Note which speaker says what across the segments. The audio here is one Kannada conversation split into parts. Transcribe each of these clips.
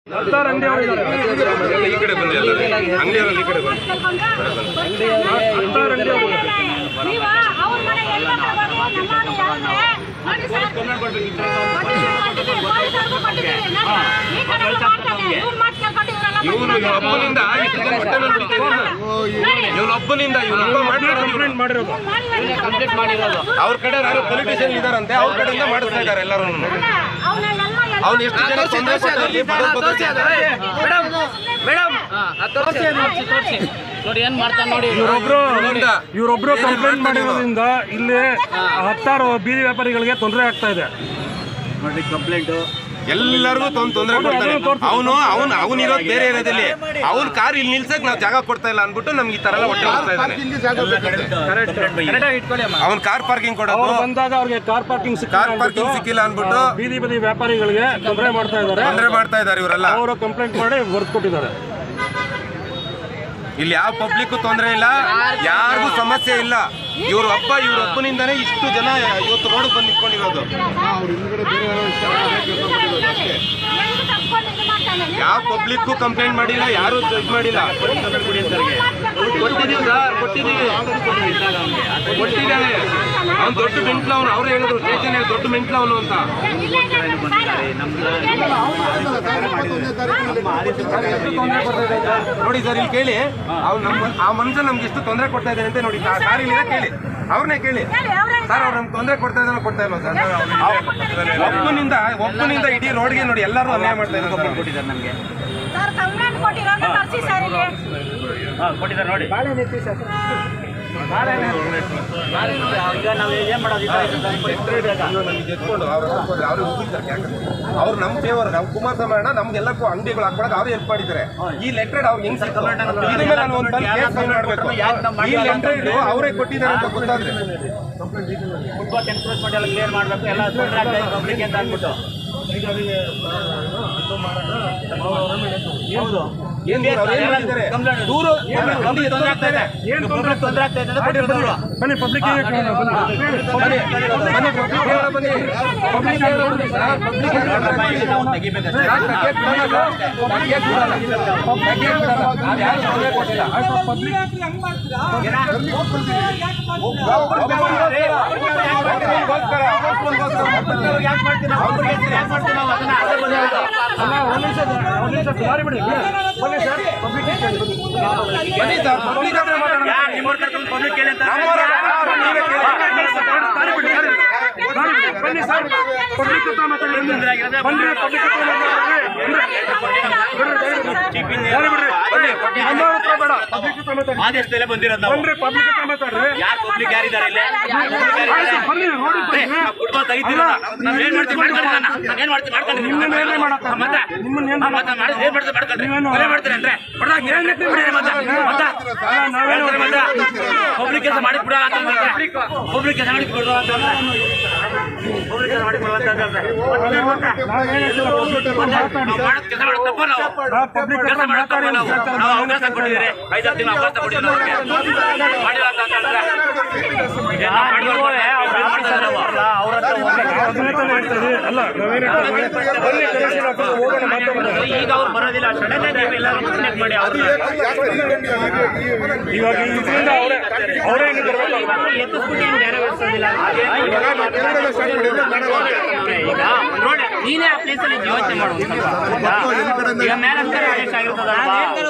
Speaker 1: ಈ ಕಡೆ ಬನ್ನಿ, ಅಂಗಡಿಯವರಲ್ಲಿ ಈ ಕಡೆ ಬನ್ನಿ. ಇವನು ಒಬ್ಬನಿಂದ ಅವ್ರ ಕಡೆ ಯಾರು ಪೊಲಿಟಿಷಿಯನ್ ಇದಾರಂತೆ, ಅವ್ರ ಕಡೆಯಿಂದ ಮಾಡಿಸ್ತಾ ಇದ್ದಾರೆ ಎಲ್ಲರೂ. ಅವ್ನು ಎಷ್ಟು ಜನ
Speaker 2: ಇವರೊಬ್ರು ಕಂಪ್ಲೇಂಟ್ ಮಾಡಿರೋದ್ರಿಂದ ಇಲ್ಲಿ ಹತ್ತಾರು ಬೀದಿ ವ್ಯಾಪಾರಿಗಳಿಗೆ ತೊಂದರೆ ಆಗ್ತಾ ಇದೆ
Speaker 3: ನೋಡಿ. ಕಂಪ್ಲೇಂಟ್
Speaker 1: ಎಲ್ಲರಿಗೂ ತೊಂದರೆ ಕೊಡ್ತಾನೆ ಅವನು ಇರೋದು ಬೇರೆ ಏರಿಯಾದಲ್ಲಿ. ಅವ್ನ ಕಾರ್ ಇಲ್ಲಿ ನಿಲ್ಸಕ್ ನಾವು ಜಾಗ ಕೊಡ್ತಾ ಇಲ್ಲ ಅನ್ಬಿಟ್ಟು ನಮ್ಗೆ ಈ ತರ ಎಲ್ಲ ಹೊಟ್ಟೆ ಹೋಗ್ತಾ ಇದ್ದಾನೆ. ಅವ್ನ ಕಾರ್ ಪಾರ್ಕಿಂಗ್ ಕೊಡೋದು
Speaker 2: ಬಂದಾಗ ಅವ್ರಿಗೆ ಕಾರ್ ಪಾರ್ಕಿಂಗ್
Speaker 1: ಸಿಕ್ಕಿಲ್ಲ ಅನ್ಬಿಟ್ಟು
Speaker 2: ಬೀದಿ ಬದಿ ವ್ಯಾಪಾರಿಗಳಿಗೆ ತೊಂದರೆ ಮಾಡ್ತಾ ಇದ್ದಾರೆ
Speaker 1: ಇವರೆಲ್ಲ.
Speaker 2: ಅವರು ಕಂಪ್ಲೇಂಟ್ ಮಾಡಿ ಬರ್ದು ಕೊಟ್ಟಿದ್ದಾರೆ.
Speaker 1: ಇಲ್ಲಿ ಯಾವ ಪಬ್ಲಿಕ್ ತೊಂದರೆ ಇಲ್ಲ, ಯಾರಿಗೂ ಸಮಸ್ಯೆ ಇಲ್ಲ. ಇವ್ರೊಬ್ಬನಿಂದಾನೇ ಇಷ್ಟು ಜನ ಇವತ್ತು ರೋಡ್ ಬಂದು ನಿಂತ್ಕೊಂಡಿರೋದು. ಯಾವ ಪಬ್ಲಿಕ್ ಕಂಪ್ಲೇಂಟ್ ಮಾಡಿಲ್ಲ, ಯಾರು ಇದು ಮಾಡಿಲ್ಲ. ಕೊಟ್ಟಿದ್ದೀವಿ. ಅವ್ನು ದೊಡ್ಡ ಮೆಂಟ್ಲ ಅವನು. ಅವ್ರು ಹೇಳಿದ್ರು ಸ್ಟೇಷನ್ ದೊಡ್ಡ ಮೆಂಟ್ಲ ಅವನು ಅಂತ. ನೋಡಿ ಸರ್, ಇಲ್ಲಿ ಕೇಳಿ. ಆ ಮನುಷ್ಯ ನಮ್ಗೆ ಎಷ್ಟು ತೊಂದರೆ ಕೊಡ್ತಾ ಇದ್ದಾನೆ ಅಂತ ನೋಡಿ. ಕಾರ್ ಇಲ್ಲ ಕೇಳಿ, ಅವ್ರನ್ನೇ ಕೇಳಿ ಸರ್. ಅವ್ರು ನಮ್ಗೆ ತೊಂದರೆ ಕೊಡ್ತಾ ಇದ್ದಾನೆ ಕೊಡ್ತಾ ಇಲ್ಲ ಸರ್. ಒಬ್ಬನಿಂದ ಇಡೀ ರೋಡ್ಗೆ ನೋಡಿ ಎಲ್ಲರೂ ಅನ್ಯಾಯ ಮಾಡ್ತಾ ಇದ್ದಾರೆ.
Speaker 3: ಕೊಟ್ಟಿದ್ದಾರೆ ನಮಗೆ ಕೊಟ್ಟಿದ್ದಾರೆ ನೋಡಿ.
Speaker 1: ಅವ್ರು ನಮ್ಮ ಫೇವರ್. ನಾವು ಕುಮಾರಸ್ವಾಮಿ ಅಣ್ಣ ನಮ್ಗೆಲ್ಲಕ್ಕೂ ಅಂಗಡಿಗಳು ಹಾಕೊಳಕ್ ಅವ್ರು ಹೆಲ್ಪ್ ಮಾಡಿದ್ದಾರೆ. ಈ ಲೆಟರ್ ಅವ್ರು ಹೆಂಗ್ ಈ ಲೆಟರ್ ಅವರೇ ಕೊಟ್ಟಿದ್ದಾರೆ ಅಂತ ಗೊತ್ತಾದ್ರೆ
Speaker 3: ಫುಟ್ಬಾಲ್ ಎನ್ಕ್ರೋಚ್ಮೆಂಟ್ ಎಲ್ಲ ಕ್ಲಿಯರ್ ಮಾಡಬೇಕು. ಎಲ್ಲ ತೊಂದರೆ ಆಗ್ತಾ ಇದೆ ಪಬ್ಲಿಕ್ ಅಂತ ಅಂದ್ಬಿಟ್ಟು. ಆದೇಶದಲ್ಲೇ ಬಂದಿರೋದು ನಾವು. ಯಾರು ಪಬ್ಲಿಕ್ ಯಾರಿದ್ದಾರೆ ಇಲ್ಲಿ? ಫುಟ್ಬಾಲ್ ತೆಗಿತೀರ ಏನ್ ಮಾಡ್ತೀವಿ ಪಬ್ಲಿಕ್ ಕೆಲಸ ಮಾಡಿ ಬಿಡೋಣ ಅಂತ ಪಬ್ಲಿಕ್ ಕೆಲಸ ಮಾಡಿ ಬಿಡೋಣ ಅಂತ ಅವಕಾಶ ಕೊಟ್ಟಿದ್ದೀರಿ. 5-6 ದಿನ ಅವಕಾಶ ಕೊಟ್ಟಿದ್ದೀರಿ. ಮಾಡಿಲ್ಲ ಅಂತ ಈಗ ಅವ್ರು ಬರೋದಿಲ್ಲ. ಸಡನ್ ಆಗಿ ಎಲ್ಲರೂ ಕನೆಕ್ಟ್ ಮಾಡಿ
Speaker 2: ಇವಾಗ ಅವರೇ
Speaker 3: ಎತ್ತಿಸ್ಬಿಟ್ಟು ನೆರವೇರಿಸೋದಿಲ್ಲ. ಈಗ ನೋಡಿ, ನೀನೇ ಆ ಪ್ಲೇಸಲ್ಲಿ ಯೋಚನೆ ಮಾಡುವುದು. ಈಗ ಮೇಲಂತರ ಆದೇಶ ಆಗಿರ್ತದ,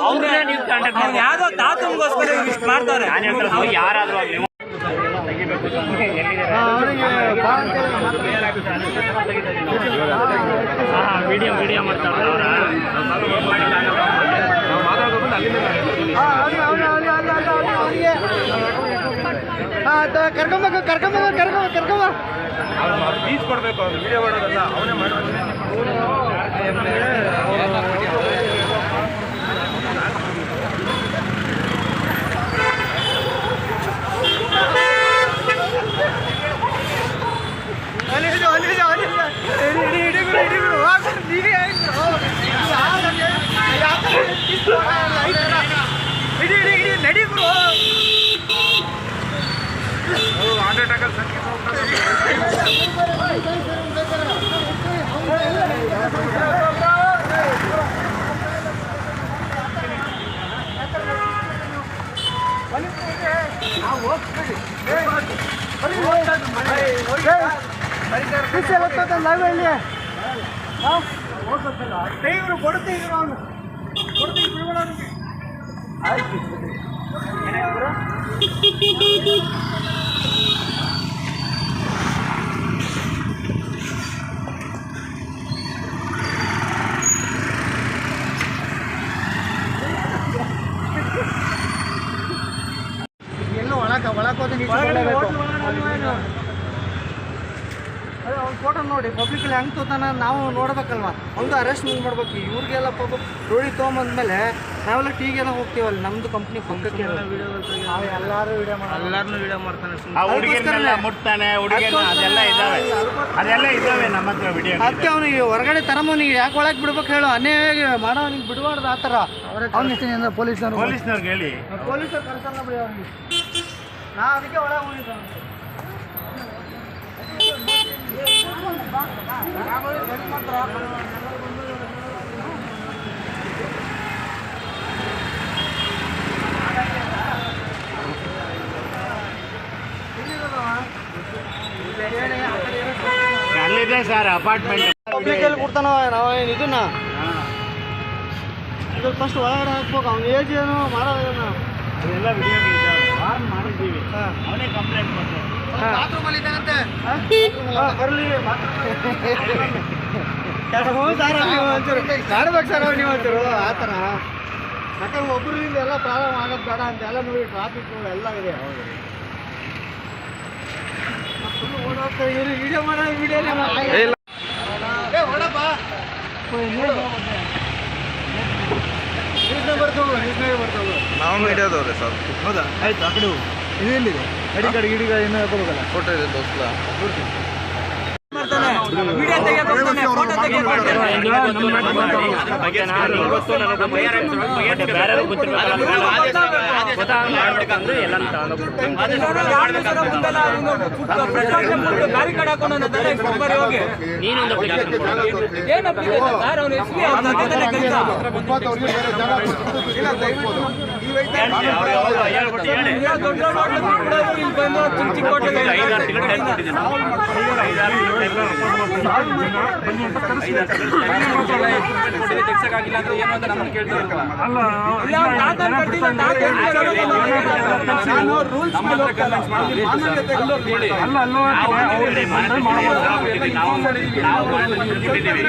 Speaker 3: ಅವ್ರನ್ನೇ ನೀವು ಕಾಂಟ್ಯಾಕ್ಟ್ ಮಾಡಿ. ಯಾವುದೋ ತಾತಂಗೋಸ್ಕರ ಇಷ್ಟು ಮಾಡ್ತಾರೆ. ಯಾರಾದ್ರೂ ಆಗಲಿ ವಿಡಿಯೋ ಮಾಡ್ತಾರೆ.
Speaker 4: ಕರ್ಕೊಂಬ
Speaker 1: ಫೀಸ್ ಕೊಡ್ಬೇಕು. ಅವ್ರು ವಿಡಿಯೋ ಮಾಡೋದಲ್ಲ, ಅವನೇ ಮಾಡ್ತಾರೆ.
Speaker 4: ನಡಿ ಗುರು.
Speaker 1: ಹಾರ್ಟ್ ಅಟ್ಯಾಕ್ ಸಂಖ್ಯೆ
Speaker 4: ಎಲ್ಲೋ ಒಳಕೋದು ಅವ್ನ ಫೋಟೋ ನೋಡಿ ಪಬ್ಲಿಕಲ್ಲಿ ಹೆಂಗೆ ತೋತಾನ ನಾವು ನೋಡ್ಬೇಕಲ್ವ ಅವ್ನು ಅರೆಸ್ಟ್ ಮಾಡ್ಬೇಕು ಇವ್ರಿಗೆಲ್ಲ ಪಾಪ ರೋಡಿ ತೊಗೊಂಬಂದ್ಮೇಲೆ ನಾವೆಲ್ಲ ಟೀಗೆಲ್ಲ ಹೋಗ್ತೀವಲ್ಲ ನಮ್ದು ಕಂಪ್ನಿ ಪಕ್ಕಕ್ಕೆ ಎಲ್ಲರೂ ವಿಡಿಯೋ ಮಾಡ್ತಾನೆ
Speaker 3: ಆ ಹುಡುಗಿಯನ್ನೆಲ್ಲ ಮುಟ್ತಾನೆ ಹುಡುಗಿಯನ್ನ ಅದೆಲ್ಲ ಇದಾವೆ ನಮ್ಮ ಹತ್ರ ವಿಡಿಯೋ.
Speaker 4: ಅದಕ್ಕೆ ಅವನಿಗೆ ಹೊರಗಡೆ ತರಮನಿಗೆ ಯಾಕೆ ಒಳಗೆ ಬಿಡ್ಬೇಕು ಹೇಳು ಅನ್ಯಾಯ ಮಾಡೋ ಅವ್ನಿಗೆ ಬಿಡಬಾರ್ದು ಆ ಥರ ಅವ್ನಿಗೆ
Speaker 3: ಪೊಲೀಸ್ನವ್ರಿಗೆ ಹೇಳಿ
Speaker 4: ಪೊಲೀಸರು ಕರ್ಸಲ್ಲ ಬಿಡಿ ಅವ್ನಿಗೆ ನಾ ಅದಕ್ಕೆ ಒಳಗೆ ಹೋಗಿದ್ದೆ
Speaker 3: ಅಲ್ಲಿದೆ ಸರ್ ಅಪಾರ್ಟ್ಮೆಂಟ್
Speaker 4: ಪಬ್ಲಿಕಲ್ಲಿ ಕೊಡ್ತಾನ ನಾವೇನು ಇದನ್ನ ಇದು ಫಸ್ಟ್ ಒಳಗಡೆ ಹಾಕ್ಬೇಕು ಅವ್ನ ಏಜ್ ಏನು ಮಾಡೋದೇನು
Speaker 3: ಅದೆಲ್ಲ ವಿಡಿಯೋ ವಾರ್ನ್ ಮಾಡಿದ್ದೀವಿ ಅವನೇ ಕಂಪ್ಲೇಂಟ್ ಕೊಡ್ತಾರೆ
Speaker 4: ಬರಲಿ ಸರ್ ನೀವು ಒಂಚೂರು ಕಾಡ್ಬೇಕು ಸರ್ ನೀವು ಒಂಚೂರು ಆ ಥರ ಯಾಕಂದ್ರೆ ಒಬ್ಬರಿಂದ ಎಲ್ಲ ಪ್ರಾಬ್ಲಮ್ ಆಗೋದು ಬೇಡ ಅಂತ ಎಲ್ಲ ನೋಡಿ ಟ್ರಾಫಿಕ್ ಎಲ್ಲ ಇದೆ ಓಡೋಗ್ತಾ ಇವ್ರು ವಿಡಿಯೋ ಮಾಡೋ ವಿಡಿಯೋನೇ ಬರ್ತವೆ
Speaker 1: ನಾವು ಮೀಡಿಯಾದವ್ರೆ ಸರ್.
Speaker 4: ಹೌದಾ ಆಯ್ತು ಆ ಕಡೆ ಹೋಗು ಇದು ಎಲ್ಲಿದೆ ಗಿಡಿಗ ಏನೋ ಹಾಕೋಬೇಕಲ್ಲ
Speaker 1: ಫೋಟೋ ಇದೆ ದೋಸ್ತ.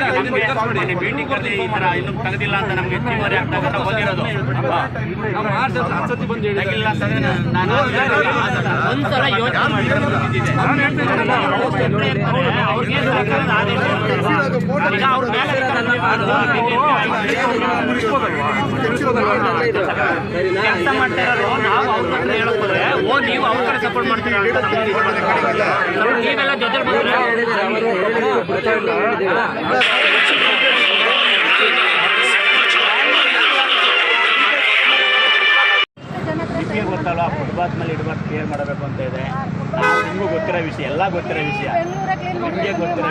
Speaker 3: ಮೀಟಿಂಗ್ ಅಲ್ಲಿ ಈ ತರ ಇನ್ನು ತೆಗೆದಿಲ್ಲ ಅಂತ ನಮ್ಗೆ ಹೆಚ್ಚುವರಿ ಆಗ್ತಕ್ಕ ಓದಿರೋದು ತೆಗಿಲ್ಲ ಅಂತಂದ್ರೆ ನಾನು ಒಂದ್ಸಲ ಯೋಚನೆ ಕೆಲಸ ಮಾಡ್ತಾ ಇರೋರು ನಾವು ಅವ್ರ ಹತ್ರ ಹೇಳಕ್ ಹೋದ್ರೆ ಓ ನೀವು ಅವ್ರ ಕಡೆ ಸಪೋರ್ಟ್ ಮಾಡ್ತೀರಾ ಅಂತ ನೀವೆಲ್ಲ ಜೊತೆ ನಿಮಗೆ ಗೊತ್ತಲ್ವಾ ಫುಟ್ಪಾತ್ ಮೇಲೆ ಇಡಬಾರ್ದು ಕ್ಲಿಯರ್ ಮಾಡಬೇಕು ಅಂತ ಇದೆ. ನಾವು ನಿಮಗೂ ಗೊತ್ತಿರೋ ವಿಷಯ ಎಲ್ಲ ಗೊತ್ತಿರೋ ವಿಷಯ ನಿಮಗೆ ಗೊತ್ತಿರೋ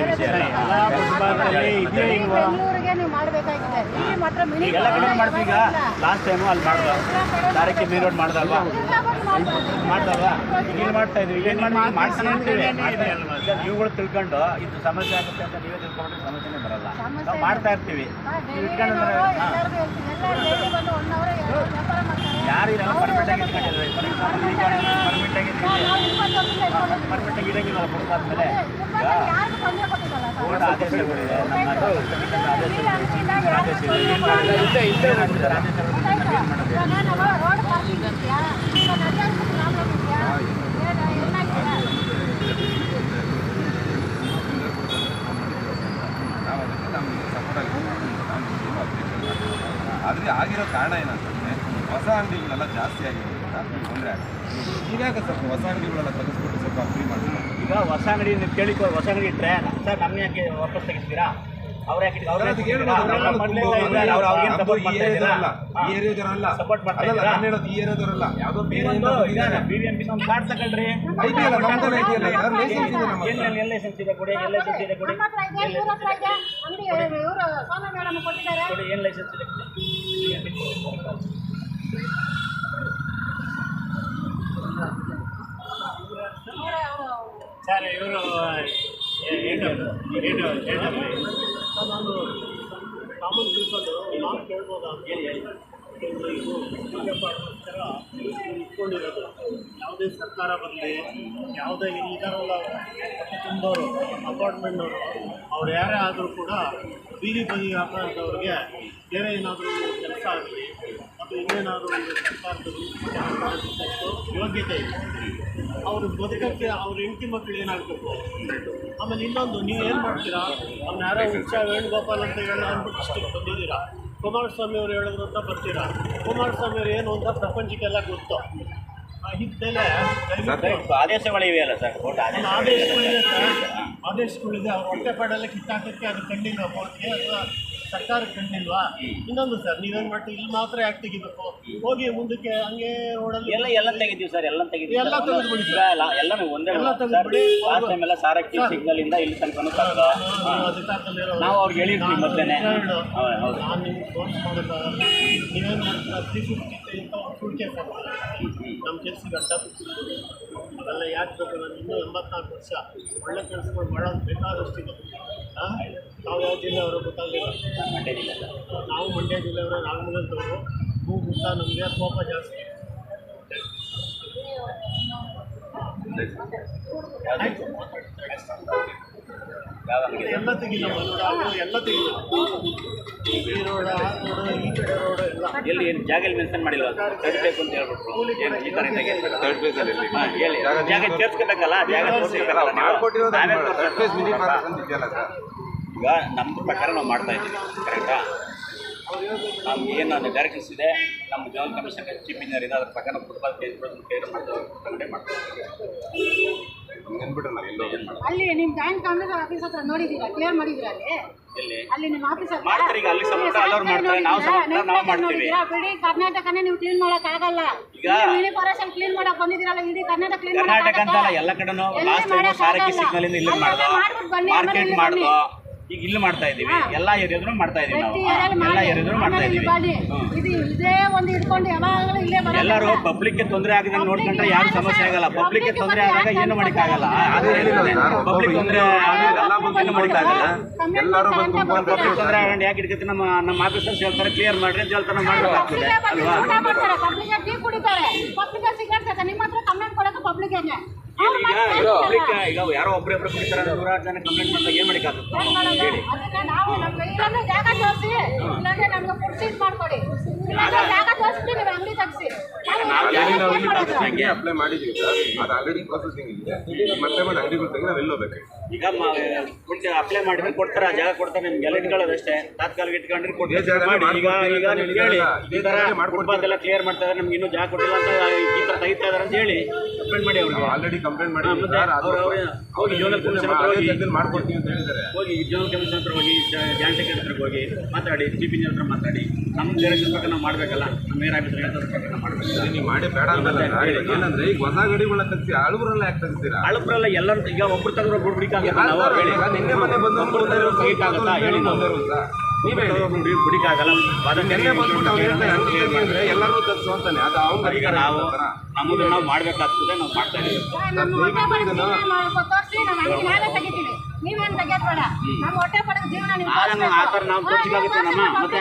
Speaker 3: ವಿಷಯ ಎಲ್ಲ ಫುಟ್ಪಾತಲ್ಲಿ ಇದೆಯೇ ಇಲ್ವಾ ಎಲ್ಲ ಕಡೆ ಮಾಡ್ತೀವಿ. ಈಗ ಲಾಸ್ಟ್ ಟೈಮು ಅಲ್ಲಿ ಮಾಡ್ದ ತಾರೀಕು ಮೇನ್ ರೋಡ್ ಮಾಡ್ದಲ್ವಾ ಈಗ ಏನು ಮಾಡ್ತಾ ಇದ್ವಿ ಏನು ಮಾಡ್ತಾನೆ ಅಂತೀವಿ. ನೀವುಗಳು ತಿಳ್ಕೊಂಡು ಇದು ಸಮಸ್ಯೆ ಆಗುತ್ತೆ ಅಂತ ನೀವೇ ತಿಳ್ಕೊಂಡ್ರೆ ಸಮಸ್ಯೆನೇ ಬರಲ್ಲ. ನಾವು ಮಾಡ್ತಾ ಇರ್ತೀವಿ ಇಟ್ಕೊಂಡ್ರೆ ಯಾರು ಇದೆಲ್ಲ ಪರ್ಮಿಟ್ ಆಗಿ ಇಟ್ಕೊಂಡಿದ್ದಾರೆ. ಪರ್ಮಿಟ್ ಆಗಿ ಇರಂಗಿಲ್ಲ ಫುಟ್ಪಾತ್ ಮೇಲೆ. ಕೋರ್ಟ್ ಆದೇಶಗಳಿದೆ
Speaker 1: ಆದರೆ ಆಗಿರೋ ಕಾರಣ ಏನಂತಂದರೆ ಹೊಸ ಅಂಗಡಿಗಳೆಲ್ಲ ಜಾಸ್ತಿ ಆಗಿರೋದ್ರಿಂದ ತೊಂದರೆ ಆಗ್ತದೆ. ಇವಾಗ ಸ್ವಲ್ಪ ಹೊಸ ಅಂಗಡಿಗಳೆಲ್ಲ ತೆಗೆಸ್ಬಿಟ್ಟು ಸ್ವಲ್ಪ ಫ್ರೀ ಮಾಡ್ತಾರೆ.
Speaker 3: ಈಗ ಹೊಸ ಅಂಗಡಿ ನೀವು ಕೇಳಿಕೊ ಹೊಸ ಅಂಗಡಿ ಇಟ್ಟರೆ ಸರ್ ನಮ್ಮ ಯಾಕೆ ವಾಪಸ್ ತೆಗಿಸ್ತೀರಾ ಅವ್ರು ಯಾಕೆ
Speaker 1: ಈ ಏರಿಯಾದವರಲ್ಲ ಯಾವುದೋ ಬೇರೆ
Speaker 3: BBMP ಒಂದು ಕಾರ್ಡ್ ತಗೊಳ್ರಿ. ಎಲ್ಲಿ ಲೈಸೆನ್ಸ್ ಇದೆ ಕೊಡಿ, ಎಲ್ಲಿ ಲೈಸೆನ್ಸ್ ಇದೆ ಕೊಡಿ, ಏನು ಲೈಸೆನ್ಸ್ ಇದೆ
Speaker 5: ಸರ್ ಇವರು ನಾನು ಕಾಮನ್ ಪೀಪಲ್ ನಾನು ಕೇಳ್ಬೋದಾ ಇದು ವಿದ್ಯಾಭ್ಯಾಸಕ್ಕೋಸ್ಕರ ಇಟ್ಕೊಂಡಿರೋದು ಯಾವುದೇ ಸರ್ಕಾರ ಬರಲಿ ಯಾವುದೇ ಇದಾರಲ್ಲ ಹೊಟ್ಟೆ ತುಂಬೋರು ಅಪಾರ್ಟ್ಮೆಂಟ್ನವರು ಅವ್ರು ಯಾರೇ ಆದರೂ ಕೂಡ ಬೀದಿ ಬದಿ ಹಾಕೋಂಥವ್ರಿಗೆ ಬೇರೆ ಏನಾದರೂ ಕೆಲಸ ಆಗಲಿ ಮತ್ತು ಇನ್ನೇನಾದರೂ ಸರ್ಕಾರದ ಯೋಗ್ಯತೆ ಇದೆ ಅವರು ಬದುಕಕ್ಕೆ ಅವ್ರ ಹೆಂಡತಿ ಮಕ್ಕಳು ಏನಾಗಬೇಕು. ಆಮೇಲೆ ಇನ್ನೊಂದು ನೀವು ಏನು ಮಾಡ್ತೀರಾ, ಅವ್ನು ಯಾರೋ ಉತ್ಸವ ವೇಣುಗೋಪಾಲ್ ಅಂತ ಹೇಳಿ ಅಂದ್ಬಿಟ್ಟು ಇಷ್ಟಕ್ಕೆ ಬಂದಿದ್ದೀರಾ. ಕುಮಾರಸ್ವಾಮಿ ಅವರು ಹೇಳಿದ್ರು ಅಂತ ಬರ್ತೀರಾ. ಕುಮಾರಸ್ವಾಮಿ ಅವರು ಏನು ಅಂತ ಪ್ರಪಂಚಕ್ಕೆಲ್ಲ ಗೊತ್ತು. ಇದ್ಮೇಲೆ
Speaker 3: ಆದೇಶಗಳಿವೆ ಅಲ್ಲ ಸರ್,
Speaker 5: ಆದೇಶಗಳಿದೆ ಸರ್, ಆದೇಶಗಳಿದೆ. ಅವ್ರ ಹೊಟ್ಟೆಪಾಡೆಲ್ಲ ಕಿತ್ತಾಕಕ್ಕೆ ಅದು ಕಂಡಿಲ್ವಾ ಬೋರ್ಡ್ಗೆ ಅಥವಾ ಸರ್ಕಾರಕ್ಕೆ ಕಂಡಿಲ್ವಾ? ಇನ್ನೊಂದು ಸರ್, ನೀವೇನು ಮಾಡ್ತೀವಿ ಇಲ್ಲಿ ಮಾತ್ರ ಯಾಕೆ ತೆಗಿಬೇಕು, ಹೋಗಿ ಮುಂದಕ್ಕೆ ಹಂಗೆ ರೋಡಲ್ಲಿ
Speaker 3: ಎಲ್ಲ ತೆಗಿತೀವಿ ಸರ್, ಎಲ್ಲ ತೆಗಿತೀವಿ,
Speaker 5: ಎಲ್ಲ ತೆಗೆದುಬಿಡಿ
Speaker 3: ಎಲ್ಲ ಒಂದೇ
Speaker 5: ಎಲ್ಲ ತೆಗೆದುಬಿಡಿ.
Speaker 3: ಎಲ್ಲ ಸಾರಕ್ಕಿ ಸಿಗ್ನಲ್ ಇಂದ ಇಲ್ಲಿ ತನಕ ನಾವು ಅವ್ರಿಗೆ ಹೇಳಿರ್ತೀವಿ ಮೊದಲೇ.
Speaker 5: ನಾನು ನಿಮ್ಗೆ ಫೋನ್ ಮಾಡೋಕ್ಕಾಗಲ್ಲ. ನೀವೇನು ಮಾಡ್ತೀರಾ 350 ಅಂತ ಒಂದು ಸೂಟ್ ಕೇಸ್ ನಮ್ಮ ಕೆಲಸಕ್ಕೆ ಅಡ್ಡ ಅದೆಲ್ಲ ಯಾಕೆ ಬೇಕು? ನಾನು ಇನ್ನೂ 84 ವರ್ಷ ಒಳ್ಳೆ ಕೆಲಸಗಳು ಮಾಡೋದು ಬೇಕಾದಷ್ಟಿದೆ. ನಾವು ಯಾವ ಜಿಲ್ಲೆಯವರು ಗೊತ್ತಾಗಲಿಲ್ಲ.
Speaker 3: ಮಂಡ್ಯ ಜಿಲ್ಲೆ
Speaker 5: ನಾವು ಮಂಡ್ಯ ಜಿಲ್ಲೆಯವರು, ನಾಗಮಂಗಲದವರು. ಭೂಗುತ್ತ ನಮಗೆ ಕೋಪ ಜಾಸ್ತಿ. ಎಲ್ಲ ತೆಗಿಲ್ಲ ಎಲ್ಲ ತೆಗಿಲ್ಲ. ಈ ರೋಡ ಆ ರೋಡು ಈ ಕಡೆ ರೋಡು ಎಲ್ಲ
Speaker 3: ಎಲ್ಲಿ ಏನು ಜಾಗ ಮೆನ್ಷನ್ ಮಾಡಿಲ್ಲ, ತೆಗಿಬೇಕು ಅಂತ ಹೇಳ್ಬಿಟ್ರು. ಈ ಥರ ಹೇಳಿ ಜಾಗ ಸೇರ್ಸ್ಕೋಬೇಕಲ್ಲ, ಜಾಗ ತೋರಿಸ್ಬೇಕಲ್ಲ. ಈಗ ನಮ್ಮ ಪ್ರಕಾರ ನಾವು ಮಾಡ್ತಾ ಇದ್ದೀವಿ, ಕರೆಕ್ಟಾ? ನಮ್ಗೆ ಏನು ಡೈರೆಕ್ಷನ್ಸ್ ಇದೆ, ನಮ್ಮ ಜೋನ್ ಕಮಿಷನ್ ಚೀಫ್ ಇಂಜಿನಿಯರ್ ಇದೆ, ಅದ್ರ ಪ್ರಕಾರ ಫುಟ್ಬಾಲ್ ಕ್ಲಿಯರ್ ಮಾಡ್ತಾರೆ.
Speaker 6: ಅಲ್ಲಿ ನಿಮ್ಮ ಜಾಯಿಂಟ್ ಕಾಂಗ್ರೆಸ್ ಆಫೀಸ್ ಹತ್ರ ನೋಡಿದ್ದೀರಾ? ಕ್ಲಿಯರ್ ಮಾಡಿದ್ದೀರಾ ಅಲ್ಲಿ ನಿಮ್ಮ ಆಫೀಸ್ ಹತ್ರ?
Speaker 3: ಮಾಡ್ತಾರೆ. ಈಗ ಅಲ್ಲಿ ಸಪೋರ್ಟ್ ಅಲ್ಲವ್ರು ಮಾಡ್ತಾರೆ, ನಾವು ಮಾಡ್ತೀವಿ.
Speaker 6: ಇಡೀ ಕರ್ನಾಟಕನೇ ನೀವು ಕ್ಲೀನ್ ಮಾಡಕ್ ಆಗಲ್ಲ. ಈಗ ಮಿನಿ ಫಾರೆಸ್ಟ್ ಕ್ಲೀನ್ ಮಾಡಕ್ ಬಂದಿದ್ದೀರಲ್ಲ, ಇಡೀ ಕರ್ನಾಟಕ ಕ್ಲೀನ್
Speaker 3: ಕರ್ನಾಟಕ ಅಂತಲ್ಲ, ಎಲ್ಲ ಕಡೆನೂ ಲಾಸ್ಟ್ ಟೈಮ್ ಸಾರಕ್ಕಿ ಸಿಗ್ನಲ್ ಇಂದ ಇಲ್ಲಿ ಮಾಡ್ದೋ, ಮಾರ್ಕೆಟ್ ಮಾಡ್ದೋ, ಈಗ ಇಲ್ಲಿ ಮಾಡ್ತಾ ಇದೀವಿ. ಎಲ್ಲ ಏರಿಯಾದ್ರು ಮಾಡ್ತಾ ಇದೀವಿ ನಾವು, ಎಲ್ಲ ಏರಿಯಾದ್ರು ಮಾಡ್ತಾ ಇದೀವಿ.
Speaker 6: ಇದೇ ಒಂದು ಇಟ್ಕೊಂಡು ಯಾವಾಗಲೂ ಇಲ್ಲೇ ಬರೋದು.
Speaker 3: ಎಲ್ಲರೂ ಪಬ್ಲಿಕ್ಗೆ ತೊಂದರೆ ಆಗದಂಗೆ ನೋಡ್ಕೊಂಡ್ರೆ ಯಾರು ಸಮಸ್ಯೆ ಆಗಲ್ಲ. ಪಬ್ಲಿಕ್ಗೆ ತೊಂದರೆ ಆದಾಗ ಏನು ಮಾಡೋಕ್ಕಾಗಲ್ಲ. ಪಬ್ಲಿಕ್ ತೊಂದರೆ ಏನು ಮಾಡೋಕ್ಕಾಗಲ್ಲ. ಪಬ್ಲಿಕ್ ತೊಂದರೆ ಆಗೊಂಡು ಯಾಕೆ ಇಟ್ಕೊತೀವಿ? ನಮ್ಮ ಆಫೀಸರ್ಸ್ ಹೇಳ್ತಾರೆ ಕ್ಲಿಯರ್ ಮಾಡ್ರಿ ಅಂತ ಹೇಳ್ತಾರೆ, ಮಾಡ್ಬೇಕಾಗ್ತದೆ ಅಲ್ವಾ?
Speaker 6: ಪಬ್ಲಿಕ್ ಟೀ ಕುಡಿತಾರೆ, ಪಬ್ಲಿಕ್ ಸಿಗರೇಟ್ ಸೇರ್ತಾರೆ. ನಿಮ್ಮ ಹತ್ರ ಕಂಪ್ಲೇಂಟ್ ಕೊಡೋಕೆ ಪಬ್ಲಿಕ್
Speaker 3: ಪಬ್ಲಿಕ್ ಈಗ ಯಾರೋ ಒಬ್ಬರೊಬ್ರು ಕುಡಿತಾರೆ, 100 ಜನ ಕಂಪ್ಲೇಂಟ್ ಮಾಡ್ದಾಗ ಏನು ಮಾಡೋಕ್ಕಾಗುತ್ತೆ ಹೇಳಿ?
Speaker 6: ನಾವು ನಮ್ಮ ಇಲ್ಲಂದ್ರೆ ಜಾಗ ತೋರಿಸಿ, ಇಲ್ಲಾಂದ್ರೆ ನಮ್ಗೆ ಫುಡ್ ಸೀಟ್ ಮಾಡ್ಕೊಡಿ. ಇಲ್ಲಾಂದ್ರೆ ಜಾಗ ತೋರಿಸ್ಬಿಟ್ಟು ನೀವು ಅಂಗಡಿ ತೆಗ್ಸಿ.
Speaker 1: ಅಪ್ಲೈ ಮಾಡಿದ್ವಿ ಸರ್, ಅದು ಆಲ್ರೆಡಿ ಪ್ರೊಸೆಸಿಂಗ್ ಇದೆ. ಮತ್ತೆ ಬಂದು ಅಂಗಡಿಗಳು ತೆಗೆದು ನಾವು ಎಲ್ಲೋಬೇಕು.
Speaker 3: ಈಗ ಅಪ್ಲೈ ಮಾಡಿದ್ರೆ ಕೊಡ್ತಾರೆ, ಆ ಜಾಗ ಕೊಡ್ತಾರೆ. ನಿಮ್ಗೆ ಎಲ್ಲ ಇಟ್ಕೊಳ್ಳೋದಷ್ಟೇ, ತಾತ್ಕಾಲಿಕ ಇಟ್ಕೊಂಡ್ರೆ ಕೊಡ್ತಾರೆ. ಈಗ ಈಗ ನಿಮ್ಗೆ ಹೇಳಿ ಈ ಥರ ಫುಟ್ಪಾತ್ ಎಲ್ಲ ಕ್ಲಿಯರ್ ಮಾಡ್ತಾ ಇದ್ದಾರೆ, ನಮ್ಗೆ ಇನ್ನೂ ಜಾಗ ಕೊಟ್ಟಿಲ್ಲ ಅಂತ ಈ ಥರ ತೆಗಿತಾ ಇದ್ದಾರೆ ಅಂತ ಹೇಳಿ ಕಂಪ್ಲೇಂಟ್ ಮಾಡಿ ಅವ್ರಿಗೆ.
Speaker 1: ಆಲ್ರೆಡಿ ಕಂಪ್ಲೇಂಟ್ ಮಾಡಿ
Speaker 3: ಹೋಗಿ ಜೋನಲ್ ಕಮಿಷನ್ ಹತ್ರ ಹೋಗಿ
Speaker 1: ಮಾಡ್ಕೊಡ್ತೀವಿ ಅಂತ ಹೇಳಿದ್ದಾರೆ.
Speaker 3: ಹೋಗಿ ಜೋನಲ್ ಕಮಿಷನ್ ಹತ್ರ ಹೋಗಿ, ಜಾಯಿಂಟ್ ಸೆಕ್ರೆಟರಿ ಹತ್ರ ಹೋಗಿ ಮಾತಾಡಿ, ಚೀಫ್ ಇಂಜಿನಿಯರ್ ಹತ್ರ ಮಾತಾಡಿ. ನಮ್ಮ ಡೈರೆಕ್ಷನ್ ಪ್ರಕಾರ ನಾವು ಮಾಡಬೇಕಲ್ಲ, ನಮ್ಮ ಮೇಯರ್ ಆಫೀಸರ್ ಹೇಳ್ತಾರೆ ಪ್ರಕಾರ ನಾವು ಮಾಡಬೇಕು.
Speaker 1: ನೀವು ಮಾಡಿ ಬೇಡ ಅಂತಲ್ಲ. ಏನಂದ್ರೆ ಈಗ ಹೊಸ ಗಡಿಗಳನ್ನ ತೆಗ್ಸಿ ಅಳುಬರಲ್ಲ ಯಾಕೆ ತೆಗ್ತೀರಾ?
Speaker 3: ಅಳುಬರಲ್ಲ ಎಲ್ಲರೂ ಈಗ ಒಬ್ರು ತೆಗೆದ್ರೆ ಒಬ್ರು ಬಿಡಿಕಾಗಲ್ಲ.
Speaker 1: ನಿನ್ನೆ ಮೊನ್ನೆ ಬಂದು
Speaker 3: ತೆಗಿಕಾಗತ್ತಾ ಹೇಳಿ? ಬಿಡಿಕಾಗಲ್ಲ.
Speaker 1: ಎಲ್ಲರೂ ತೆಗ್ಸು ಅಂತಾನೆ. ಅದು ಅವ್ನು
Speaker 3: ಈಗ ನಾವು ನಮ್ಮದು ನಾವು ಮಾಡಬೇಕಾಗ್ತದೆ, ನಾವು ಮಾಡ್ತಾ ಇದ್ದೀವಿ.
Speaker 6: ನೀವೇನು ತೆಗಿಯೋದು ಬೇಡ. ನಮ್ಮ ಹೊಟ್ಟೆ ಪಡೆದ ಜೀವನ ನೀವು
Speaker 3: ಆ ಥರ ನಾವು ತೋರಿಸಿಕಾಗುತ್ತೆ ನಮ್ಮ ಮತ್ತೆ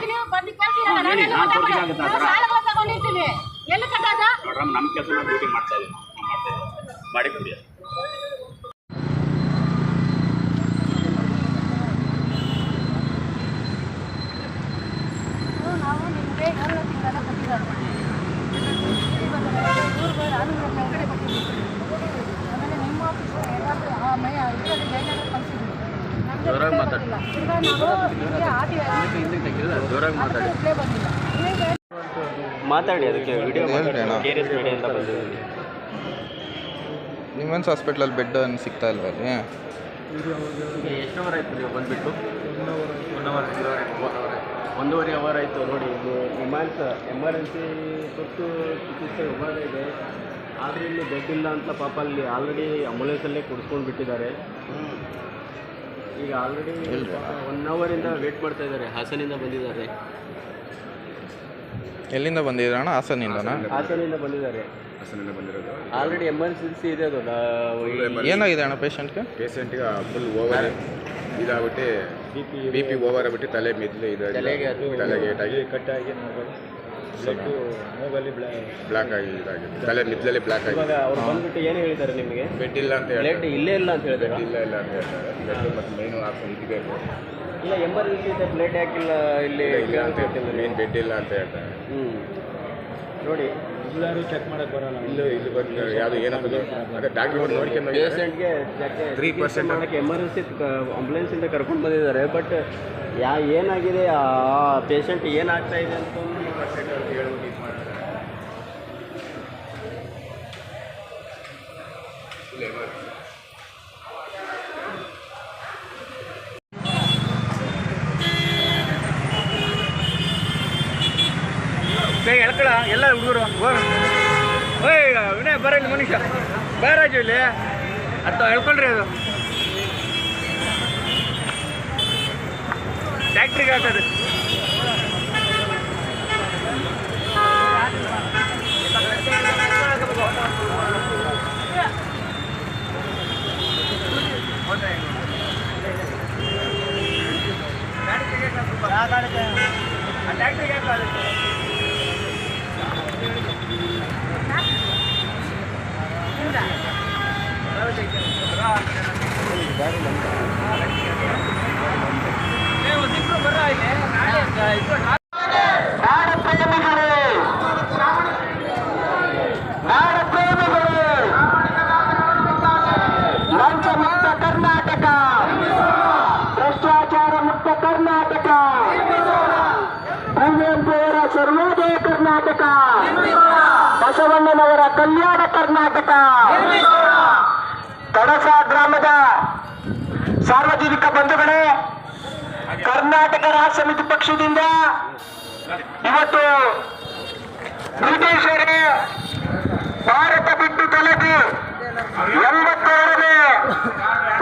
Speaker 6: ಸಾಲಗಳು ತಗೊಂಡಿರ್ತೀವಿ. ಎಲ್ಲಿ ಕಟ್ಟೋದ?
Speaker 3: ನೋಡ್ರಮ್ಮ, ನಮ್ಮ ಕೆಲಸ ನಾವು ಡ್ಯೂಟಿ ಮಾಡ್ತಾ ಇದ್ದೀವಿ, ಮಾಡಿ ಕೊಡಿ.
Speaker 6: ನಾವು ನಿಮಗೆ 7 ತಿಂಗಳ ಕೊಟ್ಟಿದ್ದಾರೆ. ಕಡೆ ಕೊಟ್ಟಿದ್ದೀವಿ. ಆಮೇಲೆ ನಿಮ್ಮ ಆಫೀಸ್ ಏನಾದರೂ ಇದರಲ್ಲಿ ಜೈನಾದ್ರು ಕಳಿಸಿದ್ವಿ.
Speaker 3: ಮಾತಾಡಿ, ಅದಕ್ಕೆ ವಿಡಿಯೋ KRS ಮೀಡಿಯಾ ಅಂತ ಬಂದಿದ್ದೀವಿ.
Speaker 7: ನಿಮ್ಮೆನ್ಸ್ ಹಾಸ್ಪಿಟ್ಲಲ್ಲಿ ಬೆಡ್ ಸಿಗ್ತಾ ಇಲ್ವಾ ಅಲ್ಲಿ?
Speaker 3: ಎಷ್ಟು ಅವರ್ ಆಯಿತು ನೀವು ಬಂದುಬಿಟ್ಟು? 1.5 ಅವರ್ ಆಯಿತು ನೋಡಿ. ಇದು ಎಮರ್ಜೆನ್ಸಿ ತುರ್ತು ಚಿಕಿತ್ಸೆ ವಿಭಾಗ ಇದೆ, ಆದರೆ ಇಲ್ಲಿ ಬೆಡ್ ಇಲ್ಲ ಅಂತ ಪಾಪ ಅಲ್ಲಿ ಆಲ್ರೆಡಿ ಆಂಬುಲೆನ್ಸಲ್ಲೇ ಕುಡಿಸ್ಕೊಂಡು ಬಿಟ್ಟಿದ್ದಾರೆ. ಈಗ ಆಲ್ರೆಡಿ 1 ಅವರಿಂದ ವೇಟ್ ಮಾಡ್ತಾ ಇದ್ದಾರೆ. ಹಾಸನಿಂದ ಬಂದಿದ್ದಾರೆ.
Speaker 7: ಎಲ್ಲಿಂದ ಬಂದಿದ್ದೀರಣ್ಣ? ಹಾಸನಿಂದನಾ?
Speaker 3: ಹಾಸನಿಂದ ಬಂದಿದ್ದಾರೆ.
Speaker 8: ಹಾಸನಿಂದ ಬಂದಿರೋದು.
Speaker 9: ಆಲ್ರೆಡಿ ಎಮರ್ಜೆನ್ಸಿ ಇದೆ ಅದು.
Speaker 7: ಏನಾಗಿದೆ ಅಣ್ಣ ಪೇಷಂಟ್ಗೆ?
Speaker 8: ಪೇಷಂಟ್ಗೆ ಫುಲ್ ಓವರ್ ಇದಾಗ್ಬಿಟ್ಟು ಬಿ ಪಿ ಓವರ್ ಆಗ್ಬಿಟ್ಟು ತಲೆ ಮೆದ್ಲು ತಲೆಗೆ ಏಟಾಗಿ ಕಟ್ಟಾಗಿ ಬ್ಲಾಕ್ ಆಗಿ ಇದಾಗಿದೆ. ತಲೆ ಮೆದ್ಲಲ್ಲಿ ಬ್ಲಾಕ್ ಆಗಿ.
Speaker 9: ಅವ್ರು ಬಂದ್ಬಿಟ್ಟು ಏನು ಹೇಳಿದ್ದಾರೆ ನಿಮಗೆ?
Speaker 8: ಬೆಡ್ ಇಲ್ಲ ಅಂತ ಹೇಳಿ.
Speaker 9: ಬ್ಲಡ್ ಇಲ್ಲೇ ಇಲ್ಲ ಅಂತ ಹೇಳಿದ್ದಾರೆ.
Speaker 8: ಇಲ್ಲ ಅಂತ ಹೇಳ್ತಾರೆ. ಬೆಡ್ ಮತ್ತು ಮೈನು ಹಾಕ್ಕೊಂಡು ಇದ್ಬೇಕು.
Speaker 9: ಇಲ್ಲ ಎಮರ್ಜೆನ್ಸಿ ಇದೆ, ಬ್ಲಡ್ ಯಾಕಿಲ್ಲ ಇಲ್ಲಿ
Speaker 8: ಇಲ್ಲ ಅಂತ ಹೇಳ್ತಾರೆ. ಮೇನ್ ಬೆಡ್ ಇಲ್ಲ ಅಂತ ಹೇಳ್ತಾರೆ.
Speaker 9: ನೋಡಿ
Speaker 5: ಎಲ್ಲರೂ ಚೆಕ್ ಮಾಡಕ್ಕೆ ಬರೋಣ.
Speaker 8: ಇಲ್ಲಿ ಬಂದು ಯಾವುದು ಏನಾಗ್ತದೆ ಅದೇ ಡಾಕ್ಟ್ರ್ ಬಂದು ನೋಡ್ಕೊಂಡು
Speaker 9: ಪೇಷಂಟ್ಗೆ
Speaker 8: 3%
Speaker 9: ಮಾಡೋಕ್ಕೆ ಎಮರ್ಜೆನ್ಸಿ ಆಂಬುಲೆನ್ಸಿಂದ ಕರ್ಕೊಂಡು ಬಂದಿದ್ದಾರೆ. ಬಟ್ ಏನಾಗಿದೆ ಆ ಪೇಷಂಟ್ ಏನಾಗ್ತಾ ಇದೆ ಅಂತ
Speaker 3: ಹೇಳ್ಕೊಳ ಎಲ್ಲ ಹುಡುಗರು ಓಯ್ ವಿನಯ್ ಬರ ಇಲ್ಲಿ ಮನುಷ್ಯ ಬರಾಜು ಇಲ್ಲಿ ಅಂತ ಹೇಳ್ಕೊಳ್ರಿ. ಅದು ಫ್ಯಾಕ್ಟ್ರಿಗೆ ಹಾಕೋದು. ಫ್ಯಾಕ್ಟ್ರಿಗೆ ಹಾಕೋದು.
Speaker 10: ಲಂಚ ಮುಕ್ತ ಕರ್ನಾಟಕ, ಭ್ರಷ್ಟಾಚಾರ ಮುಕ್ತ ಕರ್ನಾಟಕ, ಕುವೆಂಪುವರ ಸರ್ವೋದಯ ಕರ್ನಾಟಕ, ಬಸವಣ್ಣನವರ ಕಲ್ಯಾಣ ಕರ್ನಾಟಕ. ಕಡಸ ಗ್ರಾಮದ ಸಾರ್ವಜನಿಕ ಬಂಧುಗಳೇ, ಕರ್ನಾಟಕ ರಾಷ್ಟ್ರ ಸಮಿತಿ ಪಕ್ಷದಿಂದ ಇವತ್ತು ಬ್ರಿಟಿಷರೇ ಭಾರತ ಬಿಟ್ಟು ತೊಲಗಿ 82ನೇ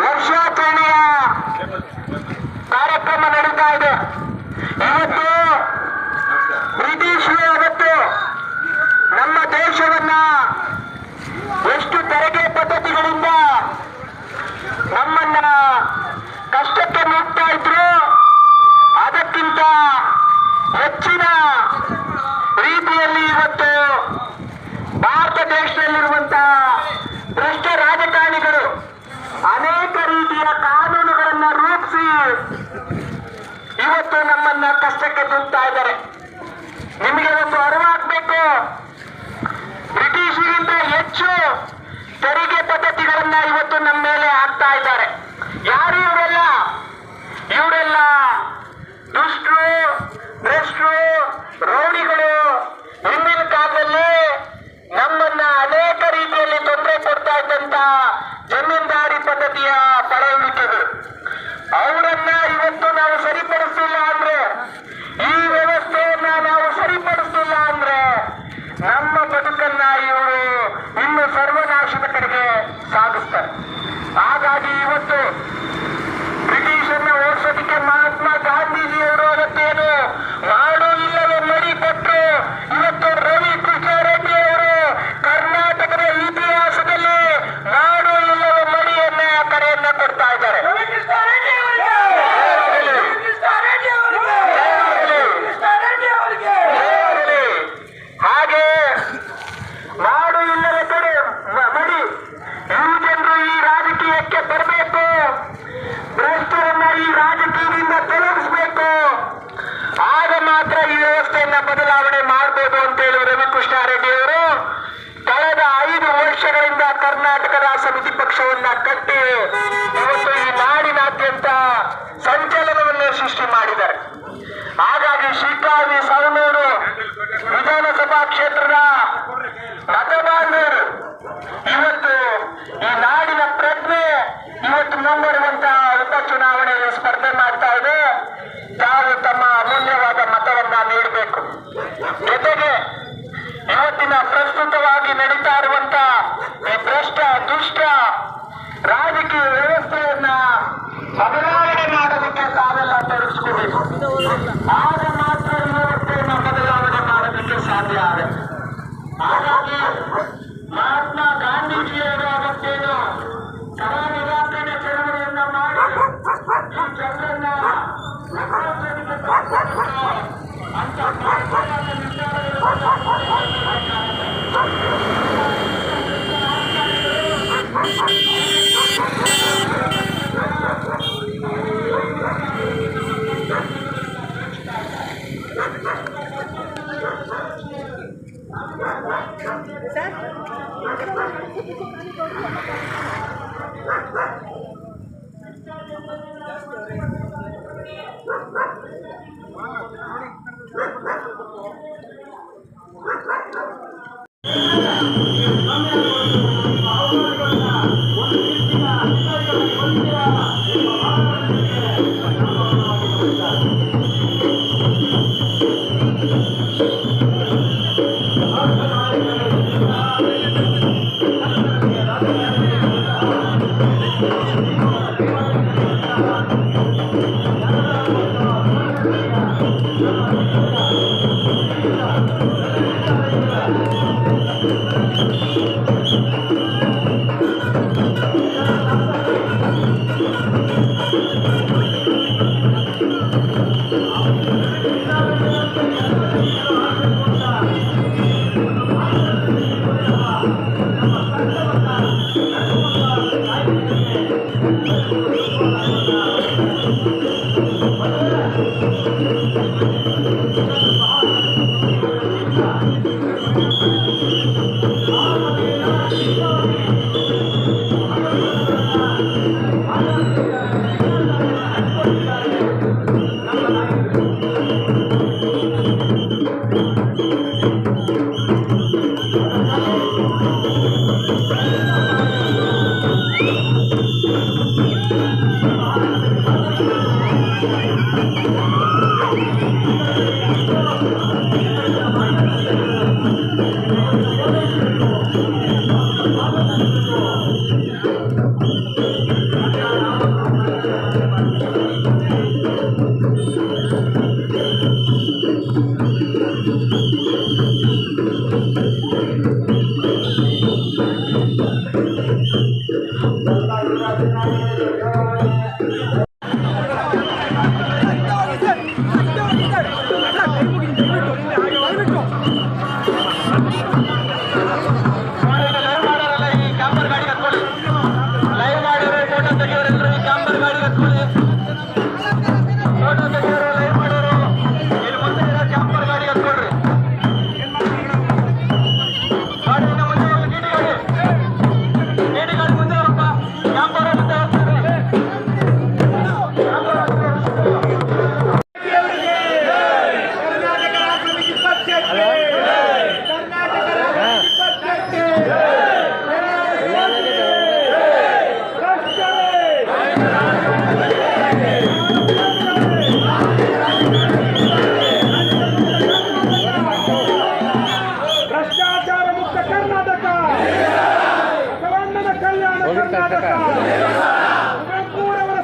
Speaker 10: ವರ್ಷಾಚರಣೆಯ ಕಾರ್ಯಕ್ರಮ ನಡೀತಾ ಇದೆ. ಇವತ್ತು ಬ್ರಿಟಿಷರು ಅವತ್ತು ನಮ್ಮ ದೇಶವನ್ನ ಎಷ್ಟು ತೆರಿಗೆ ಪದ್ಧತಿಗಳಿಂದ ನಮ್ಮನ್ನ ಕಷ್ಟಕ್ಕೆ ಮುಕ್ತಾ ಇದ್ರು, ಅದಕ್ಕಿಂತ ಹೆಚ್ಚಿನ ರೀತಿಯಲ್ಲಿ ಇವತ್ತು ಭಾರತ ದೇಶದಲ್ಲಿರುವಂತಹ ಭ್ರಷ್ಟ ರಾಜಕಾರಣಿಗಳು ಅನೇಕ ರೀತಿಯ ಕಾನೂನುಗಳನ್ನ ರೂಪಿಸಿ ಇವತ್ತು ನಮ್ಮನ್ನ ಕಷ್ಟಕ್ಕೆ ದೂಡ್ತಾ ಇದ್ದಾರೆ. ನಿಮಗೆ ಒಂದು ಅರಿವಾಗಬೇಕು, ಬ್ರಿಟಿಷರಿಗಿಂತ ಹೆಚ್ಚು ತೆರಿಗೆ ಪದ್ಧತಿಗಳನ್ನ ಇವತ್ತು ನಮ್ಮ ಮೇಲೆ ಹಾಕ್ತಾ ಇದ್ದಾರೆ. ಯಾರು ಇವರೆಲ್ಲ? ಇವರೆಲ್ಲ ದುಷ್ಟರು, ಭ್ರಷ್ಟರು, ರೌಡಿಗಳು. ಹಿಂದಿನ ಕಾಲದಲ್ಲಿ ನಮ್ಮನ್ನ ಅನೇಕ ರೀತಿಯಲ್ಲಿ ತೊಂದರೆ ಕೊಡ್ತಾ ಇದ್ದಂತ ಜಮೀನ್ದಾರಿ ಪದ್ಧತಿಯ ಪಳವಳಿಕೆಗಳು, ಅವರನ್ನ ಇವತ್ತು ನಾವು ಸರಿಪಡಿಸಿಲ್ಲ ಅಂದ್ರೆ, ಈ ವ್ಯವಸ್ಥೆಯನ್ನ ನಾವು ಸರಿಪಡಿಸಿಲ್ಲ ಅಂದ್ರೆ ನಮ್ಮ ಬದುಕನ್ನ ಇವರು ಇನ್ನು ಸರ್ವನಾಶದ ಕಡೆಗೆ ಸಾಗಿಸ್ತಾರೆ. ಹಾಗಾಗಿ ಇವತ್ತು ಬ್ರಿಟಿಷರನ್ನ ಓಡಿಸೋದಕ್ಕೆ ಮಹಾತ್ಮ ಗಾಂಧೀಜಿಯವರು ಅವತ್ತೇನು ಮಾಡು ಇಲ್ಲವೇ ಮಡಿ ಕೊಟ್ಟರು. ಇವತ್ತು ರವಿ ಕೃಷ್ಣಾರೆಡ್ಡಿ ಅವರು ಕರ್ನಾಟಕದ ಇತಿಹಾಸದಲ್ಲಿ ಮಾಡು ಇಲ್ಲವೇ ಮಡಿಯನ್ನ ಕರೆಯನ್ನ ಕೊಡ್ತಾ ಇದ್ದಾರೆ. ಹಾಗೆ ಮಾಡು ಇಲ್ಲವೇ ಕಡೆ ಮಡಿ, ಯುವ ಜನರು ಈ ರಾಜಕೀಯಕ್ಕೆ ಬರಬೇಕು, ಭ್ರಷ್ಟರನ್ನ ಈ ರಾಜಕೀಯದಿಂದ ತೊಲಗಿಸಬೇಕು. ಆಗ ಮಾತ್ರ ಈ ವ್ಯವಸ್ಥೆಯನ್ನ ಬದಲಾವಣೆ ಮಾಡಬಹುದು ಅಂತ ಹೇಳಿ ರವಿಕೃಷ್ಣಾರೆಡ್ಡಿ ಅವರು ಕಳೆದ 5 ವರ್ಷಗಳಿಂದ ಕರ್ನಾಟಕ ರಾಷ್ಟ್ರ ಸಮಿತಿ ಪಕ್ಷವನ್ನ ಕಟ್ಟಿ ಇವತ್ತು ಈ ನಾಡಿನಾದ್ಯಂತ ಸಂಚಲನವನ್ನು ಸೃಷ್ಟಿ ಮಾಡಿದ್ದಾರೆ. ಹಾಗಾಗಿ ಶಿಗ್ಗಾವಿ, ಸವಣೂರು ವಿಧಾನಸಭಾ ಕ್ಷೇತ್ರದ ಮತದಾರರು ಇವತ್ತು ಈ ನಾಡಿನ ಪ್ರಜ್ಞೆ ಇವತ್ತು ಮುಂಬರುವಂತಹ ಉಪಚುನಾವಣೆಯಲ್ಲಿ ಸ್ಪರ್ಧೆ ಮಾಡ್ತಾ ಇದೆ. ತಾವು ತಮ್ಮ ಅಮೂಲ್ಯವಾದ ಮತವನ್ನ ನೀಡಬೇಕು. ಜೊತೆಗೆ ಇವತ್ತಿನ ಪ್ರಸ್ತುತವಾಗಿ ನಡೀತಾ ಇರುವಂತ ಈ ಭ್ರಷ್ಟ ದುಷ್ಟ ರಾಜಕೀಯ ವ್ಯವಸ್ಥೆಯನ್ನ ಬದಲಾವಣೆ ಮಾಡೋದಕ್ಕೆ ತಾವೆಲ್ಲ ತೊಡಗಿಸ್ಕೋಬೇಕು. ಆಗ ಮಾತ್ರ ಈ ವ್ಯವಸ್ಥೆಯನ್ನ ಬದಲಾವಣೆ ಮಾಡೋದಕ್ಕೆ ಸಾಧ್ಯ ಆಗುತ್ತೆ. ಹಾಗಾಗಿ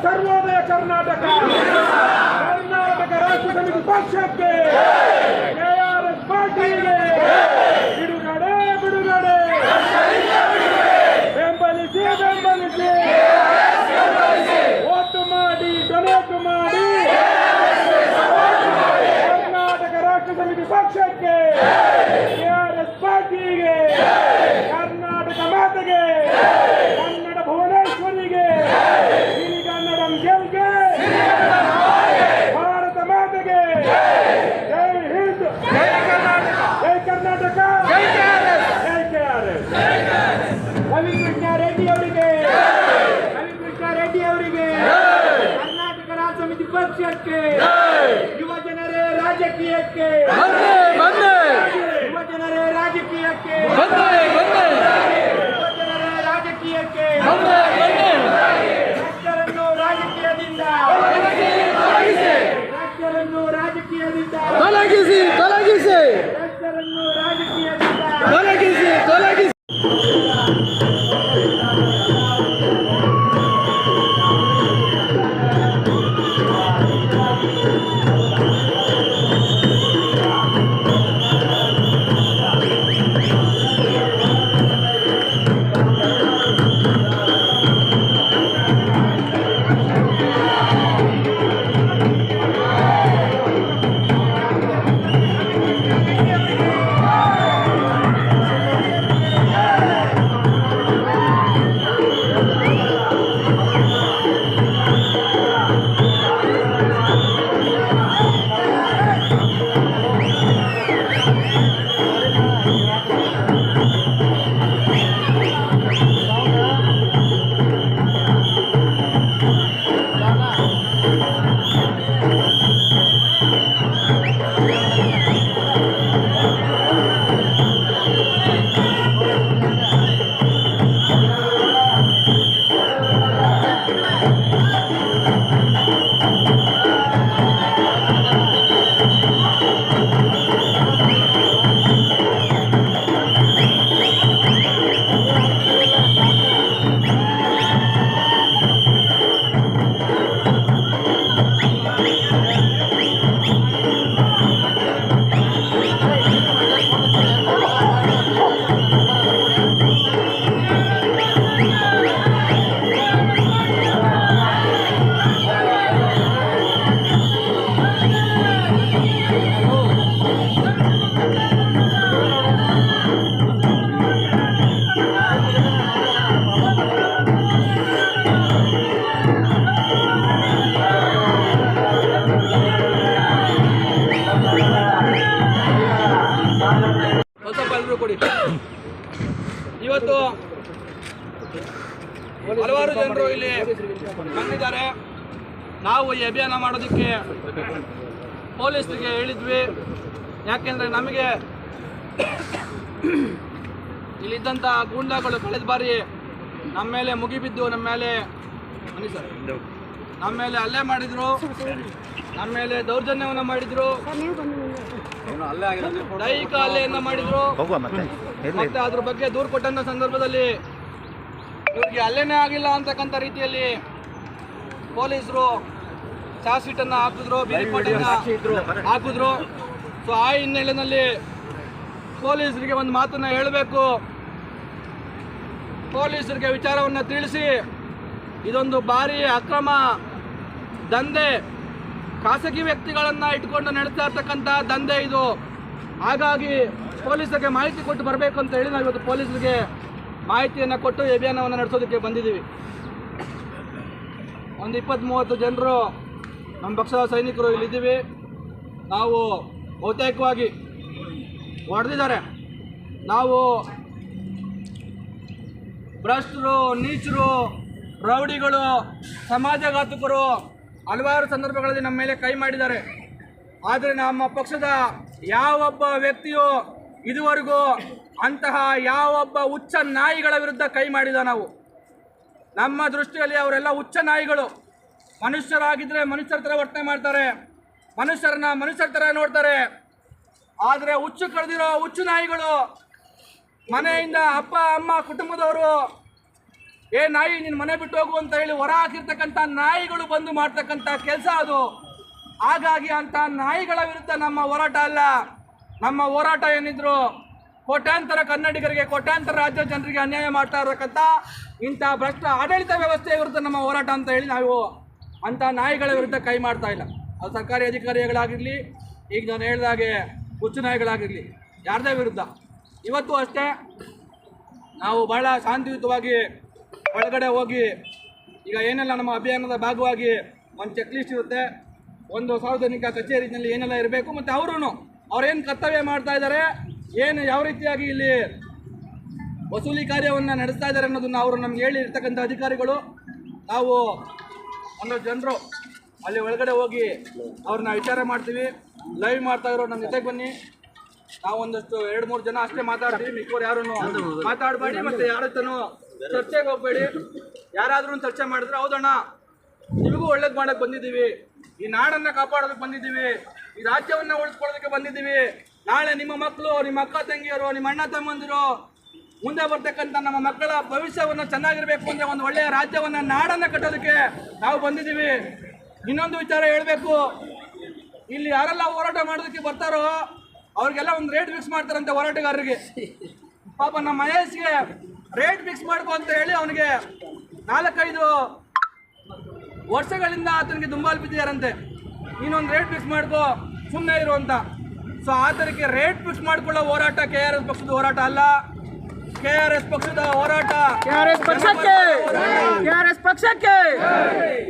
Speaker 5: ಸರ್ವೋದಯ ಕರ್ನಾಟಕ ಕರ್ನಾಟಕ ರಾಷ್ಟ್ರ ಸಮಿತಿ ಪಕ್ಷಕ್ಕೆ ಕೆಆರ್ಎಸ್ ಪಾರ್ಟಿಗೆ ಬಿಡುಗಡೆ ಬಿಡುಗಡೆ ಬೆಂಬಲಿಸಿ ಬೆಂಬಲಿಸಿ ವೋಟು ಮಾಡಿ ಡೊನೇಟ್ ಮಾಡಿ ಕರ್ನಾಟಕ ರಾಷ್ಟ್ರ ಸಮಿತಿ ಪಕ್ಷಕ್ಕೆ ಕೆಆರ್ಎಸ್ ಪಾರ್ಟಿಗೆ ಕರ್ನಾಟಕ ಮಾತೆಗೆ ಕನ್ನಡ ಭುವನೇಶ್ವರಿಗೆ ಕನ್ನಡಂ ಗೆಲ್ಗೆ ಭಾರತ ಮಾತೆಗೆ ಜೈ ಹಿಂದ್ ಜೈ ಕರ್ನಾಟಕ ಜೈ ಕೆಆರ್ಎಸ್ ರವಿಕೃಷ್ಣ ರೆಡ್ಡಿ ಅವರಿಗೆ ಕರ್ನಾಟಕ ರಾಜ್ಯ ಸಮಿತಿ ಪಕ್ಷಕ್ಕೆ ಯುವ ಜನರೇ ರಾಜಕೀಯಕ್ಕೆ ಯುವ ಜನರೇ ರಾಜಕೀಯಕ್ಕೆ ರಾಜಕೀಯಕ್ಕೆ ರಾಜ್ಯರನ್ನು ರಾಜಕೀಯದಿಂದ
Speaker 4: ತೊಲಗಿಸಿ
Speaker 5: ರಾಜ್ಯರನ್ನು ರಾಜಕೀಯದಿಂದ
Speaker 4: ತೊಲಗಿಸಿ
Speaker 11: ಇವತ್ತು ಹಲವಾರು ಜನರು ಇಲ್ಲಿ ಬಂದಿದ್ದಾರೆ. ನಾವು ಈ ಅಭಿಯಾನ ಮಾಡೋದಕ್ಕೆ ಪೊಲೀಸರಿಗೆ ಹೇಳಿದ್ವಿ. ಯಾಕೆಂದರೆ ನಮಗೆ ಇಲ್ಲಿದ್ದಂಥ ಗೂಂಡಾಗಳು ಕಳೆದ ಬಾರಿ ನಮ್ಮ ಮೇಲೆ ಮುಗಿಬಿದ್ದು ನಮ್ಮ ಮೇಲೆ ಹಲ್ಲೆ ಮಾಡಿದರು, ನಮ್ಮ ಮೇಲೆ ದೌರ್ಜನ್ಯವನ್ನು ಮಾಡಿದರು, ದೈಹಿಕ ಹಲ್ಲೆಯನ್ನು ಮಾಡಿದರು. ಮತ್ತೆ ಅದ್ರ ಬಗ್ಗೆ ದೂರು ಕೊಟ್ಟಂಥ ಸಂದರ್ಭದಲ್ಲಿ ಇವ್ರಿಗೆ ಹಲ್ಲೆನೇ ಆಗಿಲ್ಲ ಅಂತಕ್ಕಂಥ ರೀತಿಯಲ್ಲಿ ಪೊಲೀಸರು ಚಾರ್ಜ್ ಶೀಟನ್ನು ಹಾಕಿದ್ರು, ಬೀದಿಪಟ್ಟನ್ನು ಹಾಕಿದ್ರು. ಸೊ ಆ ಹಿನ್ನೆಲೆಯಲ್ಲಿ ಪೊಲೀಸರಿಗೆ ಒಂದು ಮಾತನ್ನು ಹೇಳಬೇಕು. ಪೊಲೀಸರಿಗೆ ವಿಚಾರವನ್ನು ತಿಳಿಸಿ, ಇದೊಂದು ಭಾರಿ ಅಕ್ರಮ ದಂಧೆ, ಖಾಸಗಿ ವ್ಯಕ್ತಿಗಳನ್ನು ಇಟ್ಕೊಂಡು ನಡೆಸ್ತಾ ಇರ್ತಕ್ಕಂಥ ದಂಧೆ ಇದು. ಹಾಗಾಗಿ ಪೊಲೀಸರಿಗೆ ಮಾಹಿತಿ ಕೊಟ್ಟು ಬರಬೇಕು ಅಂತ ಹೇಳಿ ನಾವು ಇವತ್ತು ಪೊಲೀಸರಿಗೆ ಮಾಹಿತಿಯನ್ನು ಕೊಟ್ಟು ಅಭಿಯಾನವನ್ನು ನಡೆಸೋದಕ್ಕೆ ಬಂದಿದ್ದೀವಿ. ಒಂದು 20-30 ಜನರು ನಮ್ಮ ಪಕ್ಷದ ಸೈನಿಕರು ಇಲ್ಲಿದ್ದೀವಿ. ನಾವು ಬಹುತೇಕವಾಗಿ ಹೊಡೆದಿದ್ದಾರೆ. ನಾವು ಭ್ರಷ್ಟರು, ನೀಚರು, ರೌಡಿಗಳು, ಸಮಾಜಘಾತಕರು ಹಲವಾರು ಸಂದರ್ಭಗಳಲ್ಲಿ ನಮ್ಮ ಮೇಲೆ ಕೈ ಮಾಡಿದ್ದಾರೆ. ಆದರೆ ನಮ್ಮ ಪಕ್ಷದ ಯಾವೊಬ್ಬ ವ್ಯಕ್ತಿಯು ಇದುವರೆಗೂ ಅಂತಹ ಯಾವೊಬ್ಬ ಹುಚ್ಚ ನಾಯಿಗಳ ವಿರುದ್ಧ ಕೈ ಮಾಡಿದ ನಾವು. ನಮ್ಮ ದೃಷ್ಟಿಯಲ್ಲಿ ಅವರೆಲ್ಲ ಹುಚ್ಚ ನಾಯಿಗಳು. ಮನುಷ್ಯರಾಗಿದ್ದರೆ ಮನುಷ್ಯರ ಥರ ವರ್ತನೆ ಮಾಡ್ತಾರೆ, ಮನುಷ್ಯರನ್ನ ಮನುಷ್ಯರ ಥರ ನೋಡ್ತಾರೆ. ಆದರೆ ಹುಚ್ಚು ಕಳೆದಿರೋ ಹುಚ್ಚು ನಾಯಿಗಳು, ಮನೆಯಿಂದ ಅಪ್ಪ ಅಮ್ಮ ಕುಟುಂಬದವರು ನಾಯಿ ನಿನ್ನ ಮನೆ ಬಿಟ್ಟು ಹೋಗು ಅಂತ ಹೇಳಿ ಹೊರ ಹಾಕಿರ್ತಕ್ಕಂಥ ನಾಯಿಗಳು ಬಂದು ಮಾಡ್ತಕ್ಕಂಥ ಕೆಲಸ ಅದು. ಹಾಗಾಗಿ ಅಂಥ ನಾಯಿಗಳ ವಿರುದ್ಧ ನಮ್ಮ ಹೋರಾಟ ಅಲ್ಲ. ನಮ್ಮ ಹೋರಾಟ ಏನಿದ್ರು ಕೋಟ್ಯಾಂತರ ಕನ್ನಡಿಗರಿಗೆ, ಕೋಟ್ಯಾಂತರ ರಾಜ್ಯ ಜನರಿಗೆ ಅನ್ಯಾಯ ಮಾಡ್ತಾ ಇರತಕ್ಕಂಥ ಇಂಥ ಭ್ರಷ್ಟ ಆಡಳಿತ ವ್ಯವಸ್ಥೆ ವಿರುದ್ಧ ನಮ್ಮ ಹೋರಾಟ ಅಂತ ಹೇಳಿ ನಾವು ಅಂಥ ನಾಯಿಗಳ ವಿರುದ್ಧ ಕೈ ಮಾಡ್ತಾ ಇಲ್ಲ. ಅದು ಸರ್ಕಾರಿ ಅಧಿಕಾರಿಗಳಾಗಿರಲಿ, ಈಗ ನಾನು ಹೇಳಿದಾಗೆ ಹುಚ್ಚು ನಾಯಿಗಳಾಗಿರಲಿ, ಯಾರದೇ ವಿರುದ್ಧ. ಇವತ್ತು ಅಷ್ಟೇ ನಾವು ಭಾಳ ಶಾಂತಿಯುತವಾಗಿ ಒಳಗಡೆ ಹೋಗಿ, ಈಗ ಏನೆಲ್ಲ ನಮ್ಮ ಅಭಿಯಾನದ ಭಾಗವಾಗಿ ಒಂದು ಚೆಕ್ ಲಿಸ್ಟ್ ಇರುತ್ತೆ, ಒಂದು ಸಾರ್ವಜನಿಕ ಕಚೇರಿನಲ್ಲಿ ಏನೆಲ್ಲ ಇರಬೇಕು, ಮತ್ತು ಅವ್ರೇನು ಕರ್ತವ್ಯ ಮಾಡ್ತಾ ಇದ್ದಾರೆ, ಯಾವ ರೀತಿಯಾಗಿ ಇಲ್ಲಿ ವಸೂಲಿ ಕಾರ್ಯವನ್ನು ನಡೆಸ್ತಾ ಇದ್ದಾರೆ ಅನ್ನೋದನ್ನು ಅವರು ನಮ್ಗೆ ಹೇಳಿರ್ತಕ್ಕಂಥ ಅಧಿಕಾರಿಗಳು. ನಾವು ಒಂದು ಜನರು ಅಲ್ಲಿ ಒಳಗಡೆ ಹೋಗಿ ಅವ್ರನ್ನ ವಿಚಾರ ಮಾಡ್ತೀವಿ. ಲೈವ್ ಮಾಡ್ತಾ ಇರೋ ನಮ್ಮ ಜೊತೆಗೆ ಬನ್ನಿ. ನಾವು ಒಂದಷ್ಟು 2-3 ಜನ ಅಷ್ಟೇ ಮಾತಾಡ್ತೀವಿ, ಮಿಕ್ಕವ್ರು ಯಾರೂ ಮಾತಾಡಬೇಡಿ, ಮತ್ತು ಯಾರ ಹತ್ರನೂ ಚರ್ಚೆಗೆ ಹೋಗಬೇಡಿ. ಯಾರಾದ್ರೂ ಚರ್ಚೆ ಮಾಡಿದ್ರೆ ಹೌದಣ್ಣ ನಿಮಗೂ ಒಳ್ಳೇದು ಮಾಡೋಕ್ಕೆ ಬಂದಿದ್ದೀವಿ, ಈ ನಾಡನ್ನು ಕಾಪಾಡೋದಕ್ಕೆ ಬಂದಿದ್ದೀವಿ, ಈ ರಾಜ್ಯವನ್ನು ಉಳಿಸ್ಕೊಳ್ಳೋದಕ್ಕೆ ಬಂದಿದ್ದೀವಿ. ನಾಳೆ ನಿಮ್ಮ ಮಕ್ಕಳು, ನಿಮ್ಮ ಅಕ್ಕ ತಂಗಿಯರು, ನಿಮ್ಮ ಅಣ್ಣ ತಮ್ಮಂದಿರು, ಮುಂದೆ ಬರ್ತಕ್ಕಂಥ ನಮ್ಮ ಮಕ್ಕಳ ಭವಿಷ್ಯವನ್ನು ಚೆನ್ನಾಗಿರಬೇಕು ಅಂದರೆ ಒಂದು ಒಳ್ಳೆಯ ರಾಜ್ಯವನ್ನು, ನಾಡನ್ನು ಕಟ್ಟೋದಕ್ಕೆ ನಾವು ಬಂದಿದ್ದೀವಿ. ಇನ್ನೊಂದು ವಿಚಾರ ಹೇಳಬೇಕು, ಇಲ್ಲಿ ಯಾರೆಲ್ಲ ಹೋರಾಟ ಮಾಡೋದಕ್ಕೆ ಬರ್ತಾರೋ ಅವ್ರಿಗೆಲ್ಲ ಒಂದು ರೇಟ್ ಫಿಕ್ಸ್ ಮಾಡ್ತಾರಂತೆ ಹೋರಾಟಗಾರರಿಗೆ. ಪಾಪ ನಮ್ಮ ಮಹೇಶ್ಗೆ ರೇಟ್ ಫಿಕ್ಸ್ ಮಾಡ್ಕೊ ಅಂತ ಹೇಳಿ ಅವನಿಗೆ 4-5 ವರ್ಷಗಳಿಂದ ಆತನಿಗೆ ದುಂಬಾಲು ಬಿದ್ದಿದ್ದಾರಂತೆ. ನೀನೊಂದು ರೇಟ್ ಫಿಕ್ಸ್ ಮಾಡ್ಕೋ, ಸುಮ್ಮನೆ ಇರು ಅಂತ. ಸೊ ಆತನಿಗೆ ರೇಟ್ ಫಿಕ್ಸ್ ಮಾಡ್ಕೊಳ್ಳೋ ಹೋರಾಟ KRS ಪಕ್ಷದ ಹೋರಾಟ ಅಲ್ಲ. KRS ಪಕ್ಷದ ಹೋರಾಟ ಪಕ್ಷಕ್ಕೆ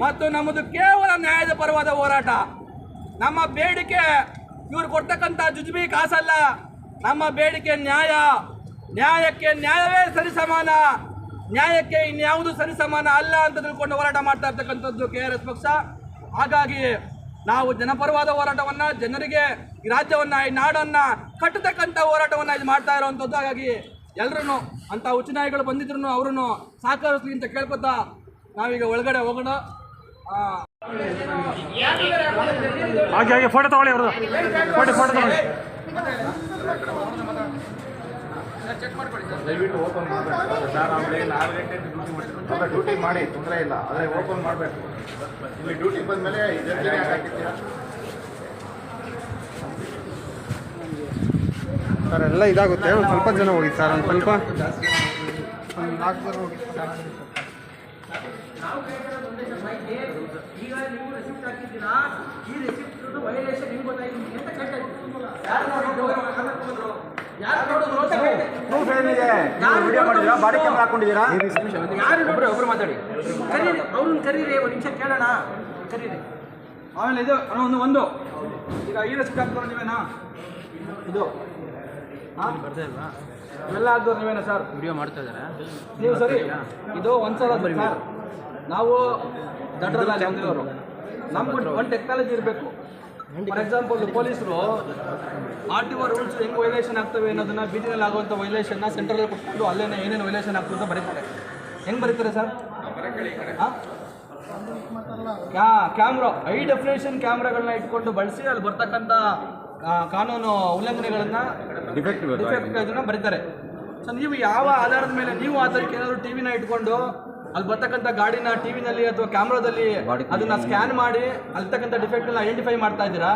Speaker 11: ಮತ್ತು ನಮ್ಮದು ಕೇವಲ ನ್ಯಾಯದ ಪರವಾದ ಹೋರಾಟ. ನಮ್ಮ ಬೇಡಿಕೆ ಇವ್ರು ಕೊಡ್ತಕ್ಕಂಥ ಜುಜುಬಿ ಕಾಸಲ್ಲ. ನಮ್ಮ ಬೇಡಿಕೆ ನ್ಯಾಯ. ನ್ಯಾಯಕ್ಕೆ ನ್ಯಾಯವೇ ಸರಿಸಮಾನ, ನ್ಯಾಯಕ್ಕೆ ಇನ್ಯಾವುದು ಸರಿಸಮಾನ ಅಲ್ಲ ಅಂತ ತಿಳ್ಕೊಂಡು ಹೋರಾಟ ಮಾಡ್ತಾ ಇರ್ತಕ್ಕಂಥದ್ದು KRS ಪಕ್ಷ. ಹಾಗಾಗಿ ನಾವು ಜನಪರವಾದ ಹೋರಾಟವನ್ನು, ಜನರಿಗೆ ಈ ರಾಜ್ಯವನ್ನು, ಈ ನಾಡನ್ನು ಕಟ್ಟತಕ್ಕಂಥ ಹೋರಾಟವನ್ನು ಇದು ಮಾಡ್ತಾ ಇರೋವಂಥದ್ದು. ಹಾಗಾಗಿ ಎಲ್ಲರೂ ಅಂಥ ಹುಚ್ಚುನಾಯಿಗಳು ಬಂದಿದ್ರು ಅವ್ರೂ ಸಹಕರಿಸಲಿ ಅಂತ ಕೇಳ್ಕೊತಾ ನಾವೀಗ ಒಳಗಡೆ ಹೋಗೋಣ.
Speaker 2: ಹಾಗೆ ಫೋಟೋ ತಗೊಳ್ಳಿ, ಅವರು ಫೋಟೋ ತಗೊಳ್ಳಿ.
Speaker 8: ದಯವಿಟ್ಟು ಓಪನ್ ಮಾಡಬೇಕು ಸರ್. ಆಮೇಲೆ 4 ಗಂಟೆ ಡ್ಯೂಟಿ ಮಾಡಿ, ತೊಂದರೆ ಇಲ್ಲ, ಆದರೆ ಓಪನ್ ಮಾಡಬೇಕು. ಇಲ್ಲಿ ಡ್ಯೂಟಿ ಬಂದಮೇಲೆ ಇದಕ್ಕೆ ಹಾಕಿರ್ತೀರಾ
Speaker 7: ಸರ್? ಎಲ್ಲ ಇದಾಗುತ್ತೆ. ಒಂದು ಸ್ವಲ್ಪ ಜನ ಹೋಗಿ ಸರ್, ಒಂದು ಸ್ವಲ್ಪ
Speaker 4: 4 ಜನ ಹೋಗಿ.
Speaker 11: ಈಗ ನೀವು ರೆಸಿಪ್ಟ್ ಹಾಕಿದ್ದೀರಾ, ಈ ರೆಸಿಪ್ಟ್ ವೈಲೇಷನ್ ನಿಮ್ಗೆ ಗೊತ್ತಾಗಿದೆ ಅಂತ ಕೇಳ್ತಾ ಒಬ್ರು ಮಾತಾಡಿ, ಕರೀರಿ ಅವ್ರನ್ನ ಕರೀರಿ, ಒಂದು ನಿಮಿಷ ಕೇಳೋಣ, ಕರೀರಿ. ಆಮೇಲೆ ಇದು ಒಂದು ಈಗ ಈ ರೆಸಿಪ್ಟ್ ಹಾಕ್ತಾರೆ ನೀವೇನಾ? ಇದು ಇವೆಲ್ಲ ಆಗ್ದವ್ರು ನೀವೇನ ಸರ್? ವಿಡಿಯೋ ಮಾಡ್ತಾ ಇದ್ದಾರೆ ನೀವು ಸರಿ. ಇದು ಒಂದ್ಸಲ ಸರ್, ನಾವು ದಡ್ರಲ್ಲ ಹೊಂದಿರೋರು, ನಮ್ಗೆ ಒಂದು ಟೆಕ್ನಾಲಜಿ ಇರಬೇಕು. ಫಾರ್ ಎಕ್ಸಾಂಪಲ್ ಪೊಲೀಸರು RTO ರೂಲ್ಸ್ ಹೆಂಗೆ ವೈಲೇಷನ್ ಆಗ್ತವೆ ಅನ್ನೋದನ್ನ ಬೀದಿನಲ್ಲಿ ಆಗುವಂಥ ವೈಲೇಷನ್ನ ಸೆಂಟ್ರಲ್ಲಿ ಕೊಟ್ಕೊಂಡು ಅಲ್ಲೇನೆ ಏನೇನು ವೈಲೇಷನ್ ಆಗ್ತದೆ ಅಂತ ಬರೀತಾರೆ. ಹೆಂಗೆ ಬರೀತಾರೆ ಸರ್? ಕ್ಯಾಮ್ರಾ, ಹೈ ಡೆಫಿನೇಷನ್ ಕ್ಯಾಮ್ರಾಗಳನ್ನ ಇಟ್ಕೊಂಡು ಬಳಸಿ ಅಲ್ಲಿ ಬರ್ತಕ್ಕಂಥ ಕಾನೂನು ಉಲ್ಲಂಘನೆಗಳನ್ನ ಡಿಫೆಕ್ಟ್ ಬರೀತಾರೆ. ಸೊ ನೀವು ಯಾವ ಆಧಾರದ ಮೇಲೆ ನೀವು ಅದಕ್ಕೆ ಏನಾದರೂ ಟಿವಿನ ಇಟ್ಕೊಂಡು ಅಲ್ಲಿ ಬರ್ತಕ್ಕಂಥ ಗಾಡಿನ ಟಿವಿನಲ್ಲಿ ಅಥವಾ ಕ್ಯಾಮ್ರಾದಲ್ಲಿ ಅದನ್ನ ಸ್ಕ್ಯಾನ್ ಮಾಡಿ ಅಲ್ಲಿರ್ತಕ್ಕಂಥ ಡಿಫೆಕ್ಟ್ನ ಐಡೆಂಟಿಫೈ ಮಾಡ್ತಾ ಇದ್ದೀರಾ,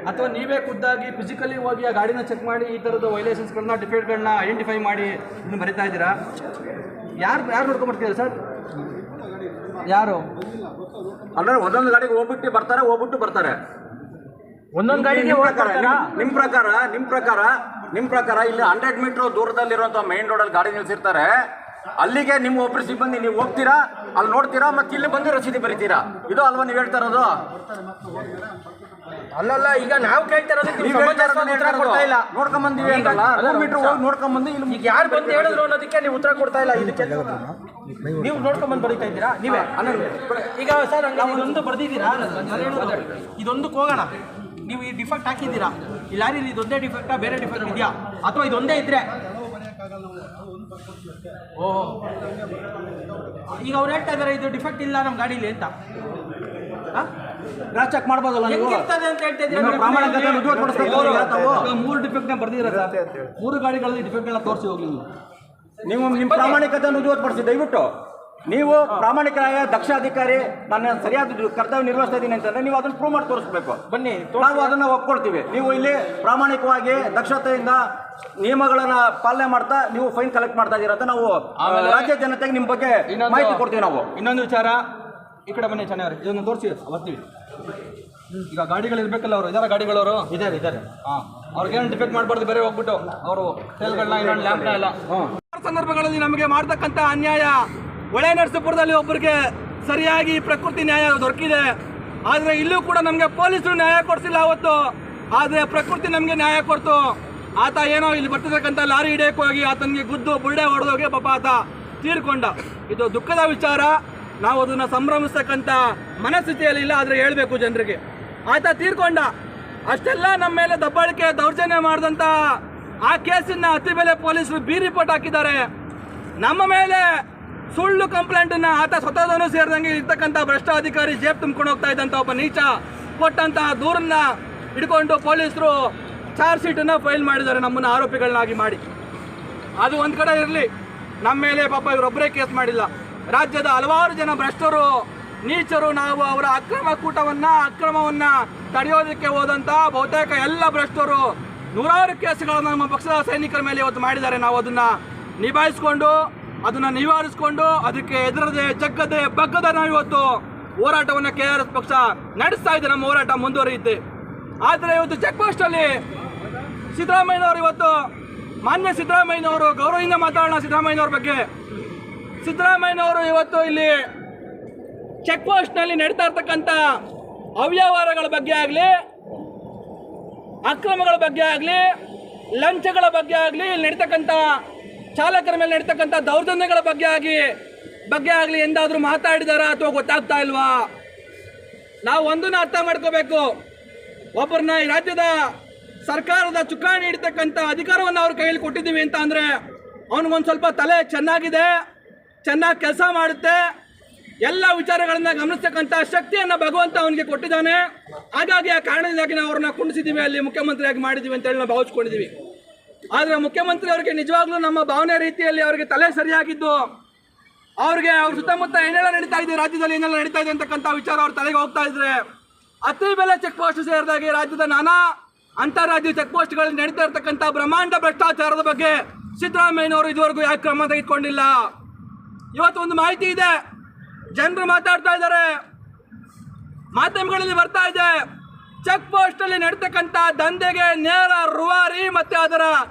Speaker 11: ಅಥವಾ ನೀವೇ ಖುದ್ದಾಗಿ ಫಿಸಿಕಲಿ ಹೋಗಿ ಆ ಗಾಡಿನ ಚೆಕ್ ಮಾಡಿ ಈ ಥರದ ವೈಲೇಷನ್ಸ್ಗಳನ್ನ ಡಿಫೆಕ್ಟ್ಗಳನ್ನ ಐಡೆಂಟಿಫೈ ಮಾಡಿ ಇನ್ನು ಬರಿತಾ ಇದ್ದೀರಾ? ಯಾರು ನೋಡ್ಕೊಂಡ್ಬರ್ತೀರಾ ಸರ್? ಯಾರು
Speaker 3: ಅಂದ್ರೆ ಒಂದೊಂದು ಗಾಡಿಗೆ ಹೋಗ್ಬಿಟ್ಟು ಬರ್ತಾರೆ ಒಂದೊಂದು ಗಾಡಿಗೆ ನಿಮ್ಮ ಪ್ರಕಾರ ಇಲ್ಲಿ 100 ಮೀಟರ್ ದೂರದಲ್ಲಿರುವಂಥ ಮೇನ್ ರೋಡಲ್ಲಿ ಗಾಡಿ ನಿಲ್ಸಿರ್ತಾರೆ. ಅಲ್ಲಿಗೆ ನಿಮ್ಮ ಒಬ್ಬರು ಸಿಬ್ಬಂದಿ ನೀವು ಹೋಗ್ತೀರಾ, ಅಲ್ಲಿ ನೋಡ್ತೀರಾ, ಮತ್ತೆ ಇಲ್ಲಿ ಬಂದು ರಸೀದಿ ಬರೀತೀರಾ. ಇದು ಅಲ್ವಾ ನೀವು ಹೇಳ್ತಾ ಇರೋದು?
Speaker 11: ಅಲ್ಲಲ್ಲ, ಈಗ ನಾವು ಕೇಳ್ತಾ ಇರೋದು
Speaker 3: ನೋಡ್ಕೊಂಬಂದಿವಿ ಅಂತಲ್ಲ, 100 ಮೀಟರ್ ಹೋಗಿ ನೋಡ್ಕೊಂಬಂದು ಇಲ್ಲಿ
Speaker 11: ಈಗ ಯಾರು ಬಂದು ಹೇಳಿದ್ರು ಅನ್ನೋದಕ್ಕೆ ನೀವು ಉತ್ತರ ಕೊಡ್ತಾ ಇಲ್ಲ. ಇದಕ್ಕೆ ನೀವು ನೋಡ್ಕೊಂಬಂದು ಬರೀತಾ ಇದ್ದೀರಾ ನೀವೇ? ಈಗ ಸರ್ ಇದೊಂದು ಬರ್ದಿದ್ದೀರಾ? ಇದೊಂದಕ್ಕೆ ಹೋಗೋಣ. ನೀವು ಈ ಡಿಫೆಕ್ಟ್ ಹಾಕಿದ್ದೀರಾ, ಈ ಲಾರಿಲಿ ಇದೊಂದೇ ಡಿಫೆಕ್ಟಾ, ಬೇರೆ ಡಿಫೆಕ್ಟ್ ಇದೆಯಾ, ಅಥವಾ ಇದೊಂದೇ ಇದ್ರೆ? ಓಹ್, ಈಗ ಅವ್ರು ಹೇಳ್ತಾ ಇದ್ದಾರೆ ಇದು ಡಿಫೆಕ್ಟ್ ಇಲ್ಲ ನಮ್ಮ ಗಾಡೀಲಿ ಅಂತ. ಕ್ರಾಸ್ ಚೆಕ್ ಮಾಡ್ಬೋದಲ್ಲ ನೀವು? ಹೆಂಗಿರ್ತದೆ ಅಂತ ಹೇಳ್ತಾ ಇದ್ದೀರಾ? 3 ಡಿಫೆಕ್ಟ್ನ ಬರ್ದಿದ್ದೀರಾ ಸರ್? 3 ಗಾಡಿಗಳಲ್ಲಿ ಡಿಫೆಕ್ಟ್ಗಳನ್ನ ತೋರಿಸಿ ಹೋಗಿ
Speaker 3: ನೀವು ನಿಮ್ಮ ಪ್ರಾಮಾಣಿಕತೆ ರುಜುವಾತುಪಡಿಸಿ. ದಯವಿಟ್ಟು ನೀವು ಪ್ರಾಮಾಣಿಕರಾಯ ದಕ್ಷ ಅಧಿಕಾರಿ, ನಾನು ಸರಿಯಾದ ಕರ್ತವ್ಯ ನಿರ್ವಹಿಸ್ತಾ ಇದ್ದೀನಿ ಅಂತಂದ್ರೆ ನೀವು ಅದನ್ನು ಪ್ರೂವ್ ಮಾಡಿ ತೋರಿಸ್ಬೇಕು. ಬನ್ನಿ, ನಾವು ಅದನ್ನು ಒಪ್ಕೊಳ್ತೀವಿ. ನೀವು ಇಲ್ಲಿ ಪ್ರಾಮಾಣಿಕವಾಗಿ ದಕ್ಷತೆಯಿಂದ ನಿಯಮಗಳನ್ನ ಪಾಲನೆ ಮಾಡ್ತಾ ನೀವು ಫೈನ್ ಕಲೆಕ್ಟ್ ಮಾಡ್ತಾ ಇದ್ದೀರಾ ಅಂತ ನಾವು ರಾಜ್ಯ ಜನತೆಗೆ ನಿಮ್ಮ ಬಗ್ಗೆ ಮಾಹಿತಿ ಕೊಡ್ತೀವಿ. ನಾವು
Speaker 11: ಇನ್ನೊಂದು ವಿಚಾರ, ಈ ಕಡೆ ಬನ್ನಿ ಚೆನ್ನಾಗಿ ಇದನ್ನು ತೋರಿಸಿ ಬರ್ತೀವಿ. ಈಗ ಗಾಡಿಗಳು ಇರ್ಬೇಕಲ್ಲ, ಅವರು ಇದಾರೆ, ಗಾಡಿಗಳವರು ಇದ್ದಾರೆ. ಅವ್ರಿಗೇನು ಡಿಫೆಕ್ಟ್ ಮಾಡಬಾರ್ದು, ಬೇರೆ ಹೋಗ್ಬಿಟ್ಟು ಅವರು ಟೇಲ್ಗಳನ್ನ ಇನ್ನೊಂದು ಲ್ಯಾಂಪ್ನ ಎಲ್ಲ ಸಂದರ್ಭಗಳಲ್ಲಿ ನಮಗೆ ಮಾಡ್ತಕ್ಕಂಥ ಅನ್ಯಾಯ. ಒಳೆ ನರಸೀಪುರದಲ್ಲಿ ಒಬ್ಬರಿಗೆ ಸರಿಯಾಗಿ ಪ್ರಕೃತಿ ನ್ಯಾಯ ದೊರಕಿದೆ, ಆದರೆ ಇಲ್ಲೂ ಕೂಡ ನಮಗೆ ಪೊಲೀಸರು ನ್ಯಾಯ ಕೊಡಿಸಿಲ್ಲ ಅವತ್ತು. ಆದರೆ ಪ್ರಕೃತಿ ನಮಗೆ ನ್ಯಾಯ ಕೊಡ್ತು. ಆತ ಏನೋ ಇಲ್ಲಿ ಬರ್ತಿರ್ತಕ್ಕಂಥ ಲಾರಿ ಹಿಡಿಯಕ್ಕೆ ಹೋಗಿ ಆತನಿಗೆ ಗುದ್ದು ಬುಳ್ಳೆ ಹೊಡೆದೋಗಿ ಪಾಪ ಆತ ತೀರ್ಕೊಂಡ. ಇದು ದುಃಖದ ವಿಚಾರ. ನಾವು ಅದನ್ನು ಸಂಭ್ರಮಿಸ್ತಕ್ಕಂಥ ಮನಸ್ಥಿತಿಯಲ್ಲಿ ಇಲ್ಲ, ಆದರೆ ಹೇಳಬೇಕು ಜನರಿಗೆ. ಆತ ತೀರ್ಕೊಂಡ. ಅಷ್ಟೆಲ್ಲ ನಮ್ಮ ಮೇಲೆ ದಬ್ಬಾಳಿಕೆ ದೌರ್ಜನ್ಯ ಮಾಡಿದಂಥ ಆ ಕೇಸನ್ನ ಅತಿ ಬೆಲೆ ಪೊಲೀಸರು ರಿಪೋರ್ಟ್ ಹಾಕಿದ್ದಾರೆ. ನಮ್ಮ ಮೇಲೆ ಸುಳ್ಳು ಕಂಪ್ಲೇಂಟನ್ನು ಆತ ಸ್ವತಃದವನು ಸೇರಿದಂಗೆ ಇರ್ತಕ್ಕಂಥ ಭ್ರಷ್ಟ ಅಧಿಕಾರಿ ಜೇಬ್ ತುಂಬ್ಕೊಂಡು ಹೋಗ್ತಾ ಇದ್ದಂಥ ಒಬ್ಬ ನೀಚ ಕೊಟ್ಟಂತಹ ದೂರನ್ನ ಹಿಡ್ಕೊಂಡು ಪೊಲೀಸರು ಚಾರ್ಜ್ ಶೀಟನ್ನು ಫೈಲ್ ಮಾಡಿದ್ದಾರೆ, ನಮ್ಮನ್ನು ಆರೋಪಿಗಳನ್ನಾಗಿ ಮಾಡಿ. ಅದು ಒಂದು ಕಡೆ ಇರಲಿ, ನಮ್ಮ ಮೇಲೆ ಪಾಪ ಇವರೊಬ್ಬರೇ ಕೇಸ್ ಮಾಡಿಲ್ಲ. ರಾಜ್ಯದ ಹಲವಾರು ಜನ ಭ್ರಷ್ಟರು, ನೀಚರು, ನಾವು ಅವರ ಅಕ್ರಮವನ್ನು ತಡೆಯೋದಕ್ಕೆ ಹೋದಂಥ ಬಹುತೇಕ ಎಲ್ಲ ಭ್ರಷ್ಟರು ನೂರಾರು ಕೇಸುಗಳನ್ನು ನಮ್ಮ ಪಕ್ಷದ ಸೈನಿಕರ ಮೇಲೆ ಇವತ್ತು ಮಾಡಿದ್ದಾರೆ. ನಾವು ಅದನ್ನು ನಿಭಾಯಿಸ್ಕೊಂಡು, ಅದನ್ನು ನಿವಾರಿಸ್ಕೊಂಡು, ಅದಕ್ಕೆ ಎದುರದೆ ಜಗ್ಗದೆ ಬಗ್ಗದ ನಾವು ಇವತ್ತು ಹೋರಾಟವನ್ನು KRS ಪಕ್ಷ ನಡೆಸ್ತಾ ಇದೆ. ನಮ್ಮ ಹೋರಾಟ ಮುಂದುವರಿಯುತ್ತೆ. ಆದರೆ ಇವತ್ತು ಚೆಕ್ ಪೋಸ್ಟಲ್ಲಿ ಸಿದ್ದರಾಮಯ್ಯನವರು, ಇವತ್ತು ಮಾನ್ಯ ಸಿದ್ದರಾಮಯ್ಯನವರು, ಗೌರವದಿಂದ ಮಾತಾಡೋಣ ಸಿದ್ದರಾಮಯ್ಯನವ್ರ ಬಗ್ಗೆ. ಸಿದ್ದರಾಮಯ್ಯನವರು ಇವತ್ತು ಇಲ್ಲಿ ಚೆಕ್ ಪೋಸ್ಟ್ನಲ್ಲಿ ನಡೀತಾ ಇರ್ತಕ್ಕಂಥ ಅವ್ಯವಹಾರಗಳ ಬಗ್ಗೆ ಆಗಲಿ, ಅಕ್ರಮಗಳ ಬಗ್ಗೆ ಆಗಲಿ, ಲಂಚಗಳ ಬಗ್ಗೆ ಆಗಲಿ, ಇಲ್ಲಿ ನಡೀತಕ್ಕಂಥ ಚಾಲಕರ ಮೇಲೆ ನಡೀತಕ್ಕಂಥ ದೌರ್ಜನ್ಯಗಳ ಬಗ್ಗೆ ಆಗಲಿ ಎಂದಾದರೂ ಮಾತಾಡಿದಾರಾ ಅಥವಾ ಗೊತ್ತಾಗ್ತಾ ಇಲ್ವಾ? ನಾವು ಒಂದನ್ನು ಅರ್ಥ ಮಾಡ್ಕೋಬೇಕು. ಒಬ್ಬರನ್ನ ಈ ರಾಜ್ಯದ ಸರ್ಕಾರದ ಚುಕ್ಕಾಣಿ ಹಿಡಿತಕ್ಕಂಥ ಅಧಿಕಾರವನ್ನು ಅವ್ರ ಕೈಯಲ್ಲಿ ಕೊಟ್ಟಿದ್ದೀವಿ ಅಂತ ಅಂದರೆ ಅವನಿಗೊಂದು ಸ್ವಲ್ಪ ತಲೆ ಚೆನ್ನಾಗಿದೆ, ಚೆನ್ನಾಗಿ ಕೆಲಸ ಮಾಡುತ್ತೆ, ಎಲ್ಲ ವಿಚಾರಗಳನ್ನ ಗಮನಿಸ್ತಕ್ಕಂಥ ಶಕ್ತಿಯನ್ನು ಭಗವಂತ ಅವನಿಗೆ ಕೊಟ್ಟಿದ್ದಾನೆ. ಹಾಗಾಗಿ ಆ ಕಾರಣದಿಂದಾಗಿ ನಾವು ಅವ್ರನ್ನ ಕುಂಡಿಸಿದ್ದೀವಿ, ಅಲ್ಲಿ ಮುಖ್ಯಮಂತ್ರಿಯಾಗಿ ಮಾಡಿದ್ದೀವಿ ಅಂತೇಳಿ ನಾವು ಭಾವಿಸ್ಕೊಂಡಿದ್ದೀವಿ. ಆದರೆ ಮುಖ್ಯಮಂತ್ರಿ ಅವರಿಗೆ ನಿಜವಾಗ್ಲೂ ನಮ್ಮ ಭಾವನೆ ರೀತಿಯಲ್ಲಿ ಅವರಿಗೆ ತಲೆ ಸರಿಯಾಗಿದ್ದು, ಅವ್ರಿಗೆ ಅವ್ರ ಸುತ್ತಮುತ್ತ ಏನೆಲ್ಲ ನಡೀತಾ ಇದೆ, ರಾಜ್ಯದಲ್ಲಿ ಏನೆಲ್ಲ ನಡೀತಾ ಇದೆ ಅಂತಕ್ಕಂಥ ವಿಚಾರ ಅವ್ರ ತಲೆಗೆ ಹೋಗ್ತಾ ಇದ್ರೆ, ಅತಿ ಬೆಲೆ ಚೆಕ್ ಪೋಸ್ಟ್ ಸೇರಿದಾಗೆ ರಾಜ್ಯದ ನಾನಾ ಅಂತಾರಾಜ್ಯ ಚೆಕ್ ಪೋಸ್ಟ್ಗಳಲ್ಲಿ ನಡೀತಾ ಇರ್ತಕ್ಕಂಥ ಬ್ರಹ್ಮಾಂಡ ಭ್ರಷ್ಟಾಚಾರದ ಬಗ್ಗೆ ಸಿದ್ದರಾಮಯ್ಯನವರು ಇದುವರೆಗೂ ಯಾಕೆ ಕ್ರಮ ತೆಗೆದುಕೊಂಡಿಲ್ಲ? ಇವತ್ತು ಒಂದು ಮಾಹಿತಿ ಇದೆ, ಜನರು ಮಾತಾಡ್ತಾ ಇದ್ದಾರೆ, ಮಾಧ್ಯಮಗಳಲ್ಲಿ ಬರ್ತಾ ಇದೆ. ಚೆಕ್ ಪೋಸ್ಟ್ ಅಲ್ಲಿ ನಡೀತಕ್ಕಂಥ ದಂಧೆಗೆ ನೇರ ರೂವಾರಿ ಮತ್ತೆ ಅದರ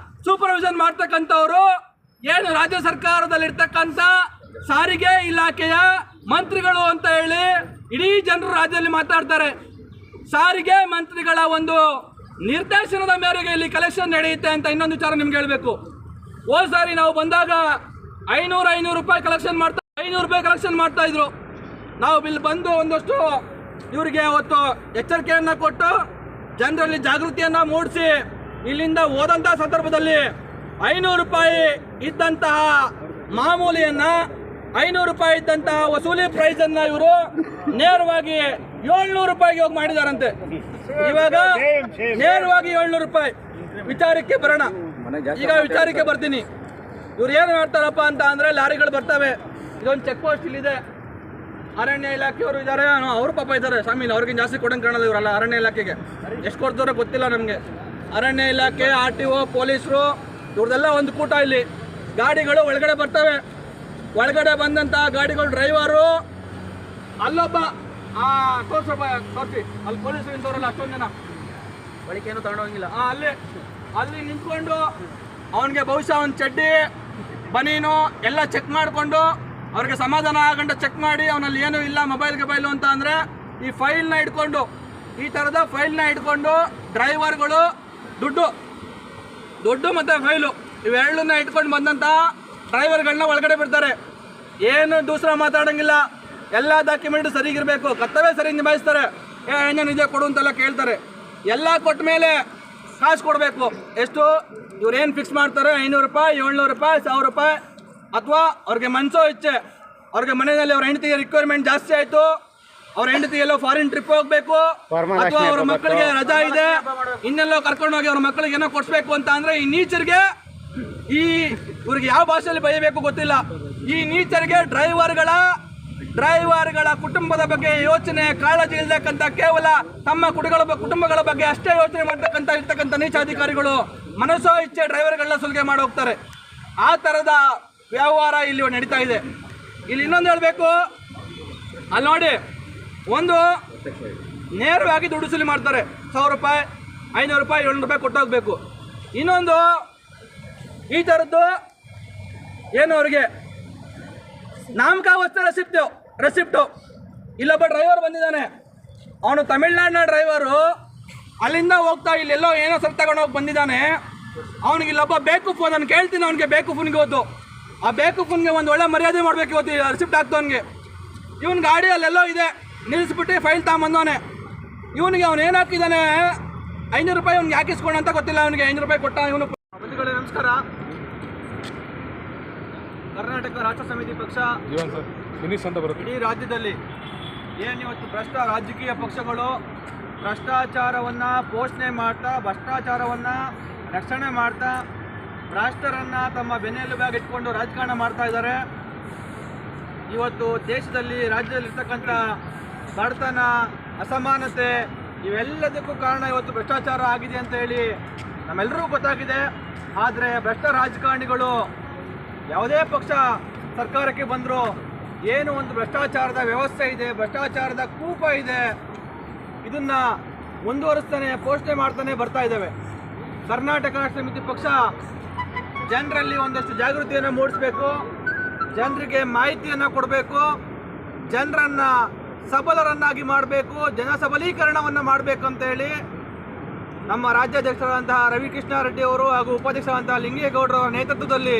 Speaker 11: ಸೂಪರ್ವಿಷನ್ ಮಾಡ್ತಕ್ಕಂಥವ್ರು ಏನು ರಾಜ್ಯ ಸರ್ಕಾರದಲ್ಲಿರ್ತಕ್ಕಂಥ ಸಾರಿಗೆ ಇಲಾಖೆಯ ಮಂತ್ರಿಗಳು ಅಂತ ಹೇಳಿ ಇಡೀ ಜನರು ರಾಜ್ಯದಲ್ಲಿ ಮಾತಾಡ್ತಾರೆ. ಸಾರಿಗೆ ಮಂತ್ರಿಗಳ ಒಂದು ನಿರ್ದೇಶನದ ಮೇರೆಗೆ ಇಲ್ಲಿ ಕಲೆಕ್ಷನ್ ನಡೆಯುತ್ತೆ ಅಂತ ಇನ್ನೊಂದು ವಿಚಾರ ನಿಮ್ಗೆ ಹೇಳಬೇಕು. ಹೋದ ಸಾರಿ ನಾವು ಬಂದಾಗ 500 ರೂಪಾಯಿ ಕಲೆಕ್ಷನ್ ಮಾಡ್ತಾ 500 ರೂಪಾಯಿ ಕಲೆಕ್ಷನ್ ಮಾಡ್ತಾ ಇದ್ರು. ನಾವು ಇಲ್ಲಿ ಬಂದು ಒಂದಷ್ಟು ಇವರಿಗೆ ಅವತ್ತು ಎಚ್ಚರಿಕೆಯನ್ನು ಕೊಟ್ಟು ಜನರಲ್ಲಿ ಜಾಗೃತಿಯನ್ನು ಮೂಡಿಸಿ ಇಲ್ಲಿಂದ ಹೋದಂಥ ಸಂದರ್ಭದಲ್ಲಿ 500 ರೂಪಾಯಿ ಇದ್ದಂತಹ ಮಾಮೂಲಿಯನ್ನು 500 ರೂಪಾಯಿ ಇದ್ದಂತಹ ವಸೂಲಿ ಪ್ರೈಸನ್ನು ಇವರು ನೇರವಾಗಿ 700 ರೂಪಾಯಿಗೆ ಹೋಗಿ ಮಾಡಿದಾರಂತೆ. ಇವಾಗ ನೇರವಾಗಿ 700 ರೂಪಾಯಿ. ವಿಚಾರಕ್ಕೆ ಬರೋಣ. ಈಗ ವಿಚಾರಕ್ಕೆ ಬರ್ತೀನಿ. ಇವ್ರು ಏನು ಮಾಡ್ತಾರಪ್ಪ ಅಂತ ಅಂದರೆ ಲಾರಿಗಳು ಬರ್ತವೆ. ಇದೊಂದು ಚೆಕ್ ಪೋಸ್ಟ್ ಇಲ್ಲಿದೆ. ಅರಣ್ಯ ಇಲಾಖೆಯವರು ಇದ್ದಾರೆ, ಅವರು ಪಾಪ ಇದ್ದಾರೆ ಸ್ವಾಮಿ. ಅವ್ರಿಗಿಂತ ಜಾಸ್ತಿ ಕೊಡಂಗೆ ಕಾಣಲ್ಲ ಇವರಲ್ಲ. ಅರಣ್ಯ ಇಲಾಖೆಗೆ ಎಷ್ಟು ಕೊಡ್ತಾರೋ ಗೊತ್ತಿಲ್ಲ ನಮಗೆ. ಅರಣ್ಯ ಇಲಾಖೆ, RTO, ಪೊಲೀಸರು ಇವ್ರದೆಲ್ಲ ಒಂದು ಕೂಟ. ಇಲ್ಲಿ ಗಾಡಿಗಳು ಒಳಗಡೆ ಬರ್ತವೆ. ಒಳಗಡೆ ಬಂದಂಥ ಗಾಡಿಗಳು ಡ್ರೈವರು ಅಲ್ಲೊಬ್ಬ ತೋರಿಸಿ ಅಲ್ಲಿ ಪೊಲೀಸರು ನಿಂತವ್ರಲ್ಲ ಅಷ್ಟೊಂದು ಜನ ಬಳಿಕೆ ಏನು ತಗೊಂಡೋಗಿಲ್ಲ. ಅಲ್ಲಿ ನಿಂತ್ಕೊಂಡು ಅವನಿಗೆ ಬಹುಶಃ ಒಂದು ಚಡ್ಡಿ ಬನೀನು ಎಲ್ಲ ಚೆಕ್ ಮಾಡಿಕೊಂಡು ಅವ್ರಿಗೆ ಸಮಾಧಾನ ಆಗಂಟ ಚೆಕ್ ಮಾಡಿ ಅವನಲ್ಲಿ ಏನೂ ಇಲ್ಲ ಮೊಬೈಲು ಅಂತ ಅಂದರೆ ಈ ಫೈಲ್ನ ಇಟ್ಕೊಂಡು, ಈ ಥರದ ಫೈಲ್ನ ಇಟ್ಕೊಂಡು ಡ್ರೈವರ್ಗಳು ದುಡ್ಡು ಮತ್ತು ಫೈಲು ಇವೆರಡನ್ನ ಇಟ್ಕೊಂಡು ಬಂದಂಥ ಡ್ರೈವರ್ಗಳನ್ನ ಒಳಗಡೆ ಬಿಡ್ತಾರೆ. ಏನು ದೂಸರ ಮಾತಾಡೋಂಗಿಲ್ಲ. ಎಲ್ಲ ಡಾಕ್ಯುಮೆಂಟ್ ಸರಿಗಿರಬೇಕು, ಕರ್ತವ್ಯ ಸರಿ ನಿಭಾಯಿಸ್ತಾರೆ. ಏನೇನು ನಿಜ ಕೊಡು ಅಂತೆಲ್ಲ ಕೇಳ್ತಾರೆ. ಎಲ್ಲ ಕೊಟ್ಟ ಮೇಲೆ ಕಾಸು ಕೊಡಬೇಕು. ಎಷ್ಟು ಇವ್ರೇನು ಫಿಕ್ಸ್ ಮಾಡ್ತಾರೆ? 500 ರೂಪಾಯಿ, 700 ರೂಪಾಯಿ, 1000 ರೂಪಾಯಿ. ಅಥವಾ ಅವ್ರಿಗೆ ಮನಸೋ ಇಚ್ಛೆ, ಅವ್ರಿಗೆ ಮನೆಯಲ್ಲಿ ಅವ್ರ ಹೆಂಡತಿಗೆ ರಿಕ್ವೈರ್ಮೆಂಟ್ ಜಾಸ್ತಿ ಆಯಿತು, ಅವ್ರ ಹೆಂಡತಿಗೆಲ್ಲೋ ಫಾರಿನ್ ಟ್ರಿಪ್ ಹೋಗಬೇಕು, ಅಥವಾ ಅವ್ರ ಮಕ್ಕಳಿಗೆ ರಜಾ ಇದೆ, ಇನ್ನೆಲ್ಲೋ ಕರ್ಕೊಂಡೋಗಿ ಅವ್ರ ಮಕ್ಕಳಿಗೆ ಏನೋ ಕೊಡಿಸ್ಬೇಕು ಅಂತ ಅಂದರೆ ಈ ನೀಚರಿಗೆ ಇವ್ರಿಗೆ ಯಾವ ಭಾಷೆಯಲ್ಲಿ ಬೈಯಬೇಕು ಗೊತ್ತಿಲ್ಲ. ಈ ನೀಚರಿಗೆ ಡ್ರೈವರ್ಗಳ ಕುಟುಂಬದ ಬಗ್ಗೆ ಯೋಚನೆ, ಕಾಳಜಿ ಇಲ್ದಕ್ಕಂಥ ಕೇವಲ ತಮ್ಮ ಕುಟುಂಬಗಳ ಬಗ್ಗೆ ಅಷ್ಟೇ ಯೋಚನೆ ಇರ್ತಕ್ಕಂಥ ನೀಚಾಧಿಕಾರಿಗಳು ಮನಸ್ಸೋ ಇಚ್ಛೆ ಡ್ರೈವರ್ಗಳನ್ನ ಸುಲಿಗೆ ಮಾಡಿ ಹೋಗ್ತಾರೆ. ಆ ಥರದ ವ್ಯವಹಾರ ಇಲ್ಲಿ ನಡೀತಾ ಇದೆ. ಇಲ್ಲಿ ಇನ್ನೊಂದು ಹೇಳಬೇಕು, ಅಲ್ಲಿ ನೋಡಿ, ಒಂದು ನೇರವಾಗಿ ದುಡ್ಡು ಸುಲಿ ಮಾಡ್ತಾರೆ. 1000 ರೂಪಾಯಿ, 500 ರೂಪಾಯಿ, 700 ರೂಪಾಯಿ ಕೊಟ್ಟೋಗ್ಬೇಕು. ಇನ್ನೊಂದು ಈ ಥರದ್ದು ಏನು ಅವ್ರಿಗೆ ನಾಮಕಾವಸ್ತು ರೆಸಿಪ್ಟು. ಇಲ್ಲೊಬ್ಬ ಡ್ರೈವರ್ ಬಂದಿದ್ದಾನೆ, ಅವನು ತಮಿಳ್ನಾಡಿನ ಡ್ರೈವರು. ಅಲ್ಲಿಂದ ಹೋಗ್ತಾ ಇಲ್ಲೆಲ್ಲೋ ಏನೋ ಸರ್ ತಗೊಂಡೋಗಿ ಬಂದಿದ್ದಾನೆ. ಅವನಿಗೆ ಇಲ್ಲೊಬ್ಬ ಬೇಕೂಫು, ನಾನು ಕೇಳ್ತೀನಿ ಅವನಿಗೆ ಬೇಕೂಫನ್ಗೆ ಹೋದ್ದು. ಆ ಬೇಕೂಫನ್ಗೆ ಒಂದು ಒಳ್ಳೆ ಮರ್ಯಾದೆ ಮಾಡಬೇಕು. ಇವತ್ತು ರೆಸಿಪ್ಟ್ ಆಗ್ತವನಿಗೆ. ಇವನ್ ಗಾಡಿ ಅಲ್ಲೆಲ್ಲೋ ಇದೆ, ನಿಲ್ಲಿಸ್ಬಿಟ್ಟು ಫೈಲ್ ತಗೊಂಬಂದವನೆ. ಇವನಿಗೆ ಅವನು ಏನು ಹಾಕಿದ್ದಾನೆ, 500 ರೂಪಾಯಿ ಅವ್ನಿಗೆ ಹಾಕಿಸ್ಕೊಂಡು ಅಂತ ಗೊತ್ತಿಲ್ಲ. ಅವನಿಗೆ 500 ರೂಪಾಯಿ ಕೊಟ್ಟ ಇವನು. ಬಂಧುಗಳೇ ನಮಸ್ಕಾರ. ಕರ್ನಾಟಕ ರಾಷ್ಟ್ರ ಸಮಿತಿ ಪಕ್ಷ ಇಡೀ ರಾಜ್ಯದಲ್ಲಿ ಏನಿವತ್ತು ಭ್ರಷ್ಟ ರಾಜಕೀಯ ಪಕ್ಷಗಳು ಭ್ರಷ್ಟಾಚಾರವನ್ನು ಪೋಷಣೆ ಮಾಡ್ತಾ, ಭ್ರಷ್ಟಾಚಾರವನ್ನು ರಕ್ಷಣೆ ಮಾಡ್ತಾ, ಭ್ರಷ್ಟರನ್ನು ತಮ್ಮ ಬೆನ್ನೆಲುಬಾಗಿ ಇಟ್ಕೊಂಡು ರಾಜಕಾರಣ ಮಾಡ್ತಾ ಇದ್ದಾರೆ. ಇವತ್ತು ದೇಶದಲ್ಲಿ, ರಾಜ್ಯದಲ್ಲಿರ್ತಕ್ಕಂಥ ಬಡತನ, ಅಸಮಾನತೆ ಇವೆಲ್ಲದಕ್ಕೂ ಕಾರಣ ಇವತ್ತು ಭ್ರಷ್ಟಾಚಾರ ಆಗಿದೆ ಅಂತ ಹೇಳಿ ನಮ್ಮೆಲ್ಲರಿಗೂ ಗೊತ್ತಾಗಿದೆ. ಆದರೆ ಭ್ರಷ್ಟ ರಾಜಕಾರಣಿಗಳು ಯಾವುದೇ ಪಕ್ಷ ಸರ್ಕಾರಕ್ಕೆ ಬಂದರೂ ಏನು ಒಂದು ಭ್ರಷ್ಟಾಚಾರದ ವ್ಯವಸ್ಥೆ ಇದೆ, ಭ್ರಷ್ಟಾಚಾರದ ಕೂಪ ಇದೆ, ಇದನ್ನು ಮುಂದುವರಿಸ್ತಾನೆ, ಪೋಷಣೆ ಮಾಡ್ತಾನೆ ಬರ್ತಾ ಇದ್ದಾವೆ. ಕರ್ನಾಟಕ ರಾಷ್ಟ್ರ ಸಮಿತಿ ಪಕ್ಷ ಜನರಲ್ಲಿ ಒಂದಷ್ಟು ಜಾಗೃತಿಯನ್ನು ಮೂಡಿಸಬೇಕು, ಜನರಿಗೆ ಮಾಹಿತಿಯನ್ನು ಕೊಡಬೇಕು, ಜನರನ್ನು ಸಬಲರನ್ನಾಗಿ ಮಾಡಬೇಕು, ಜನ ಸಬಲೀಕರಣವನ್ನು ಮಾಡಬೇಕು ಅಂತ ಹೇಳಿ ನಮ್ಮ ರಾಜ್ಯಾಧ್ಯಕ್ಷರಾದಂತಹ ರವಿಕೃಷ್ಣ ರೆಡ್ಡಿ ಅವರು ಹಾಗೂ ಉಪಾಧ್ಯಕ್ಷರಾದಂತಹ ಲಿಂಗೇಗೌಡರವರ ನೇತೃತ್ವದಲ್ಲಿ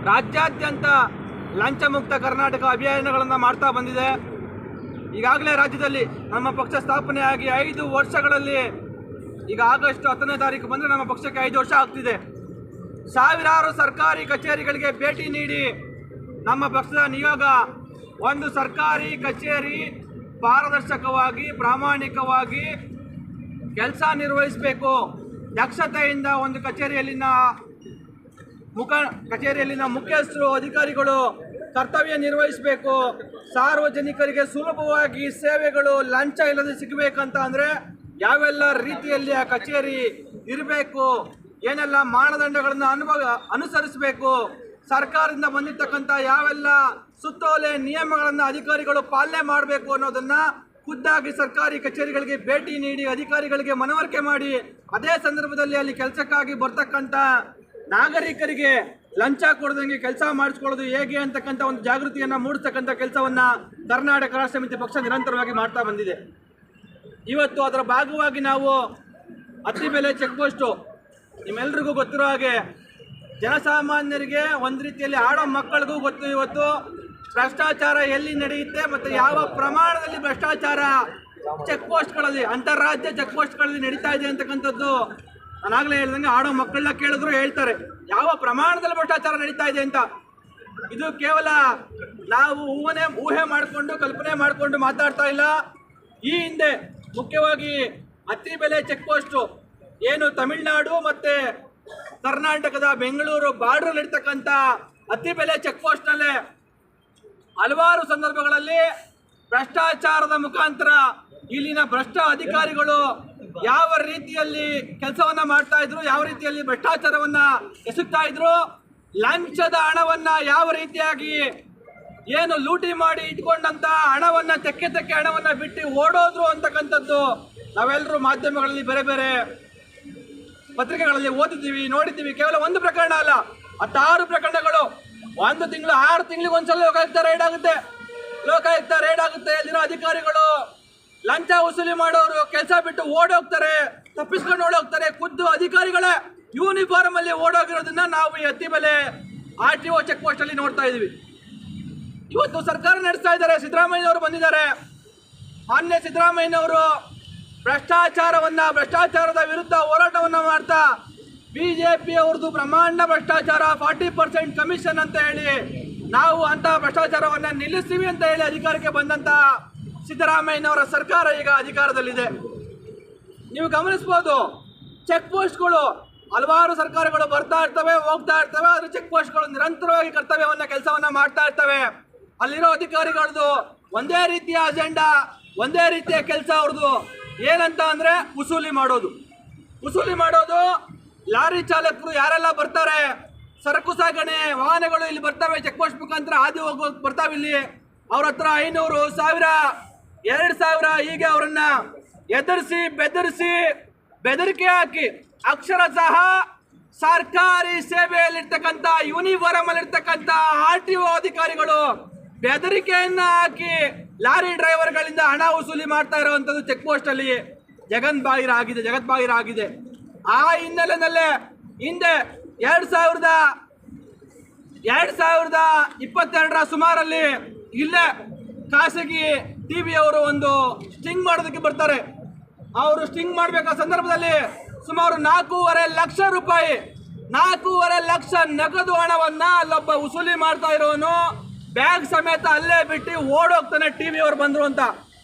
Speaker 11: ರಾಜ್ಯಾದ್ಯಂತ ಲಂಚ ಮುಕ್ತ ಕರ್ನಾಟಕ ಅಭಿಯಾನಗಳನ್ನು ಮಾಡ್ತಾ ಬಂದಿದೆ. ಈಗಾಗಲೇ ರಾಜ್ಯದಲ್ಲಿ ನಮ್ಮ ಪಕ್ಷ ಸ್ಥಾಪನೆಯಾಗಿ 5 ವರ್ಷಗಳಲ್ಲಿ, ಈಗ ಆಗಸ್ಟ್ 10ನೇ ತಾರೀಕು ಬಂದರೆ ನಮ್ಮ ಪಕ್ಷಕ್ಕೆ 5 ವರ್ಷ ಆಗ್ತಿದೆ. ಸಾವಿರಾರು ಸರ್ಕಾರಿ ಕಚೇರಿಗಳಿಗೆ ಭೇಟಿ ನೀಡಿ ನಮ್ಮ ಪಕ್ಷದ ನಿಯೋಗ ಒಂದು ಸರ್ಕಾರಿ ಕಚೇರಿ ಪಾರದರ್ಶಕವಾಗಿ, ಪ್ರಾಮಾಣಿಕವಾಗಿ ಕೆಲಸ ನಿರ್ವಹಿಸಬೇಕು, ದಕ್ಷತೆಯಿಂದ ಒಂದು ಕಚೇರಿಯಲ್ಲಿನ ಮುಖ್ಯಸ್ಥರು, ಅಧಿಕಾರಿಗಳು ಕರ್ತವ್ಯ ನಿರ್ವಹಿಸಬೇಕು, ಸಾರ್ವಜನಿಕರಿಗೆ ಸುಲಭವಾಗಿ ಸೇವೆಗಳು ಲಂಚ ಇಲ್ಲದೆ ಸಿಗಬೇಕಂತ ಅಂದರೆ ಯಾವೆಲ್ಲ ರೀತಿಯಲ್ಲಿ ಆ ಕಚೇರಿ ಇರಬೇಕು, ಏನೆಲ್ಲ ಮಾನದಂಡಗಳನ್ನು ಅನುಸರಿಸಬೇಕು, ಸರ್ಕಾರದಿಂದ ಬಂದಿರತಕ್ಕಂಥ ಯಾವೆಲ್ಲ ಸುತ್ತೋಲೆ ನಿಯಮಗಳನ್ನು ಅಧಿಕಾರಿಗಳು ಪಾಲನೆ ಮಾಡಬೇಕು ಅನ್ನೋದನ್ನು ಖುದ್ದಾಗಿ ಸರ್ಕಾರಿ ಕಚೇರಿಗಳಿಗೆ ಭೇಟಿ ನೀಡಿ ಅಧಿಕಾರಿಗಳಿಗೆ ಮನವರಿಕೆ ಮಾಡಿ, ಅದೇ ಸಂದರ್ಭದಲ್ಲಿ ಅಲ್ಲಿ ಕೆಲಸಕ್ಕಾಗಿ ಬರ್ತಕ್ಕಂಥ ನಾಗರಿಕರಿಗೆ ಲಂಚ ಕೊಡದಂಗೆ ಕೆಲಸ ಮಾಡಿಸ್ಕೊಳ್ಳೋದು ಹೇಗೆ ಅಂತಕ್ಕಂಥ ಒಂದು ಜಾಗೃತಿಯನ್ನು ಮೂಡಿಸ್ತಕ್ಕಂಥ ಕೆಲಸವನ್ನು ಕರ್ನಾಟಕ ರಾಷ್ಟ್ರ ಸಮಿತಿ ಪಕ್ಷ ನಿರಂತರವಾಗಿ ಮಾಡ್ತಾ ಬಂದಿದೆ. ಇವತ್ತು ಅದರ ಭಾಗವಾಗಿ ನಾವು ಅತ್ತಿಬೆಲೆ ಚೆಕ್ ಪೋಸ್ಟು ನಿಮ್ಮೆಲ್ರಿಗೂ ಗೊತ್ತಿರೋ ಹಾಗೆ ಜನಸಾಮಾನ್ಯರಿಗೆ ಒಂದು ರೀತಿಯಲ್ಲಿ ಆಡೋ ಮಕ್ಕಳಿಗೂ ಗೊತ್ತು ಇವತ್ತು ಭ್ರಷ್ಟಾಚಾರ ಎಲ್ಲಿ ನಡೆಯುತ್ತೆ ಮತ್ತು ಯಾವ ಪ್ರಮಾಣದಲ್ಲಿ ಭ್ರಷ್ಟಾಚಾರ ಚೆಕ್ ಪೋಸ್ಟ್ಗಳಲ್ಲಿ ಅಂತಾರಾಜ್ಯ ಚೆಕ್ ಪೋಸ್ಟ್ಗಳಲ್ಲಿ ನಡೀತಾ ಇದೆ ಅಂತಕ್ಕಂಥದ್ದು ನಾನಾಗಲೇ ಹೇಳ್ದಂಗೆ ಆಡೋ ಮಕ್ಕಳನ್ನ ಕೇಳಿದ್ರು ಹೇಳ್ತಾರೆ ಯಾವ ಪ್ರಮಾಣದಲ್ಲಿ ಭ್ರಷ್ಟಾಚಾರ ನಡೀತಾ ಇದೆ ಅಂತ. ಇದು ಕೇವಲ ನಾವು ಊಹೆ ಮಾಡಿಕೊಂಡು ಕಲ್ಪನೆ ಮಾಡಿಕೊಂಡು ಮಾತಾಡ್ತಾ ಇಲ್ಲ. ಈ ಹಿಂದೆ ಮುಖ್ಯವಾಗಿ ಅತ್ತಿಬೆಲೆ ಚೆಕ್ ಪೋಸ್ಟು ಏನು ತಮಿಳುನಾಡು ಮತ್ತು ಕರ್ನಾಟಕದ ಬೆಂಗಳೂರು ಬಾರ್ಡ್ರಲ್ಲಿ ಇರ್ತಕ್ಕಂಥ ಅತ್ತಿಬೆಲೆ ಚೆಕ್ ಪೋಸ್ಟ್ನಲ್ಲೇ ಹಲವಾರು ಸಂದರ್ಭಗಳಲ್ಲಿ ಭ್ರಷ್ಟಾಚಾರದ ಮುಖಾಂತರ ಇಲ್ಲಿನ ಭ್ರಷ್ಟ ಅಧಿಕಾರಿಗಳು ಯಾವ ರೀತಿಯಲ್ಲಿ ಕೆಲಸವನ್ನ ಮಾಡ್ತಾ ಇದ್ರು, ಯಾವ ರೀತಿಯಲ್ಲಿ ಭ್ರಷ್ಟಾಚಾರವನ್ನ ಎಸಗ್ತಾ ಇದ್ರು, ಲಂಚದ ಹಣವನ್ನ ಯಾವ ರೀತಿಯಾಗಿ ಏನು ಲೂಟಿ ಮಾಡಿ ಇಟ್ಕೊಂಡಂತ ಹಣವನ್ನ ತೆಕ್ಕೆ ಹಣವನ್ನ ಬಿಟ್ಟು ಓಡೋದ್ರು ಅಂತಕ್ಕಂಥದ್ದು ನಾವೆಲ್ಲರೂ ಮಾಧ್ಯಮಗಳಲ್ಲಿ ಬೇರೆ ಬೇರೆ ಪತ್ರಿಕೆಗಳಲ್ಲಿ ಓದಿದ್ದೀವಿ, ನೋಡಿದ್ದೀವಿ. ಕೇವಲ ಒಂದು ಪ್ರಕರಣ ಅಲ್ಲ, 16 ಪ್ರಕರಣಗಳು. 1 ತಿಂಗಳು 6 ತಿಂಗಳಿಗೆ ಒಂದ್ಸಲ ಲೋಕಾಯುಕ್ತ ರೈಡ್ ಆಗುತ್ತೆ. ಅಲ್ಲಿರೋ ಅಧಿಕಾರಿಗಳು ಲಂಚ ವಸೂಲಿ ಮಾಡೋರು ಕೆಲಸ ಬಿಟ್ಟು ಓಡೋಗ್ತಾರೆ, ತಪ್ಪಿಸ್ಕೊಂಡು ಓಡೋಗ್ತಾರೆ. ಖುದ್ದು ಅಧಿಕಾರಿಗಳೇ ಯೂನಿಫಾರ್ಮ್ ಅಲ್ಲಿ ಓಡೋಗಿರೋದನ್ನ ನಾವು ಈ ಅತ್ತಿಬೆಲೆ RTO ಚೆಕ್ ಪೋಸ್ಟ್ ಅಲ್ಲಿ ನೋಡ್ತಾ ಇದೀವಿ. ಇವತ್ತು ಸರ್ಕಾರ ನಡೆಸ್ತಾ ಇದ್ದಾರೆ, ಸಿದ್ದರಾಮಯ್ಯನವರು ಬಂದಿದ್ದಾರೆ. ಮಾನ್ಯ ಸಿದ್ದರಾಮಯ್ಯನವರು ಭ್ರಷ್ಟಾಚಾರದ ವಿರುದ್ಧ ಹೋರಾಟವನ್ನ ಮಾಡ್ತಾ ಬಿಜೆಪಿ ಅವ್ರದ್ದು ಬ್ರಹ್ಮಾಂಡ ಭ್ರಷ್ಟಾಚಾರ 40% ಕಮಿಷನ್ ಅಂತ ಹೇಳಿ ನಾವು ಅಂತ ಭ್ರಷ್ಟಾಚಾರವನ್ನ ನಿಲ್ಲಿಸ್ತೀವಿ ಅಂತ ಹೇಳಿ ಅಧಿಕಾರಕ್ಕೆ ಬಂದಂತ ಸಿದ್ದರಾಮಯ್ಯನವರ ಸರ್ಕಾರ ಈಗ ಅಧಿಕಾರದಲ್ಲಿದೆ. ನೀವು ಗಮನಿಸಬಹುದು, ಚೆಕ್ ಪೋಸ್ಟ್ಗಳು ಹಲವಾರು ಸರ್ಕಾರಗಳು ಬರ್ತಾ ಇರ್ತವೆ, ಹೋಗ್ತಾ ಇರ್ತವೆ. ಆದ್ರೆ ಚೆಕ್ ಪೋಸ್ಟ್ಗಳು ನಿರಂತರವಾಗಿ ಕೆಲಸವನ್ನ ಮಾಡ್ತಾ ಇರ್ತವೆ. ಅಲ್ಲಿರೋ ಅಧಿಕಾರಿಗಳದ್ದು ಒಂದೇ ರೀತಿಯ ಅಜೆಂಡಾ, ಒಂದೇ ರೀತಿಯ ಕೆಲಸ ಅವ್ರದ್ದು. ಏನಂತ ಅಂದ್ರೆ ವಸೂಲಿ ಮಾಡೋದು. ಲಾರಿ ಚಾಲಕರು ಯಾರೆಲ್ಲ ಬರ್ತಾರೆ, ಸರಕು ಸಾಗಣೆ ವಾಹನಗಳು ಇಲ್ಲಿ ಬರ್ತವೆ, ಚೆಕ್ ಪೋಸ್ಟ್ ಮುಖಾಂತರ ಹಾದಿ ಹೋಗೋಕೆ ಬರ್ತಾವೆ. ಇಲ್ಲಿ ಅವ್ರ ಹತ್ರ 500, 1000, 2000 ಹೀಗೆ ಅವರನ್ನ ಬೆದರಿಸಿ ಬೆದರಿಕೆ ಹಾಕಿ ಅಕ್ಷರಶಃ ಸರ್ಕಾರಿ ಸೇವೆಯಲ್ಲಿರ್ತಕ್ಕಂಥ ಯೂನಿಫಾರ್ಮ್ ಅಲ್ಲಿರ್ತಕ್ಕಂಥ RTO ಅಧಿಕಾರಿಗಳು ಬೆದರಿಕೆಯನ್ನ ಹಾಕಿ ಲಾರಿ ಡ್ರೈವರ್ಗಳಿಂದ ಹಣ ವಸೂಲಿ ಮಾಡ್ತಾ ಇರುವಂಥದ್ದು ಚೆಕ್ ಪೋಸ್ಟ್ ಅಲ್ಲಿ ಜಗತ್ಬಾಹಿರ ಆಗಿದೆ. ಆ ಹಿನ್ನೆಲೆಯಲ್ಲೇ ಹಿಂದೆ 2022ರ ಸುಮಾರಲ್ಲಿ ಇಲ್ಲೇ ಖಾಸಗಿ ಟಿವಿಯವರು ಒಂದು ಸ್ಟಿಂಗ್ ಮಾಡೋದಕ್ಕೆ ಬರ್ತಾರೆ. ಅವರು ಸ್ಟಿಂಗ್ ಮಾಡಬೇಕಾದ ಸಂದರ್ಭದಲ್ಲಿ ಸುಮಾರು 4.5 ಲಕ್ಷ ರೂಪಾಯಿ, 4.5 ಲಕ್ಷ ನಗದು ಹಣವನ್ನ ಅಲ್ಲೊಬ್ಬ ವಸೂಲಿ ಮಾಡ್ತಾ ಇರೋನು ಬ್ಯಾಗ್ ಸಮೇತ ಅಲ್ಲೇ ಬಿಟ್ಟು ಓಡೋಗ್ತಾನೆ ಟಿವಿಯವರು ಬಂದ್ರು ಅಂತ.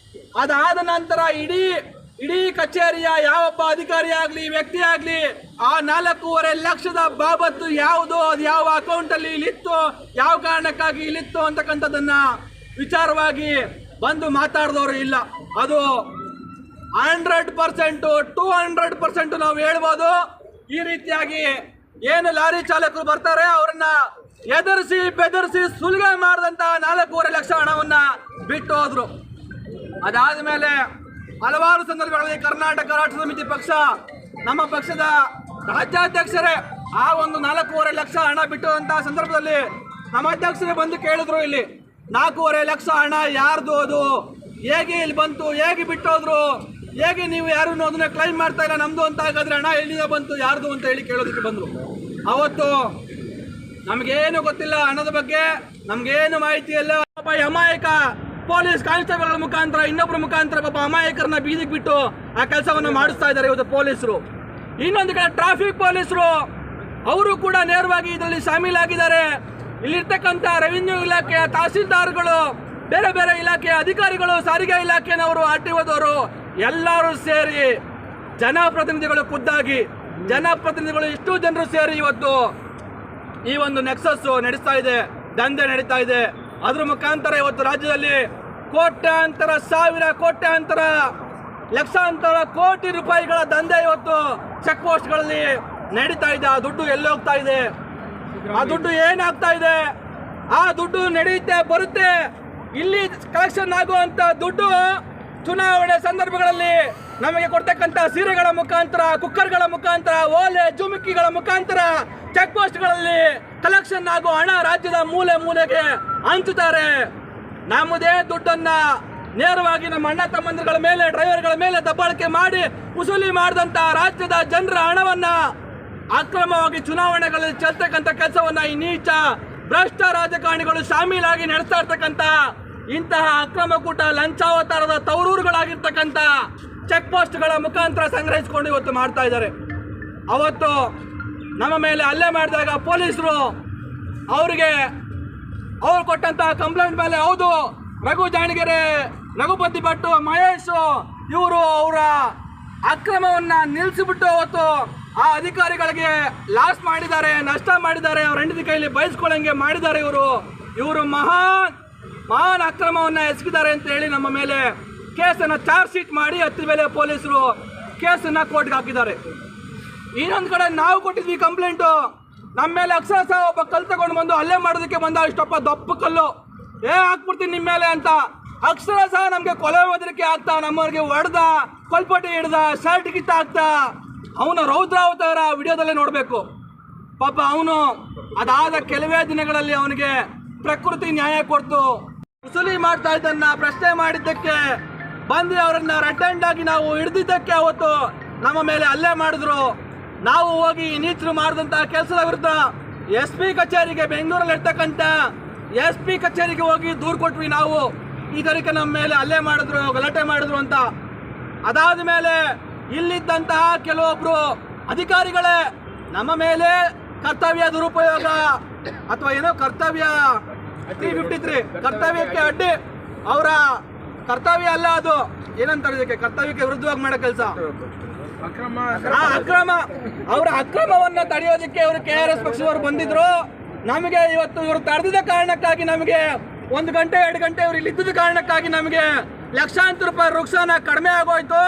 Speaker 11: ಅದಾದ ನಂತರ ಇಡೀ ಕಚೇರಿಯ ಯಾವೊಬ್ಬ ಅಧಿಕಾರಿ ಆಗಲಿ ವ್ಯಕ್ತಿ ಆಗಲಿ ಆ 4.5 ಲಕ್ಷದ ಬಾಬತ್ತು ಯಾವುದು, ಅದು ಯಾವ ಅಕೌಂಟ್ ಅಲ್ಲಿ ಇಲ್ಲಿತ್ತು, ಯಾವ ಕಾರಣಕ್ಕಾಗಿ ಇಲ್ಲಿತ್ತು ಅಂತಕ್ಕಂಥದ್ದನ್ನ ವಿಚಾರವಾಗಿ ಬಂದು ಮಾತಾಡಿದವರು ಇಲ್ಲ. ಅದು 100%, 200% ನಾವು ಹೇಳ್ಬೋದು. ಈ ರೀತಿಯಾಗಿ ಏನು ಲಾರಿ ಚಾಲಕರು ಬರ್ತಾರೆ ಅವರನ್ನ ಎದುರಿಸಿ ಬೆದರಿಸಿ ಸುಲಿಗೆ ಮಾಡಿದಂತ 4.5 ಲಕ್ಷ ಹಣವನ್ನ ಬಿಟ್ಟು ಹೋದ್ರು. ಅದಾದ ಮೇಲೆ ಹಲವಾರು ಸಂದರ್ಭಗಳಲ್ಲಿ ಕರ್ನಾಟಕ ರಾಷ್ಟ್ರ ಸಮಿತಿ ಪಕ್ಷ, ನಮ್ಮ ಪಕ್ಷದ ರಾಜ್ಯಾಧ್ಯಕ್ಷರೇ ಆ ಒಂದು 4.5 ಲಕ್ಷ ಹಣ ಬಿಟ್ಟಂತಹ ಸಂದರ್ಭದಲ್ಲಿ ನಮ್ಮ ಅಧ್ಯಕ್ಷರೇ ಬಂದು ಕೇಳಿದ್ರು, ಇಲ್ಲಿ 4.5 ಲಕ್ಷ ಹಣ ಯಾರ್ದು, ಅದು ಹೇಗೆ ಇಲ್ಲಿ ಬಂತು, ಹೇಗೆ ಬಿಟ್ಟೋದ್ರು, ಹೇಗೆ ನೀವು ಯಾರು ಅದನ್ನ ಕ್ಲೈಮ್ ಮಾಡ್ತಾ ಇಲ್ಲ ನಮ್ದು ಅಂತ, ಹಾಗಾದ್ರೆ ಹಣ ಎಲ್ಲಿಂದ ಬಂತು, ಯಾರ್ದು ಅಂತ ಹೇಳಿ ಕೇಳೋದಕ್ಕೆ ಬಂದ್ರು. ಅವತ್ತು ನಮಗೇನು ಗೊತ್ತಿಲ್ಲ ಹಣದ ಬಗ್ಗೆ, ನಮ್ಗೇನು ಮಾಹಿತಿ ಇಲ್ಲ. ಪಾಪ ಅಮಾಯಕ ಪೊಲೀಸ್ ಕಾನ್ಸ್ಟೇಬಲ್ಗಳ ಮುಖಾಂತರ, ಇನ್ನೊಬ್ಬರ ಮುಖಾಂತರ ಪಾಪ ಅಮಾಯಕರನ್ನ ಬೀದಿಗೆ ಬಿಟ್ಟು ಆ ಕೆಲಸವನ್ನು ಮಾಡಿಸ್ತಾ ಇದ್ದಾರೆ ಇವತ್ತು ಪೊಲೀಸರು. ಇನ್ನೊಂದು ಕಡೆ ಟ್ರಾಫಿಕ್ ಪೊಲೀಸರು ಅವರು ಕೂಡ ನೇರವಾಗಿ ಇದರಲ್ಲಿ ಶಾಮೀಲಾಗಿದ್ದಾರೆ. ಇಲ್ಲಿರ್ತಕ್ಕಂಥ ರೆವಿನ್ಯೂ ಇಲಾಖೆಯ ತಹಸೀಲ್ದಾರ್ಗಳು, ಬೇರೆ ಬೇರೆ ಇಲಾಖೆಯ ಅಧಿಕಾರಿಗಳು, ಸಾರಿಗೆ ಇಲಾಖೆನವರು, RTOದವರು ಎಲ್ಲರೂ ಸೇರಿ ಜನಪ್ರತಿನಿಧಿಗಳು, ಖುದ್ದಾಗಿ ಜನಪ್ರತಿನಿಧಿಗಳು ಇಷ್ಟು ಜನರು ಸೇರಿ ಇವತ್ತು ಈ ಒಂದು ನೆಕ್ಸಸ್ ನಡೆಸ್ತಾ ಇದೆ, ದಂಧೆ ನಡೀತಾ ಇದೆ. ಅದ್ರ ಮುಖಾಂತರ ಇವತ್ತು ರಾಜ್ಯದಲ್ಲಿ ಕೋಟ್ಯಾಂತರ, ಕೋಟ್ಯಾಂತರ, ಲಕ್ಷಾಂತರ ಕೋಟಿ ರೂಪಾಯಿಗಳ ದಂಧೆ ಇವತ್ತು ಚೆಕ್ ಪೋಸ್ಟ್ಗಳಲ್ಲಿ ನಡೀತಾ ಇದೆ. ಆ ದುಡ್ಡು ಎಲ್ಲಿ ಹೋಗ್ತಾ ಇದೆ, ಆ ದುಡ್ಡು ಏನಾಗ್ತಾ ಇದೆ, ಆ ದುಡ್ಡು ನಡೆಯುತ್ತೆ ಬರುತ್ತೆ. ಇಲ್ಲಿ ಕಲೆಕ್ಷನ್ ಆಗುವಂತ ದುಡ್ಡು ಚುನಾವಣೆ ಸಂದರ್ಭಗಳಲ್ಲಿ ನಮಗೆ ಕೊಡ್ತಕ್ಕಂಥ ಸೀರೆಗಳ ಮುಖಾಂತರ, ಕುಕ್ಕರ್ಗಳ ಮುಖಾಂತರ, ಓಲೆ ಜುಮುಕಿಗಳ ಮುಖಾಂತರ ಚೆಕ್ ಪೋಸ್ಟ್ಗಳಲ್ಲಿ ಕಲೆಕ್ಷನ್ ಆಗೋ ಹಣ ರಾಜ್ಯದ ಮೂಲೆ ಮೂಲೆಗೆ ಹಂಚುತ್ತಾರೆ. ನಮ್ಮದೇ ದುಡ್ಡನ್ನ ನೇರವಾಗಿ ನಮ್ಮ ಅಣ್ಣ ತಮ್ಮಂದಿರ ಮೇಲೆ, ಡ್ರೈವರ್ಗಳ ಮೇಲೆ ದಬ್ಬಾಳಿಕೆ ಮಾಡಿ ವಸೂಲಿ ಮಾಡಿದಂಥ ರಾಜ್ಯದ ಜನರ ಹಣವನ್ನ ಅಕ್ರಮವಾಗಿ ಚುನಾವಣೆಗಳಲ್ಲಿ ಚೆಲ್ತಕ್ಕಂಥ ಕೆಲಸವನ್ನ ಈ ನೀಚ ಭ್ರಷ್ಟ ರಾಜಕಾರಣಿಗಳು ಶಾಮೀಲಾಗಿ ನಡೆಸ್ತಾ ಇರ್ತಕ್ಕಂಥ ಇಂತಹ ಅಕ್ರಮಕೂಟ ಲಂಚಾವತಾರದ ತವರೂರುಗಳಾಗಿರ್ತಕ್ಕಂಥ ಚೆಕ್ ಪೋಸ್ಟ್ಗಳ ಮುಖಾಂತರ ಸಂಗ್ರಹಿಸಿಕೊಂಡು ಇವತ್ತು ಮಾಡ್ತಾ ಇದ್ದಾರೆ. ಅವತ್ತು ನಮ್ಮ ಮೇಲೆ ಹಲ್ಲೆ ಮಾಡಿದಾಗ ಪೊಲೀಸರು ಅವ್ರು ಕೊಟ್ಟಂತಹ ಕಂಪ್ಲೇಂಟ್ ಮೇಲೆ ಹೌದು ರಘು ಜಾಣಗೆರೆ, ರಘುಪತಿ ಭಟ್, ಮಹೇಶ್ ಇವರು ಅವರ ಅಕ್ರಮವನ್ನ ನಿಲ್ಲಿಸಿಬಿಟ್ಟು ಅವತ್ತು ಆ ಅಧಿಕಾರಿಗಳಿಗೆ ಲಾಸ್ ಮಾಡಿದ್ದಾರೆ, ನಷ್ಟ ಮಾಡಿದ್ದಾರೆ, ಅವ್ರ ಹೆಂಡತಿ ಕೈಲಿ ಬಯಸ್ಕೊಳ್ಳಂಗೆ ಮಾಡಿದ್ದಾರೆ. ಇವರು ಮಹಾನ್ ಅಕ್ರಮವನ್ನ ಎಸಗಿದ್ದಾರೆ ಅಂತ ಹೇಳಿ ನಮ್ಮ ಮೇಲೆ ಕೇಸನ್ನು ಚಾರ್ಜ್ ಶೀಟ್ ಮಾಡಿ ಹತ್ತಿ ಮೇಲೆ ಪೊಲೀಸರು ಕೇಸನ್ನು ಕೋರ್ಟ್ಗೆ ಹಾಕಿದ್ದಾರೆ. ಇನ್ನೊಂದು ಕಡೆ ನಾವು ಕೊಟ್ಟಿದ್ವಿ ಕಂಪ್ಲೇಂಟು, ನಮ್ಮ ಮೇಲೆ ಅಕ್ಷರಶಃ ಒಬ್ಬ ಕಲ್ಲು ತಗೊಂಡು ಬಂದು ಹಲ್ಲೆ ಮಾಡೋದಕ್ಕೆ ಬಂದ, ಇಷ್ಟಪ್ಪ ದಪ್ಪ ಕಲ್ಲು ಹಾಕ್ಬಿಡ್ತೀನಿ ನಿಮ್ಮ ಮೇಲೆ ಅಂತ ಅಕ್ಷರಶಃ ನಮಗೆ ಕೊಲೆ ಬೆದರಿಕೆ ಆಗ್ತಾ, ನಮ್ಮವ್ರಿಗೆ ಹೊಡೆದ, ಕೊಲ್ಪಟ್ಟಿ ಹಿಡ್ದ, ಶರ್ಟ್ ಕಿತ್ತ ಆಗ್ತಾ. ಅವನ ರೌದ್ರಾವತಾರ ವಿಡಿಯೋದಲ್ಲೇ ನೋಡಬೇಕು. ಪಾಪ ಅವನು ಅದಾದ ಕೆಲವೇ ದಿನಗಳಲ್ಲಿ ಅವನಿಗೆ ಪ್ರಕೃತಿ ನ್ಯಾಯ ಕೊಡ್ತು. ವಸೂಲಿ ಮಾಡ್ತಾ ಇದ್ದನ್ನ ಪ್ರಶ್ನೆ ಮಾಡಿದ್ದಕ್ಕೆ ಬಂದು ಅವರನ್ನ ರೆಡ್ ಹ್ಯಾಂಡ್ ಆಗಿ ನಾವು ಹಿಡಿದಿದ್ದಕ್ಕೆ ಅವತ್ತು ನಮ್ಮ ಮೇಲೆ ಹಲ್ಲೆ ಮಾಡಿದ್ರು. ನಾವು ಹೋಗಿ ನೀಚರು ಮಾಡಿದಂತಹ ಕೆಲಸದ ವಿರುದ್ಧ SP ಕಚೇರಿಗೆ, ಬೆಂಗಳೂರಲ್ಲಿ ಇರ್ತಕ್ಕಂಥ SP ಕಚೇರಿಗೆ ಹೋಗಿ ದೂರು ಕೊಟ್ವಿ. ನಾವು ಈ ತರೀಕೆ ನಮ್ಮ ಮೇಲೆ ಹಲ್ಲೆ ಮಾಡಿದ್ರು, ಗಲಾಟೆ ಮಾಡಿದ್ರು ಅಂತ. ಅದಾದ ಮೇಲೆ ಇಲ್ಲಿದ್ದಂತಹ ಕೆಲವೊಬ್ರು ಅಧಿಕಾರಿಗಳೇ ನಮ್ಮ ಮೇಲೆ ಕರ್ತವ್ಯ ದುರುಪಯೋಗ ಅಥವಾ ಏನೋ ಕರ್ತವ್ಯ 353 ಕರ್ತವ್ಯಕ್ಕೆ ಅಡ್ಡಿ, ಅವರ ಕರ್ತವ್ಯ ಅಲ್ಲ ಅದು, ಏನಂತಾರೆ ಇದಕ್ಕೆ, ಕರ್ತವ್ಯಕ್ಕೆ ವಿರುದ್ಧವಾಗಿ ಮಾಡೋ ಕೆಲಸ, ಅಕ್ರಮ, ಅವರ ಅಕ್ರಮವನ್ನ ತಡೆಯೋದಕ್ಕೆ ಅವರು KRS ಪಕ್ಷದವರು ಬಂದಿದ್ರು. ನಮಗೆ ಇವತ್ತು ಇವರು ತಡೆದಿದ್ದ ಕಾರಣಕ್ಕಾಗಿ ನಮಗೆ 1 ಗಂಟೆ 2 ಗಂಟೆ ಇವರು ಇಲ್ಲಿದ್ದ ಕಾರಣಕ್ಕಾಗಿ ನಮಗೆ ಲಕ್ಷಾಂತರ ರೂಪಾಯಿ ನುಕ್ಸಾನ ಕಡಿಮೆ ಆಗೋಯ್ತು.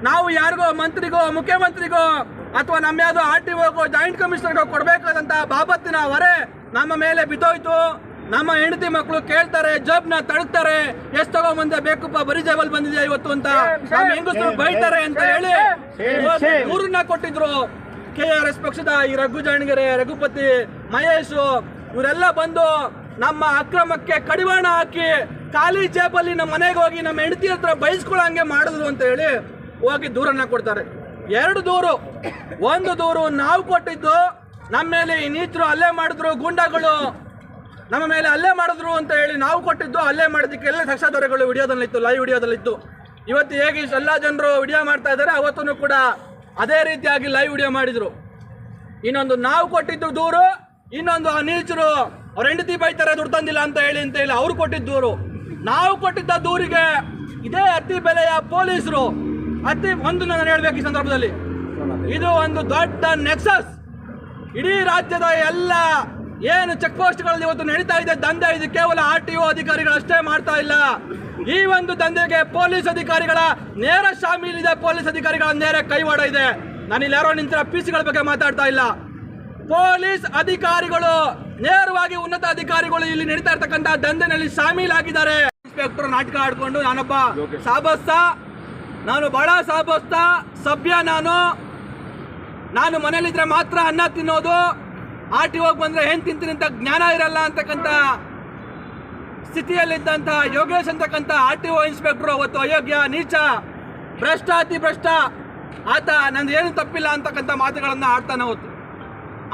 Speaker 11: ನಾವು ಯಾರಿಗೋ ಮಂತ್ರಿಗೋ, ಮುಖ್ಯಮಂತ್ರಿಗೋ ಅಥವಾ ನಮ್ಮ ಯಾವುದೋ RTOಗೋ, ಜಾಯಿಂಟ್ ಕಮಿಷನರ್ಗೋ ಕೊಡಬೇಕಾದಂತ ಬಾಬತ್ತಿನ ಹೊರೆ ನಮ್ಮ ಮೇಲೆ ಬಿದ್ದೋಯ್ತು. ನಮ್ಮ ಹೆಂಡತಿ ಮಕ್ಕಳು ಕೇಳ್ತಾರೆ, ಜಬ್ನ ತಡುತ್ತಾರೆ, ಎಷ್ಟು ತಗೊಂಬಂದೆ ಬೇಕಪ್ಪ, ಬರೀ ಜೇಬಲ್ ಬಂದಿದೆ ಇವತ್ತು ಅಂತ ನಮ್ಮ ಹೆಂಗಸರು ಬೈತಾರೆ ಅಂತ ಹೇಳಿ ದೂರನ್ನ ಕೊಟ್ಟಿದ್ರು. KRS ಪಕ್ಷದ ಈ ರಘು ಜಾಣಗೆರೆ, ರಘುಪತಿ, ಮಹೇಶ್ ಇವರೆಲ್ಲ ಬಂದು ನಮ್ಮ ಅಕ್ರಮಕ್ಕೆ ಕಡಿವಾಣ ಹಾಕಿ ಖಾಲಿ ಜೇಬಲ್ಲಿ ನಮ್ಮ ಮನೆಗೆ ಹೋಗಿ ನಮ್ಮ ಹೆಂಡತಿ ಹತ್ರ ಬಯಸ್ಕೊಳ್ಳಂಗೆ ಮಾಡಿದ್ರು ಅಂತ ಹೇಳಿ ಹೋಗಿ ದೂರನ್ನ ಕೊಡ್ತಾರೆ. 2 ದೂರು. 1 ದೂರು ನಾವು ಕೊಟ್ಟಿದ್ದು, ನಮ್ಮ ಮೇಲೆ ಈ ನೀಚರು ಹಲ್ಲೆ ಮಾಡಿದ್ರು, ಗೂಂಡಾಗಳು ನಮ್ಮ ಮೇಲೆ ಹಲ್ಲೆ ಮಾಡಿದ್ರು ಅಂತ ಹೇಳಿ ನಾವು ಕೊಟ್ಟಿದ್ದು. ಹಲ್ಲೆ ಮಾಡೋದಕ್ಕೆ ಎಲ್ಲ ಸಾಕ್ಷ್ಯಾಧಾರಗಳು ವಿಡಿಯೋದಲ್ಲಿತ್ತು, ಲೈವ್ ವಿಡಿಯೋದಲ್ಲಿತ್ತು. ಇವತ್ತು ಹೇಗೆ ಎಲ್ಲ ಜನರು ವಿಡಿಯೋ ಮಾಡ್ತಾ ಇದ್ದಾರೆ, ಅವತ್ತೂ ಕೂಡ ಅದೇ ರೀತಿಯಾಗಿ ಲೈವ್ ವಿಡಿಯೋ ಮಾಡಿದ್ರು. ಇನ್ನೊಂದು ನಾವು ಕೊಟ್ಟಿದ್ದು ದೂರು, ಇನ್ನೊಂದು ಆ ನೀಚರು ಅವ್ರ ಹೆಂಡತಿ ಬೈತಾರೆ ದುಡ್ಡು ತಂದಿಲ್ಲ ಅಂತ ಹೇಳಿ ಅವ್ರು ಕೊಟ್ಟಿದ್ದು ದೂರು. ನಾವು ಕೊಟ್ಟಿದ್ದ ದೂರಿಗೆ ಇದೇ ಅತಿ ಬೆಲೆಯ ಪೊಲೀಸರು ನಾನು ಹೇಳ್ಬೇಕು ಈ ಸಂದರ್ಭದಲ್ಲಿ, ಇದು ಒಂದು ದೊಡ್ಡ ನೆಕ್ಸಸ್. ಇಡೀ ರಾಜ್ಯದ ಎಲ್ಲ ಏನು ಚೆಕ್ ಪೋಸ್ಟ್ಗಳಲ್ಲಿ ಇವತ್ತು ನಡೀತಾ ಇದೆ ದಂಧೆ, ಇದು ಕೇವಲ RTO ಅಧಿಕಾರಿಗಳು ಅಷ್ಟೇ ಮಾಡ್ತಾ ಇಲ್ಲ. ಈ ಒಂದು ದಂಧೆಗೆ ಪೊಲೀಸ್ ಅಧಿಕಾರಿಗಳ ನೇರ ಶಾಮೀಲಿದೆ, ಪೊಲೀಸ್ ಅಧಿಕಾರಿಗಳ ನೇರ ಕೈವಾಡ ಇದೆ. ನಾನು ಇಲ್ಲಿ ಯಾರೋ ನಿಂತಿರೋ PC ಗಳ ಬಗ್ಗೆ ಮಾತಾಡ್ತಾ ಇಲ್ಲ. ಪೊಲೀಸ್ ಅಧಿಕಾರಿಗಳು ನೇರವಾಗಿ ಉನ್ನತ ಅಧಿಕಾರಿಗಳು ಇಲ್ಲಿ ನಡೀತಾ ಇರ್ತಕ್ಕಂಥ ದಂಧೆನಲ್ಲಿ ಶಾಮೀಲಾಗಿದ್ದಾರೆ. ಇನ್ಸ್ಪೆಕ್ಟರ್ ನಾಟಕ ಆಡ್ಕೊಂಡು ನಾನೊಬ್ಬ ಸಾಬಸ್ತ, ನಾನು ಬಹಳ ಸಾಬಸ್ತ ಸಭ್ಯ, ನಾನು ಮನೇಲಿದ್ರೆ ಮಾತ್ರ ಅನ್ನ ತಿನ್ನೋದು, RTOಗೆ ಬಂದ್ರೆ ಏನ್ ತಿಂತೀನಿ ಅಂತ ಜ್ಞಾನ ಇರಲ್ಲ ಅಂತಕ್ಕಂಥ ಸ್ಥಿತಿಯಲ್ಲಿದ್ದಂಥ ಯೋಗೇಶ್ ಅಂತಕ್ಕಂಥ RTO ಇನ್ಸ್ಪೆಕ್ಟರ್ ಅವತ್ತು ಅಯೋಗ್ಯ, ನೀಚ, ಭ್ರಷ್ಟ, ಅತಿ ಭ್ರಷ್ಟ ಆತ, ನಂದು ಏನು ತಪ್ಪಿಲ್ಲ ಅಂತಕ್ಕಂಥ ಮಾತುಗಳನ್ನು ಆಡ್ತಾನೆ ಅವತ್ತು.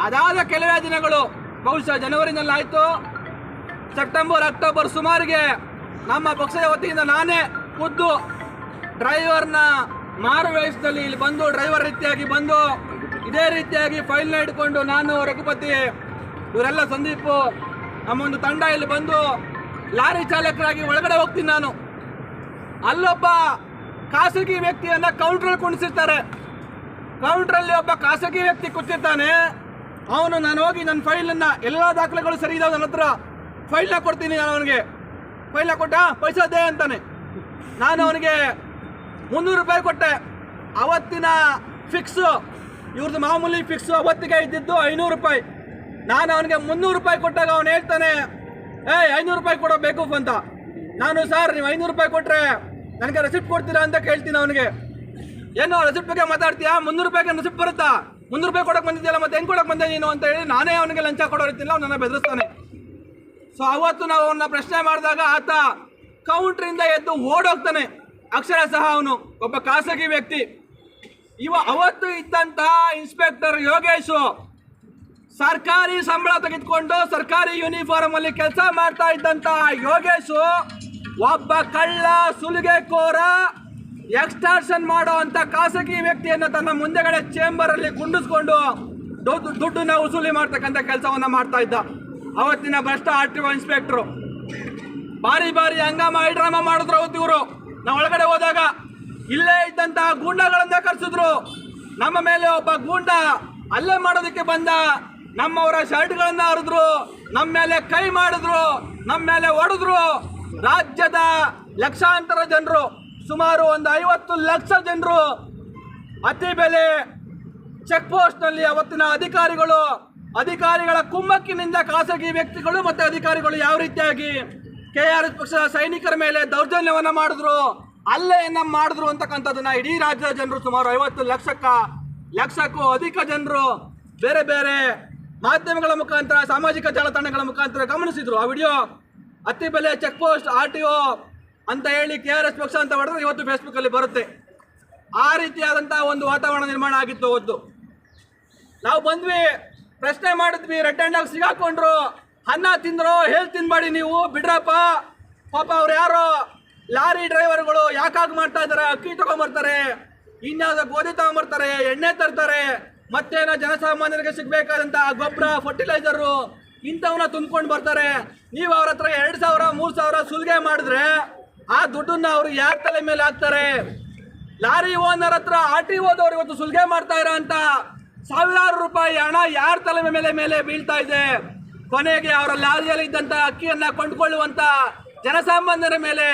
Speaker 11: ಅದಾದ ಕೆಲವೇ ದಿನಗಳು, ಬಹುಶಃ ಜನವರಿನಲ್ಲಿ ಆಯಿತು, ಸೆಪ್ಟೆಂಬರ್, ಅಕ್ಟೋಬರ್ ಸುಮಾರಿಗೆ ನಮ್ಮ ಪಕ್ಷದ ವತಿಯಿಂದ ನಾನೇ ಖುದ್ದು ಡ್ರೈವರ್ನ ಮಾರು ವೇಷದಲ್ಲಿ ಇಲ್ಲಿ ಬಂದು, ಡ್ರೈವರ್ ರೀತಿಯಾಗಿ ಬಂದು ಇದೇ ರೀತಿಯಾಗಿ ಫೈಲ್ನ ಹಿಡ್ಕೊಂಡು ನಾನು, ರಘುಪತಿ, ಇವರೆಲ್ಲ ಸಂದೀಪ್, ನಮ್ಮೊಂದು ತಂಡ ಇಲ್ಲಿ ಬಂದು ಲಾರಿ ಚಾಲಕರಾಗಿ ಒಳಗಡೆ ಹೋಗ್ತೀನಿ. ನಾನು ಅಲ್ಲೊಬ್ಬ ಖಾಸಗಿ ವ್ಯಕ್ತಿಯನ್ನ ಕೌಂಟ್ರಲ್ಲಿ ಕುಣಿಸಿರ್ತಾರೆ. ಕೌಂಟ್ರಲ್ಲಿ ಒಬ್ಬ ಖಾಸಗಿ ವ್ಯಕ್ತಿ ಕೂತಿರ್ತಾನೆ. ಅವನು ನಾನು ಹೋಗಿ ನನ್ನ ಫೈಲನ್ನು, ಎಲ್ಲ ದಾಖಲೆಗಳು ಸರಿ ಇದಾವೆ ನನ್ನ ಹತ್ರ, ಫೈಲ್ನ ಕೊಡ್ತೀನಿ. ನಾನು ಅವನಿಗೆ ಫೈಲ್ನ ಕೊಟ್ಟ, ಪೈಸಾ ದೇ ಅಂತಾನೆ. ನಾನು ಅವನಿಗೆ 300 ರೂಪಾಯಿ ಕೊಟ್ಟೆ. ಅವತ್ತಿನ ಫಿಕ್ಸು, ಇವ್ರದ್ದು ಮಾಮೂಲಿ ಫಿಕ್ಸು ಅವತ್ತಿಗೆ ಇದ್ದಿದ್ದು 500 ರೂಪಾಯಿ. ನಾನು ಅವನಿಗೆ 300 ರೂಪಾಯಿ ಕೊಟ್ಟಾಗ ಅವನು ಹೇಳ್ತಾನೆ, 500 ರೂಪಾಯಿ ಕೊಡಬೇಕು ಅಂತ. ನಾನು, ಸರ್ ನೀವು 500 ರೂಪಾಯಿ ಕೊಟ್ಟರೆ ನನಗೆ ರೆಸಿಪ್ಟ್ ಕೊಡ್ತೀರಾ ಅಂತ ಕೇಳ್ತೀನಿ ಅವನಿಗೆ. ಏನೋ ರೆಸಿಪ್ಟ್ ಬಗ್ಗೆ ಮಾತಾಡ್ತೀಯಾ, 300 ರೂಪಾಯಿಗೆ ರೆಸಿಪ್ಟ್ ಬರುತ್ತಾ, 300 ರೂಪಾಯಿ ಕೊಡಕ್ಕೆ ಬಂದಿದ್ಯಲ್ಲ, ಮತ್ತೆ ಹೆಂಗೆ ಕೊಡಕ್ಕೆ ಬಂದೆ ನೀನು ಅಂತ ಹೇಳಿ ನಾನೇ ಅವನಿಗೆ ಲಂಚ ಕೊಡೋ ರೀತಿಲ್ಲ, ಅವನನ್ನ ಬೆದರಿಸ್ತಾನೆ. ಸೊ ಅವತ್ತು ನಾವು ಅವನ್ನ ಪ್ರಶ್ನೆ ಮಾಡಿದಾಗ ಆತ ಕೌಂಟ್ರಿಂದ ಎದ್ದು ಓಡೋಗ್ತಾನೆ. ಅಕ್ಷರಶಃ ಅವನು ಒಬ್ಬ ಖಾಸಗಿ ವ್ಯಕ್ತಿ. ಅವತ್ತು ಇದ್ದಂತಹ ಇನ್ಸ್ಪೆಕ್ಟರ್ ಯೋಗೇಶು ಸರ್ಕಾರಿ ಸಂಬಳ ತೆಗೆದುಕೊಂಡು ಸರ್ಕಾರಿ ಯೂನಿಫಾರ್ಮ್ ಅಲ್ಲಿ ಕೆಲಸ ಮಾಡ್ತಾ ಇದ್ದಂತ ಯೋಗೇಶು ಒಬ್ಬ ಕಳ್ಳ, ಸುಲಿಗೆಕೋರ, ಎಕ್ಸ್ಟಾರ್ಷನ್ ಮಾಡೋ ಅಂತ ಖಾಸಗಿ ವ್ಯಕ್ತಿಯನ್ನು ತನ್ನ ಮುಂದೆಗಡೆ ಚೇಂಬರ್ ಅಲ್ಲಿ ಕುಂಡಿಸ್ಕೊಂಡು ದುಡ್ಡನ್ನ ವಸೂಲಿ ಮಾಡ್ತಕ್ಕಂಥ ಕೆಲಸವನ್ನ ಮಾಡ್ತಾ ಇದ್ದ ಅವತ್ತಿನ ಭ್ರಷ್ಟ RTO ಇನ್ಸ್ಪೆಕ್ಟರ್. ಬಾರಿ ಹಂಗಾಮ ಡ್ರಾಮಾ ಮಾಡಿದ್ರು ಅವತ್ತು ಇವರು. ನಾವು ಒಳಗಡೆ ಹೋದಾಗ ಇಲ್ಲೇ ಇದ್ದಂತಹ ಗೂಂಡಾಗಳನ್ನ ಕರೆಸಿದ್ರು. ನಮ್ಮ ಮೇಲೆ ಒಬ್ಬ ಗೂಂಡ ಅಲ್ಲೇ ಮಾಡೋದಕ್ಕೆ ಬಂದ, ನಮ್ಮವರ ಶರ್ಟ್ಗಳನ್ನ ಹರಿದ್ರು, ನಮ್ಮ ಮೇಲೆ ಕೈ ಮಾಡಿದ್ರು, ನಮ್ಮ ಮೇಲೆ ಹೊಡೆದ್ರು. ರಾಜ್ಯದ ಲಕ್ಷಾಂತರ ಜನರು, ಸುಮಾರು ಒಂದು 50 ಲಕ್ಷ ಜನರು ಅತಿ ಬೆಲೆ ಚೆಕ್ ಪೋಸ್ಟ್ ನಲ್ಲಿ ಅವತ್ತಿನ ಅಧಿಕಾರಿಗಳ ಕುಮ್ಮಕ್ಕಿನಿಂದ ಖಾಸಗಿ ವ್ಯಕ್ತಿಗಳು ಮತ್ತೆ ಅಧಿಕಾರಿಗಳು ಯಾವ ರೀತಿಯಾಗಿ KRS ಪಕ್ಷದ ಸೈನಿಕರ ಮೇಲೆ ದೌರ್ಜನ್ಯವನ್ನ ಮಾಡಿದ್ರು, ಹಲ್ಲೆಯನ್ನ ಮಾಡಿದ್ರು ಅಂತಕ್ಕಂಥದ್ದನ್ನ ಇಡೀ ರಾಜ್ಯದ ಜನರು ಸುಮಾರು 50 ಲಕ್ಷಕ್ಕೂ ಅಧಿಕ ಜನರು ಬೇರೆ ಬೇರೆ ಮಾಧ್ಯಮಗಳ ಮುಖಾಂತರ, ಸಾಮಾಜಿಕ ಜಾಲತಾಣಗಳ ಮುಖಾಂತರ ಗಮನಿಸಿದ್ರು. ಆ ವಿಡಿಯೋ ಅತಿ ಬೆಲೆ ಚೆಕ್ ಪೋಸ್ಟ್ RTO ಅಂತ ಹೇಳಿ KRS ಪಕ್ಷ ಅಂತ ಹೊಡೆದ್ರೆ ಇವತ್ತು ಫೇಸ್ಬುಕ್ ಅಲ್ಲಿ ಬರುತ್ತೆ. ಆ ರೀತಿಯಾದಂತಹ ಒಂದು ವಾತಾವರಣ ನಿರ್ಮಾಣ ಆಗಿತ್ತು ಅವತ್ತು. ನಾವು ಬಂದ್ವಿ, ಪ್ರಶ್ನೆ ಮಾಡಿದ್ವಿ, ರೆಡ್ ಹ್ಯಾಂಡ್ ಆಗಿ ಸಿಗಾಕೊಂಡ್ರು. ಅನ್ನ ತಿಂದ್ರು, ತಿನ್ಬೇಡಿ ನೀವು, ಬಿಡ್ರಪ್ಪ, ಪಾಪ ಅವ್ರು ಯಾರೋ ಲಾರಿ ಡ್ರೈವರ್ಗಳು ಯಾಕಾಗಿ ಮಾಡ್ತಾ ಇದಾರೆ, ಅಕ್ಕಿ ತಗೊಂಬರ್ತಾರೆ, ಇನ್ಯಾವುದೋ ಗೋಧಿ ತಗೊಂಬರ್ತಾರೆ, ಎಣ್ಣೆ ತರ್ತಾರೆ, ಮತ್ತೇನೋ ಜನಸಾಮಾನ್ಯರಿಗೆ ಸಿಗ್ಬೇಕಾದಂತ ಗೊಬ್ಬರ, ಫರ್ಟಿಲೈಸರು ಇಂಥವನ್ನ ತುಂಬ್ಕೊಂಡು ಬರ್ತಾರೆ. ನೀವು ಅವ್ರ ಹತ್ರ 2,000 3,000 ಸುಲಿಗೆ ಮಾಡಿದ್ರೆ ಆ ದುಡ್ಡನ್ನ ಅವರು ಯಾರ ತಲೆ ಮೇಲೆ ಹಾಕ್ತಾರೆ? ಲಾರಿ ಓನರ್ ಹತ್ರ RTOದವ್ರು ಇವತ್ತು ಸುಲಿಗೆ ಮಾಡ್ತಾ ಇರೋ ಅಂತ ಸಾವಿರಾರು ರೂಪಾಯಿ ಹಣ ಯಾರ ತಲೆ ಮೇಲೆ ಬೀಳ್ತಾ ಇದೆ? ಕೊನೆಗೆ ಅವರ ಲಾರಿಯಲ್ಲಿ ಇದ್ದಂತ ಅಕ್ಕಿಯನ್ನ ಕೊಂಡ್ಕೊಳ್ಳುವಂತ ಜನಸಾಮಾನ್ಯರ ಮೇಲೆ,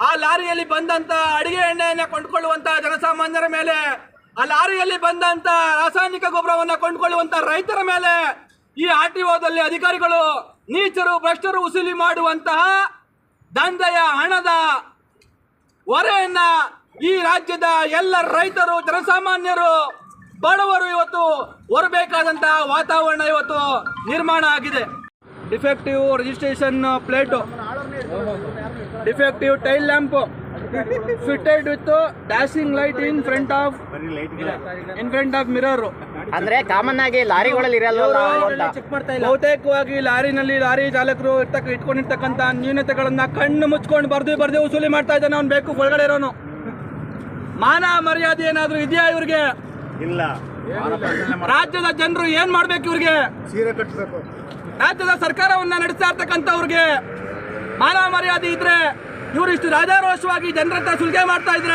Speaker 11: ಆ ಲಾರಿಯಲ್ಲಿ ಬಂದಂತ ಅಡಿಗೆ ಎಣ್ಣೆಯನ್ನ ಕೊಂಡ್ಕೊಳ್ಳುವಂತ ಜನಸಾಮಾನ್ಯರ ಮೇಲೆ, ಆ ಲಾರಿಯಲ್ಲಿ ಬಂದಂತ ರಾಸಾಯನಿಕ ಗೊಬ್ಬರವನ್ನ ಕೊಂಡ್ಕೊಳ್ಳುವಂತ ರೈತರ ಮೇಲೆ ಈ RTOದಲ್ಲಿ ಅಧಿಕಾರಿಗಳು ನೀಚರು, ಭ್ರಷ್ಟರು ವಸೂಲಿ ಮಾಡುವಂತಹ ದಂಧೆಯ ಹಣದ ಹೊರೆಯನ್ನ ಈ ರಾಜ್ಯದ ಎಲ್ಲ ರೈತರು, ಜನಸಾಮಾನ್ಯರು, ಬಡವರು ಇವತ್ತು ಹೊರಬೇಕಾದಂತಹ ವಾತಾವರಣ ಇವತ್ತು ನಿರ್ಮಾಣ ಆಗಿದೆ. Defective registration plate, defective tail lamp, fitted with dashing light in front of mirror.
Speaker 3: ಅಂದ್ರೆ ಕಾಮನ್ ಆಗಿ ಲಾರಿಗಳಲ್ಲಿ ಇರಲ್ಲ.
Speaker 11: ಬಹುತೇಕವಾಗಿ ಲಾರಿ ಚಾಲಕರು ಇಟ್ಕೊಂಡಿರ್ತಕ್ಕಂಥ ನ್ಯೂನತೆಗಳನ್ನ ಕಣ್ಣು ಮುಚ್ಕೊಂಡು ಬರ್ದು ವಸೂಲಿ ಮಾಡ್ತಾ ಇದ್ದಾನೆ. ಅವ್ನು ಬೇಕು ಒಳಗಡೆ ಇರೋನು. ಮಾನ ಮರ್ಯಾದೆ ಏನಾದ್ರು ಇದೆಯಾ ಇವ್ರಿಗೆ?
Speaker 5: ಇಲ್ಲ.
Speaker 11: ರಾಜ್ಯದ ಜನರು ಏನ್ ಮಾಡ್ಬೇಕು ಇವ್ರಿಗೆ?
Speaker 5: ಸೀರೆ ಕಟ್ಟಬೇಕು.
Speaker 11: ರಾಜ್ಯದ ಸರ್ಕಾರವನ್ನ ನಡೆಸ್ತಾ ಇರ್ತಕ್ಕಂಥವ್ರಿಗೆ ಮಾನ ಮರ್ಯಾದೆ ಇದ್ರೆ ಇವರು ಇಷ್ಟು ರಾಜಾರೋಷವಾಗಿ ಜನರ ಹತ್ರ ಸುಲಿಗೆ ಮಾಡ್ತಾ ಇದ್ರ?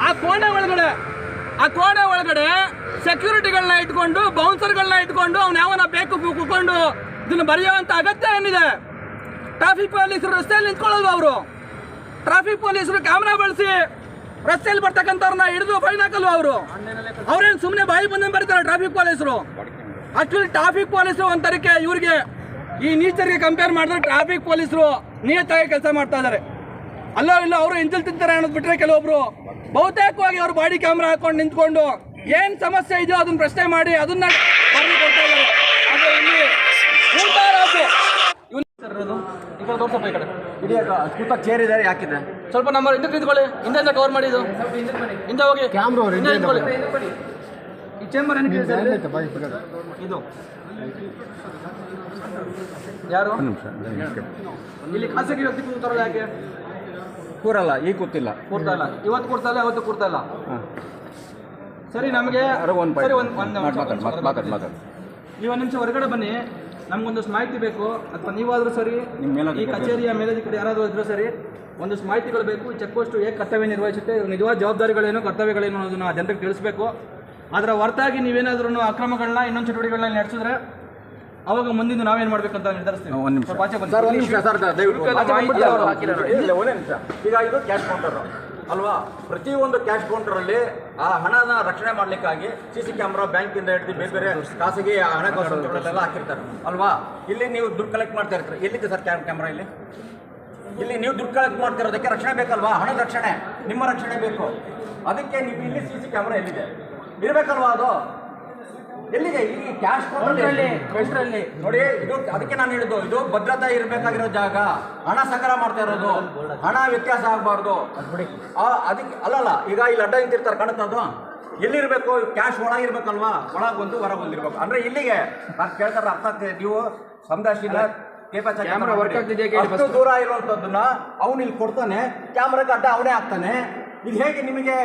Speaker 11: ಆ ಕೋಣೆ ಒಳಗಡೆ ಸೆಕ್ಯೂರಿಟಿಗಳನ್ನ ಇಟ್ಕೊಂಡು, ಬೌನ್ಸರ್ಗಳನ್ನ ಇಟ್ಕೊಂಡು, ಅವ್ನು ಯಾವನ ಬೇಕು ಕೂತ್ಕೊಂಡು ಇದನ್ನು ಬರೆಯುವಂತ ಅಗತ್ಯ ಏನಿದೆ? ಟ್ರಾಫಿಕ್ ಪೊಲೀಸರು ರಸ್ತೆಯಲ್ಲಿ ನಿಂತ್ಕೊಳ್ಳೋದು. ಅವರು ಟ್ರಾಫಿಕ್ ಪೊಲೀಸರು ಕ್ಯಾಮ್ರಾ ಬಳಸಿ ರಸ್ತೆಯಲ್ಲಿ ಬರ್ತಕ್ಕಂಥವ್ರನ್ನ ಹಿಡಿದು ಫೈನ್ ಹಾಕಲ್ವ? ಅವ್ರೇನು ಸುಮ್ಮನೆ ಬಾಯಿ ಬಂದಂಗೆ ಬರೀತಾರೆ ಟ್ರಾಫಿಕ್ ಪೊಲೀಸರು? ಆಕ್ಚುಲಿ ಟ್ರಾಫಿಕ್ ಪೊಲೀಸರು ಒಂದ್ ತರಕ್ಕೆ ಇವ್ರಿಗೆ, ಈ ನೀಚರಿಗೆ ಕಂಪೇರ್ ಮಾಡಿದ್ರೆ ಟ್ರಾಫಿಕ್ ಪೊಲೀಸರು ನಿಯತ್ತಾಗಿ ಕೆಲಸ ಮಾಡ್ತಾ ಇದ್ದಾರೆ. ಅಲ್ಲೋ ಇಲ್ಲೋ ಅವರು ಎಂಜಲ್ ತಿಂತಾರೆ ಅನ್ನೋದು ಬಿಟ್ರೆ ಕೆಲವೊಬ್ರು ಬಹುತೇಕವಾಗಿ ಅವರು ಬಾಡಿ ಕ್ಯಾಮ್ರಾ ಹಾಕೊಂಡು ನಿಂತ್ಕೊಂಡು ಏನ್ ಸಮಸ್ಯೆ ಇದೆಯೋ ಅದನ್ನ ಪ್ರಶ್ನೆ ಮಾಡಿ ಅದನ್ನ ಕೊಡ್ತಾ ಇದ್ದಾರೆ. ಆದ್ರೆ ಇಲ್ಲಿ
Speaker 9: ಚೇರ್ ಇದ್ದಾರೆ, ಯಾಕಿದೆ?
Speaker 11: ಸ್ವಲ್ಪ ನಮ್ಮ ಹಿಂದೆ ನಿಂತ್ಕೊಳ್ಳಿ, ಹಿಂದೆ ಕವರ್ ಮಾಡಿ, ಇದು ಹಿಂದೆ ಹೋಗಿ ಕ್ಯಾಮ್ರಾ ಈ ಚೇಂಬರ್ ಇದು ಯಾರು ಇಲ್ಲಿ ಖಾಸಗಿ ವ್ಯಕ್ತಿ ಕೂತಾರಲ್ಲ? ಯಾಕೆ
Speaker 9: ಕೂರಲ್ಲ? ಈಗ ಕೂತಿಲ್ಲ,
Speaker 11: ಕೂರ್ತಾ ಇಲ್ಲ. ಇವತ್ತು ಕೂರ್ತಾ ಇಲ್ಲ, ಅವತ್ತು ಕೂರ್ತಾ ಇಲ್ಲ. ಸರಿ, ನಮಗೆ ನೀವು ಒಂದು ನಿಮಿಷ ಹೊರಗಡೆ ಬನ್ನಿ. ನಮ್ಗೊಂದಷ್ಟು ಮಾಹಿತಿ ಬೇಕು, ಅಥವಾ ನೀವಾದ್ರೂ ಸರಿ, ಈ ಕಚೇರಿಯ ಮೇಲಧಿಕಾರಿ ಯಾರಾದರೂ ಇದ್ರೂ ಸರಿ, ಒಂದಷ್ಟು ಮಾಹಿತಿಗಳು ಬೇಕು. ಈ ಚೆಕ್ ಪೋಸ್ಟ್ ಹೇಗೆ ಕರ್ತವ್ಯ ನಿರ್ವಹಿಸುತ್ತೆ, ನಿಜವಾದ ಜವಾಬ್ದಾರಿಗಳೇನು, ಕರ್ತವ್ಯಗಳೇನು ಅನ್ನೋದನ್ನ ಜನರಿಗೆ ತಿಳಿಸ್ಬೇಕು. ಅದರ ಹೊರತಾಗಿ ನೀವೇನಾದ್ರೂ ಅಕ್ರಮಗಳನ್ನ, ಇನ್ನೊಂದು ಚಟುವಟಿಕೆಗಳನ್ನ ನಡೆಸಿದ್ರೆ ಅವಾಗ ಮುಂದಿನ ನಾವೇನು ಮಾಡ್ಬೇಕಂತ ನಿರ್ಧರಿಸ್ತೀವಿ.
Speaker 12: ಈಗ ಇದು ಕ್ಯಾಶ್ ಕೌಂಟರ್ ಅಲ್ವಾ? ಪ್ರತಿಯೊಂದು ಕ್ಯಾಶ್ ಕೌಂಟರಲ್ಲಿ ಆ ಹಣನ ರಕ್ಷಣೆ ಮಾಡಲಿಕ್ಕಾಗಿ CC ಕ್ಯಾಮ್ರಾ, ಬ್ಯಾಂಕಿಂದ ಹಿಡಿದು ಬೇರೆ ಬೇರೆ ಖಾಸಗಿ ಹಣಕಾಸು ಸಂಸ್ಥೆಗಳೆಲ್ಲ ಹಾಕಿರ್ತಾರೆ ಅಲ್ವಾ? ಇಲ್ಲಿ ನೀವು ದುಡ್ಡು ಕಲೆಕ್ಟ್ ಮಾಡ್ತಾ ಇರ್ತೀರಿ. ಎಲ್ಲಿದೆ ಸರ್ ಕ್ಯಾಮ್ರಾ? ಇಲ್ಲಿ ನೀವು ದುಡ್ಡು ಕಲೆಕ್ಟ್ ಮಾಡ್ತಿರೋದಕ್ಕೆ ರಕ್ಷಣೆ ಬೇಕಲ್ವಾ? ಹಣದ ರಕ್ಷಣೆ, ನಿಮ್ಮ ರಕ್ಷಣೆ ಬೇಕು. ಅದಕ್ಕೆ ನೀವು ಇಲ್ಲಿ CC ಕ್ಯಾಮ್ರಾ ಎಲ್ಲಿದೆ? ಇರಬೇಕಲ್ವಾ? ಅದು ಎಲ್ಲಿಗೆ ಈ ಕ್ಯಾಶ್ ಕೌಂಟ್ರಲ್ಲಿ ನೋಡಿ, ಇದು ಅದಕ್ಕೆ ನಾನು ಹೇಳಿದ್ದು, ಇದು ಭದ್ರತೆ ಇರಬೇಕಾಗಿರೋ ಜಾಗ. ಹಣ ಸಂಗ್ರಹ ಮಾಡ್ತಾ ಇರೋದು, ಹಣ ವ್ಯತ್ಯಾಸ ಆಗಬಾರ್ದು. ಅದಕ್ಕೆ ಅಲ್ಲಲ್ಲ, ಈಗ ಇಲ್ಲಿ ಅಡ್ಡ ನಿಂತಿರ್ತಾರೆ ಕಾಣುತ್ತದು, ಎಲ್ಲಿರಬೇಕು? ಕ್ಯಾಶ್ ಒಳಗಿರ್ಬೇಕಲ್ವಾ? ಒಳಗೆ ಬಂದು ಹೊರಗೆ ಬಂದಿರ್ಬೇಕು. ಅಂದರೆ ಇಲ್ಲಿಗೆ ನಾನು ಕೇಳ್ತಾರೆ, ಅರ್ಥ ಆಗ್ತದೆ. ನೀವು ಸಮದಾಶಿಲ್ಲ ಅಷ್ಟು ದೂರ ಇರುವಂಥದ್ದನ್ನ ಅವನು ಇಲ್ಲಿ ಕೊಡ್ತಾನೆ, ಕ್ಯಾಮ್ರಾಗೆ ಅಡ್ಡ ಅವನೇ ಹಾಕ್ತಾನೆ. ಇದು ಹೇಗೆ ನಿಮಗೆ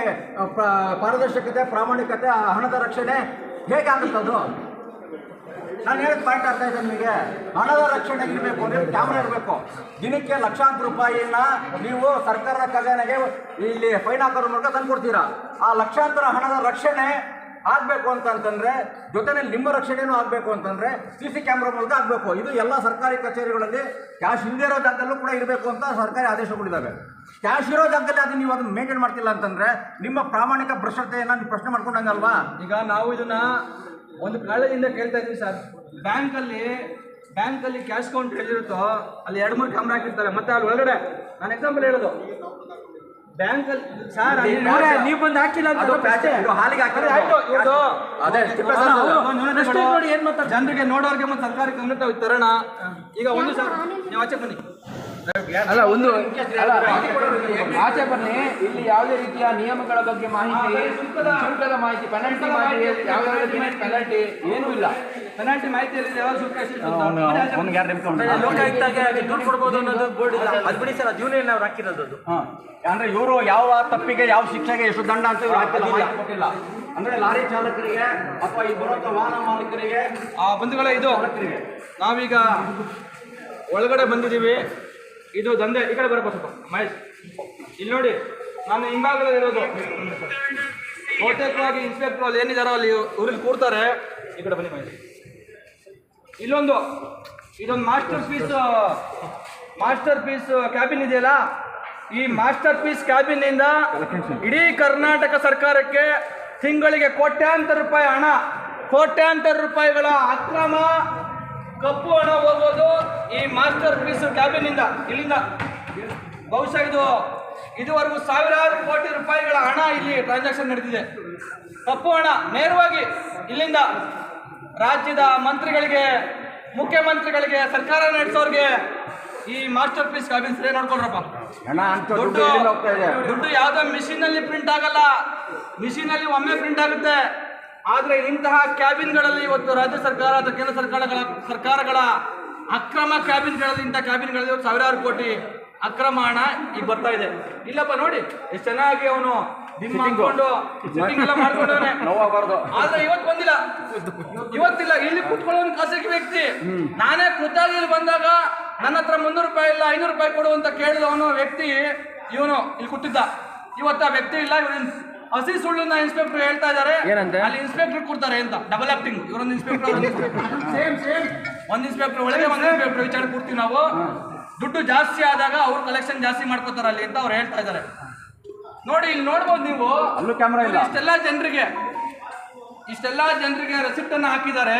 Speaker 12: ಪಾರದರ್ಶಕತೆ, ಪ್ರಾಮಾಣಿಕತೆ, ಹಣದ ರಕ್ಷಣೆ ಹೇಗೆ ಆಗುತ್ತದು? ನಾನು ಹೇಳಿದ ಪಾಯಿಂಟ್ ಅರ್ಥ ಆಯ್ತಾ ನಿಮಗೆ? ಹಣದ ರಕ್ಷಣೆ ಇರಬೇಕು ಅಂದರೆ ಕ್ಯಾಮ್ರಾ ಇರಬೇಕು. ದಿನಕ್ಕೆ ಲಕ್ಷಾಂತರ ರೂಪಾಯಿನ ನೀವು ಸರ್ಕಾರದ ಖಜಾನೆಗೆ ಇಲ್ಲಿ ಫೈನ್ ಹಾಕೋರ ಮೂಲಕ ತಂದು ಕೊಡ್ತೀರಾ. ಆ ಲಕ್ಷಾಂತರ ಹಣದ ರಕ್ಷಣೆ ಆಗಬೇಕು ಅಂತಂತಂದರೆ, ಜೊತೆಯಲ್ಲಿ ನಿಮ್ಮ ರಕ್ಷಣೆಯೂ ಆಗಬೇಕು ಅಂತಂದರೆ CC ಕ್ಯಾಮ್ರಾ ಮೂಲಕ ಆಗಬೇಕು. ಇದು ಎಲ್ಲ ಸರ್ಕಾರಿ ಕಚೇರಿಗಳಲ್ಲಿ ಕ್ಯಾಶ್ ಇಲ್ಲದೇ ಇರೋ ಜಾಗದಲ್ಲೂ ಕೂಡ ಇರಬೇಕು ಅಂತ ಸರ್ಕಾರಿ ಆದೇಶಗಳಿದ್ದಾವೆ. ಕ್ಯಾಶ್ ಇರೋ ಜಾಗದಲ್ಲಿ ಅದನ್ನು ನೀವು ಅದನ್ನು ಮೇಂಟೈನ್ ಮಾಡ್ತಿಲ್ಲ ಅಂತಂದರೆ ನಿಮ್ಮ ಪ್ರಾಮಾಣಿಕ ಭ್ರಷ್ಟತೆಯನ್ನು ನೀವು ಪ್ರಶ್ನೆ ಮಾಡ್ಕೊಂಡಂಗಲ್ವಾ?
Speaker 11: ಈಗ ನಾವು ಇದನ್ನ ಒಂದು ಕಾಳಜಿಯಿಂದ ಕೇಳ್ತಾ ಇದ್ದೀವಿ ಸರ್. ಬ್ಯಾಂಕಲ್ಲಿ ಕ್ಯಾಶ್ ಕೌಂಟ್ ಎಲ್ಲಿರುತ್ತೋ ಅಲ್ಲಿ 2-3 ಕ್ಯಾಮ್ರಾ ಹಾಕಿರ್ತಾರೆ. ಮತ್ತೆ ಅಲ್ಲಿ ಒಳಗಡೆ ನಾನು ಎಕ್ಸಾಂಪಲ್ ಹೇಳೋದು, ಬ್ಯಾಂಕಲ್ಲಿ ಸರ್ ನೀವು ಬಂದು ಹಾಕಿಲ್ಲ ನೋಡಿ ಏನ್ ಮಾತಾಡ ಜನರಿಗೆ ನೋಡೋರಿಗೆ ಮತ್ತು ಸರ್ಕಾರಿ ಗಮನಕ್ಕೆ ತರೋಣ. ಈಗ ಒಂದು ಸರ್ ನೀವು ಆಚೆ ಬನ್ನಿ,
Speaker 3: ಆಚೆ ಬನ್ನಿ. ಇಲ್ಲಿ ಯಾವುದೇ ರೀತಿಯ ನಿಯಮಗಳ ಬಗ್ಗೆ ಮಾಹಿತಿ, ಶುಲ್ಕದ ಮಾಹಿತಿ, ಪೆನಾಲ್ಟಿ ಮಾಹಿತಿ, ಯಾವುದೇ ಪೆನಾಲ್ಟಿ ಏನೂ ಇಲ್ಲ.
Speaker 11: ಪೆನಾಲ್ಟಿ ಮಾಹಿತಿಯಲ್ಲಿ ಯಾವ ಶುಲ್ಕ ಲೋಕಾಯುಕ್ತಗೆ ದುಡ್ಡು ಕೊಡ್ಬೋದು ಅನ್ನೋದು ಬೋರ್ಡ್ ಇಲ್ಲ. ಅದು ಬಿಡಿ ಸರ್, ಅದು ಯೂನಿಯನ್ ಅವ್ರು ಹಾಕಿರೋದು.
Speaker 12: ಅಂದ್ರೆ ಇವರು ಯಾವ ತಪ್ಪಿಗೆ ಯಾವ ಶಿಕ್ಷೆಗೆ ಎಷ್ಟು ದಂಡ ಅಂತ ಇವರು ಕೊಟ್ಟಿಲ್ಲ. ಅಂದ್ರೆ ಲಾರಿ ಚಾಲಕರಿಗೆ ಅಥವಾ ಈ ಬರುವಂತ ವಾಹನ ಮಾಲೀಕರಿಗೆ,
Speaker 11: ಬಂಧುಗಳೇ, ಇದು ನಾವೀಗ ಒಳಗಡೆ ಬಂದಿದ್ದೀವಿ. ಇದು ದಂಧೆ. ಈ ಕಡೆ ಬರಪ್ಪ ಸ್ವಲ್ಪ ಮಹೇಶ್. ಇಲ್ಲಿ ನೋಡಿ, ನಾನು ಹಿಂಭಾಗದಲ್ಲಿ ಇರೋದು ಬಹುತೇಕವಾಗಿ ಇನ್ಸ್ಪೆಕ್ಟರ್ ಅಲ್ಲಿ ಏನಿದಾರೋ ಅಲ್ಲಿ ಊರಲ್ಲಿ ಕೂರ್ತಾರೆ. ಈ ಕಡೆ ಬನ್ನಿ ಮಹೇಶ್. ಇದೊಂದು ಮಾಸ್ಟರ್ ಪೀಸ್ ಕ್ಯಾಬಿನ್ ಇದೆಯಲ್ಲ, ಈ ಮಾಸ್ಟರ್ ಪೀಸ್ ಕ್ಯಾಬಿನಿಂದ ಇಡೀ ಕರ್ನಾಟಕ ಸರ್ಕಾರಕ್ಕೆ ತಿಂಗಳಿಗೆ ಕೋಟ್ಯಾಂತರ ರೂಪಾಯಿ ಹಣ, ಕೋಟ್ಯಾಂತರ ರೂಪಾಯಿಗಳ ಅಕ್ರಮ ಕಪ್ಪು ಹಣ ಹೋಗೋದು ಈ ಮಾಸ್ಟರ್ ಪೀಸ್ ಕ್ಯಾಬಿನಿಂದ. ಇಲ್ಲಿಂದ ಬಹುಶಃ ಇದುವರೆಗೂ ಸಾವಿರಾರು ಕೋಟಿ ರೂಪಾಯಿಗಳ ಹಣ ಇಲ್ಲಿ ಟ್ರಾನ್ಸಾಕ್ಷನ್ ನಡೆದಿದೆ. ಕಪ್ಪು ಹಣ ನೇರವಾಗಿ ಇಲ್ಲಿಂದ ರಾಜ್ಯದ ಮಂತ್ರಿಗಳಿಗೆ, ಮುಖ್ಯಮಂತ್ರಿಗಳಿಗೆ, ಸರ್ಕಾರ ನಡೆಸೋರಿಗೆ ಈ ಮಾಸ್ಟರ್ ಪೀಸ್ ಕ್ಯಾಬಿನ್ ಸರಿ ನೋಡ್ಕೊಳ್ರಪ್ಪ. ದುಡ್ಡು ಯಾವುದೋ ಮಿಷಿನಲ್ಲಿ ಪ್ರಿಂಟ್ ಆಗಲ್ಲ, ಮಿಷಿನಲ್ಲಿ ಒಮ್ಮೆ ಪ್ರಿಂಟ್ ಆಗುತ್ತೆ. ಆದರೆ ಇಂತಹ ಕ್ಯಾಬಿನ್ಗಳಲ್ಲಿ ಇವತ್ತು ರಾಜ್ಯ ಸರ್ಕಾರ ಅಥವಾ ಕೇಂದ್ರ ಸರ್ಕಾರಗಳ ಅಕ್ರಮ ಕ್ಯಾಬಿನ್ಗಳಲ್ಲಿ, ಇಂಥ ಕ್ಯಾಬಿನ್ಗಳಲ್ಲಿ ಸಾವಿರಾರು ಕೋಟಿ ಅಕ್ರಮ ಹಣ ಈಗ ಬರ್ತಾ ಇದೆ. ಇಲ್ಲಪ್ಪ ನೋಡಿ ಎಷ್ಟು ಚೆನ್ನಾಗಿ ಅವನು ಮಾಡ್ಕೊಂಡು ಆದ್ರೆ ಇವತ್ತು ಬಂದಿಲ್ಲ, ಇವತ್ತಿಲ್ಲ. ಇಲ್ಲಿ ಕೂತ್ಕೊಳ್ಳೋ ಖಾಸಗಿ ವ್ಯಕ್ತಿ, ನಾನೇ ಖುದ್ದಾಗಿ ಇಲ್ಲಿ ಬಂದಾಗ ನನ್ನ ಹತ್ರ 300 ರೂಪಾಯಿ ಇಲ್ಲ 500 ರೂಪಾಯಿ ಕೊಡು ಅಂತ ಕೇಳಿದವನು ವ್ಯಕ್ತಿ ಇವನು ಇಲ್ಲಿ ಕೂತಿದ್ದ. ಇವತ್ತು ಆ ವ್ಯಕ್ತಿ ಇಲ್ಲ. ಇವ್ರು ಹಸಿ ಸುಳ್ಳನ್ನ ಇನ್ಸ್ಪೆಕ್ಟರ್ ಹೇಳ್ತಾ ಇದ್ದಾರೆ. ಅಲ್ಲಿ ಇನ್ಸ್ಪೆಕ್ಟರ್ ಕೊಡ್ತಾರೆ ಅಂತ ಡಬಲ್ ಆಕ್ಟಿಂಗ್. ಇವರೊಂದು ಇನ್ಸ್ಪೆಕ್ಟರ್ ಒಂದು ಇನ್ಸ್ಪೆಕ್ಟರ್ ಒಳಗೆ ಒಂದು ಇನ್ಸ್ಪೆಕ್ಟರ್ ವಿಚಾರ ಕೊಡ್ತೀವಿ ನಾವು. ದುಡ್ಡು ಜಾಸ್ತಿ ಆದಾಗ ಅವ್ರು ಕಲೆಕ್ಷನ್ ಜಾಸ್ತಿ ಮಾಡ್ಕೋತಾರ ಅಲ್ಲಿ ಅಂತ ಅವ್ರು ಹೇಳ್ತಾ ಇದ್ದಾರೆ. ನೋಡಿ, ಇಲ್ಲಿ ನೋಡ್ಬೋದು ನೀವು,
Speaker 12: ಅಲ್ಲೂ ಕ್ಯಾಮ್ರಾ ಇಲ್ಲ.
Speaker 11: ಇಷ್ಟೆಲ್ಲ ಜನರಿಗೆ ರೆಸಿಪ್ಟ್ ಅನ್ನು ಹಾಕಿದ್ದಾರೆ,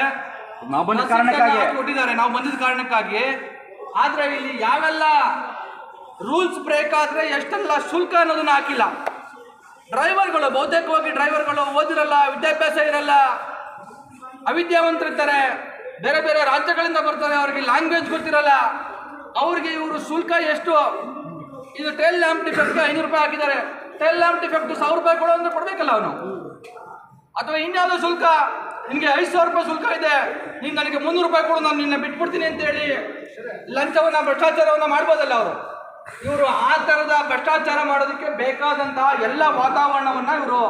Speaker 11: ಕೊಟ್ಟಿದ್ದಾರೆ ನಾವು ಬಂದಿದ್ದ ಕಾರಣಕ್ಕಾಗಿ. ಆದ್ರೆ ಇಲ್ಲಿ ಯಾವೆಲ್ಲ ರೂಲ್ಸ್ ಬ್ರೇಕ್ ಆದ್ರೆ ಎಷ್ಟೆಲ್ಲ ಶುಲ್ಕ ಅನ್ನೋದನ್ನ ಹಾಕಿಲ್ಲ. ಡ್ರೈವರ್ಗಳು, ಬಹುತೇಕವಾಗಿ ಡ್ರೈವರ್ಗಳು ಓದಿರಲ್ಲ, ವಿದ್ಯಾಭ್ಯಾಸ ಇರಲ್ಲ, ಅವಿದ್ಯಾವಂತರಿರ್ತಾರೆ, ಬೇರೆ ಬೇರೆ ರಾಜ್ಯಗಳಿಂದ ಬರ್ತಾರೆ, ಅವ್ರಿಗೆ ಲ್ಯಾಂಗ್ವೇಜ್ ಗೊತ್ತಿರಲ್ಲ. ಅವ್ರಿಗೆ ಇವರು ಶುಲ್ಕ ಎಷ್ಟು, ಇದು ಟೇಲ್ ಲ್ಯಾಂಪ್ ಡಿಫೆಕ್ಟ್ 500 ರೂಪಾಯಿ ಹಾಕಿದ್ದಾರೆ. ಟೇಲ್ ಲ್ಯಾಂಪ್ ಡಿಫೆಕ್ಟ್ 1000 ರೂಪಾಯಿ ಕೊಡೋ ಅಂದ್ರೆ ಕೊಡ್ಬೇಕಲ್ಲ ಅವನು. ಅಥವಾ ಇನ್ಯಾವುದೋ ಶುಲ್ಕ, ನಿನಗೆ 5000 ರೂಪಾಯಿ ಶುಲ್ಕ ಇದೆ, ನೀನು ನನಗೆ 300 ರೂಪಾಯಿ ಕೊಡು, ನಾನು ನಿನ್ನ ಬಿಟ್ಬಿಡ್ತೀನಿ ಅಂತೇಳಿ ಲಂಚವನ್ನ, ಭ್ರಷ್ಟಾಚಾರವನ್ನು ಮಾಡ್ಬೋದಲ್ಲ ಅವರು. ಇವರು ಆ ಥರದ ಭ್ರಷ್ಟಾಚಾರ ಮಾಡೋದಕ್ಕೆ ಬೇಕಾದಂತಹ ಎಲ್ಲ ವಾತಾವರಣವನ್ನು ಇವರು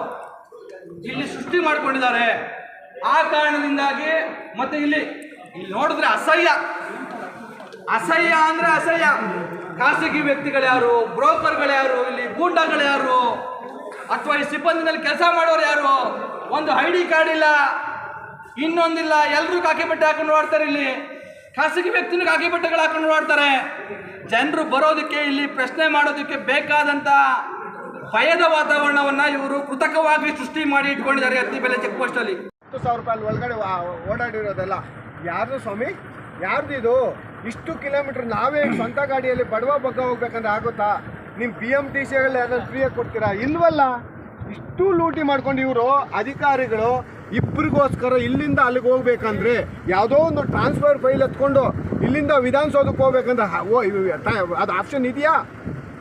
Speaker 11: ಇಲ್ಲಿ ಸೃಷ್ಟಿ ಮಾಡಿಕೊಂಡಿದ್ದಾರೆ. ಆ ಕಾರಣದಿಂದಾಗಿ ಮತ್ತೆ ಇಲ್ಲಿ ನೋಡಿದ್ರೆ ಅಸಹ್ಯ ಅಂದ್ರೆ ಅಸಹ್ಯ. ಖಾಸಗಿ ವ್ಯಕ್ತಿಗಳು ಯಾರು, ಬ್ರೋಕರ್ಗಳು ಯಾರು, ಇಲ್ಲಿ ಗೂಂಡಾಗಳು ಯಾರು, ಅಥವಾ ಈ ಸಿಬ್ಬಂದಿನಲ್ಲಿ ಕೆಲಸ ಮಾಡೋರು ಯಾರು, ಒಂದು ID ಕಾರ್ಡ್ ಇಲ್ಲ, ಇನ್ನೊಂದಿಲ್ಲ, ಎಲ್ಲರೂ ಕಾಕಿ ಬಟ್ಟೆ ಹಾಕೊಂಡು ಓಡ್ತಾರೆ. ಇಲ್ಲಿ ಖಾಸಗಿ ವ್ಯಕ್ತಿನೂ ಕಾಕಿ ಬಟ್ಟೆಗಳು ಹಾಕೊಂಡು ಓಡ್ತಾರೆ. ಜನರು ಬರೋದಕ್ಕೆ, ಇಲ್ಲಿ ಪ್ರಶ್ನೆ ಮಾಡೋದಕ್ಕೆ ಬೇಕಾದಂಥ ಭಯದ ವಾತಾವರಣವನ್ನು ಇವರು ಕೃತಕವಾಗಿ ಸೃಷ್ಟಿ ಮಾಡಿ ಇಟ್ಕೊಂಡಿದ್ದಾರೆ ಅತ್ತಿ ಬೆಲೆ ಚೆಕ್ ಪೋಸ್ಟಲ್ಲಿ.
Speaker 7: 10,000 ರೂಪಾಯಿ ಒಳಗಡೆ ಓಡಾಡಿರೋದಲ್ಲ. ಯಾರ್ದು ಸ್ವಾಮಿ, ಯಾರ್ದು ಇದು? ಇಷ್ಟು ಕಿಲೋಮೀಟರ್ ನಾವೇ ಸ್ವಂತ ಗಾಡಿಯಲ್ಲಿ ಬಡವ ಬಗ್ಗ ಹೋಗ್ಬೇಕಂದ್ರೆ ಆಗುತ್ತಾ? ನಿಮ್ಮ BMTCಗಳು ಯಾರು ಫ್ರೀಯಾಗಿ ಕೊಡ್ತೀರಾ? ಇಲ್ವಲ್ಲ. ಇಷ್ಟು ಲೂಟಿ ಮಾಡ್ಕೊಂಡು ಇವರು ಅಧಿಕಾರಿಗಳು ಇಬ್ಬರಿಗೋಸ್ಕರ ಇಲ್ಲಿಂದ ಅಲ್ಲಿಗೆ ಹೋಗ್ಬೇಕಂದ್ರೆ ಯಾವುದೋ ಒಂದು ಟ್ರಾನ್ಸ್ಫರ್ ಫೈಲ್ ಎತ್ಕೊಂಡು ಇಲ್ಲಿಂದ ವಿಧಾನಸೌಧಕ್ಕೆ ಹೋಗ್ಬೇಕಂದ್ರೆ ಅದು ಆಪ್ಷನ್ ಇದೆಯಾ?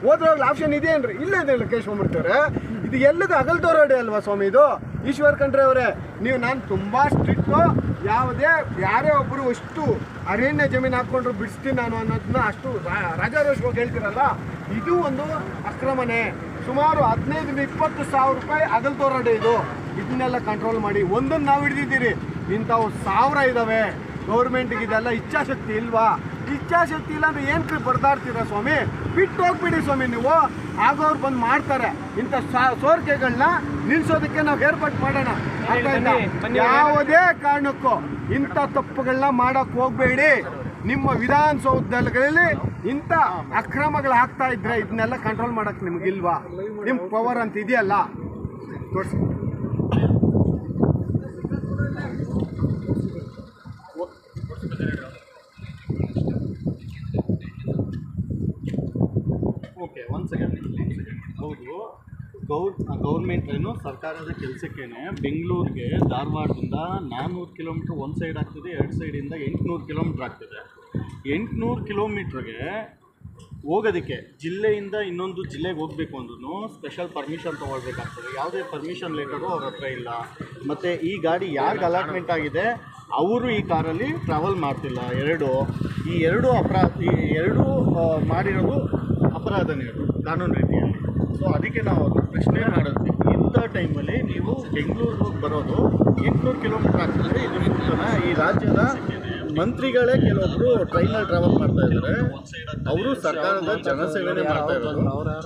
Speaker 7: ಹೋದ್ರಲ್ಲಿ ಆಪ್ಷನ್ ಇದೆಯೇನ್ರಿ? ಇಲ್ಲೇ ಇದೆ ಲೋಕೇಶ್ ಬಂದ್ಬಿಡ್ತಾರೆ. ಇದು ಎಲ್ಲಿಗೆ ಅಗಲ್ದೋರೋಡೆ ಅಲ್ವಾ ಸ್ವಾಮಿ ಇದು? ಈಶ್ವರ್ ಖಂಡ್ರೆ ಅವರೇ, ನೀವು ನಾನು ತುಂಬ ಸ್ಟ್ರಿಕ್ಟು, ಯಾರೇ ಒಬ್ಬರು ಅಷ್ಟು ಅರಣ್ಯ ಜಮೀನು ಹಾಕ್ಕೊಂಡ್ರು ಬಿಡಿಸ್ತೀನಿ ನಾನು ಅನ್ನೋದನ್ನ ಅಷ್ಟು ರಾಜಾರೋಷವಾಗಿ ಹೇಳ್ತೀರಲ್ಲ, ಇದು ಒಂದು ಅಕ್ರಮನೇ. ಸುಮಾರು 15-20 ಸಾವಿರ ರೂಪಾಯಿ ಅಗಲ್ದೋರೋಡೆ ಇದು. ಇದನ್ನೆಲ್ಲ ಕಂಟ್ರೋಲ್ ಮಾಡಿ. ಒಂದನ್ನು ನಾವು ಹಿಡಿದಿದ್ದೀರಿ, ಇಂಥವು 1000 ಇದ್ದಾವೆ. ಗೌರ್ಮೆಂಟಿಗೆ ಇದೆಲ್ಲ ಇಚ್ಛಾಶಕ್ತಿ ಇಲ್ವಾ? ಇಚ್ಛಾಶಕ್ತಿ ಇಲ್ಲ ಅಂದ್ರೆ ಏನು ಬರ್ದಾಡ್ತೀರಾ ಸ್ವಾಮಿ? ಬಿಟ್ಟು ಹೋಗ್ಬಿಡಿ ಸ್ವಾಮಿ ನೀವು. ಆಗೋರು ಬಂದು ಮಾಡ್ತಾರೆ. ಇಂಥ ಸೋರಿಕೆಗಳನ್ನ ನಿಲ್ಸೋದಕ್ಕೆ ನಾವು ಏರ್ಪಾಟ್ ಮಾಡೋಣ. ಯಾವುದೇ ಕಾರಣಕ್ಕೂ ಇಂಥ ತಪ್ಪುಗಳನ್ನ ಮಾಡಕ್ ಹೋಗ್ಬೇಡಿ. ನಿಮ್ಮ ವಿಧಾನಸೌಧಗಳಲ್ಲಿ ಇಂಥ ಅಕ್ರಮಗಳು ಆಗ್ತಾ ಇದ್ರೆ ಇದನ್ನೆಲ್ಲ ಕಂಟ್ರೋಲ್ ಮಾಡಕ್ ನಿಮ್ಗಿಲ್ವಾ? ನಿಮ್ಮ ಪವರ್ ಅಂತ ಇದೆಯಲ್ಲ, ತೋರಿಸಿ.
Speaker 5: ಓಕೆ, ಒಂದು ಸೆಕೆಂಡ್. ಹೌದು, ಗೌರ್ಮೆಂಟ್ ಏನು ಸರ್ಕಾರದ ಕೆಲಸಕ್ಕೇನೆ ಬೆಂಗಳೂರಿಗೆ ಧಾರವಾಡದಿಂದ 400 ಕಿಲೋಮೀಟ್ರ್ ಒಂದು ಸೈಡ್ ಆಗ್ತದೆ, 2 ಸೈಡಿಂದ 800 ಕಿಲೋಮೀಟ್ರ್ ಆಗ್ತದೆ. 800 ಕಿಲೋಮೀಟ್ರಿಗೆ ಹೋಗೋದಕ್ಕೆ ಜಿಲ್ಲೆಯಿಂದ ಇನ್ನೊಂದು ಜಿಲ್ಲೆಗೆ ಹೋಗಬೇಕು ಅಂದ್ರೂ ಸ್ಪೆಷಲ್ ಪರ್ಮಿಷನ್ ತೊಗೊಳ್ಬೇಕಾಗ್ತದೆ. ಯಾವುದೇ ಪರ್ಮಿಷನ್ ಲೆಟರು ಅವ್ರ ಹತ್ರ ಇಲ್ಲ. ಮತ್ತು ಈ ಗಾಡಿ ಯಾರಿಗೆ ಅಲಾಟ್ಮೆಂಟ್ ಆಗಿದೆ ಅವರು ಈ ಕಾರಲ್ಲಿ ಟ್ರಾವೆಲ್ ಮಾಡ್ತಿಲ್ಲ. ಈ ಎರಡು ಮಾಡಿರೋದು ಅಪರಾಧನೇ, ಅದು ಕಾನೂನು ರೀತಿಯಲ್ಲಿ. ಸೊ ಅದಕ್ಕೆ ನಾವು ಅದನ್ನು ಪ್ರಶ್ನೆ ಮಾಡಿದ್ವಿ. ಇಂಥ ಟೈಮಲ್ಲಿ ನೀವು ಬೆಂಗಳೂರಿಗೆ ಬರೋದು 800 ಕಿಲೋಮೀಟ್ರ್ ಆಗ್ತದೆ. ಇದಕ್ಕೋಸ್ಕರ ಈ ರಾಜ್ಯದ ಮಂತ್ರಿಗಳೇ ಕೆಲವೊಬ್ಬರು ಟ್ರೈನಲ್ಲಿ ಟ್ರಾವೆಲ್ ಮಾಡ್ತಾ ಇದ್ದಾರೆ. ಅವರು ಸರ್ಕಾರದ ಜನಸೇವೆನೇ ಮಾಡ್ತಾ ಇರೋದು.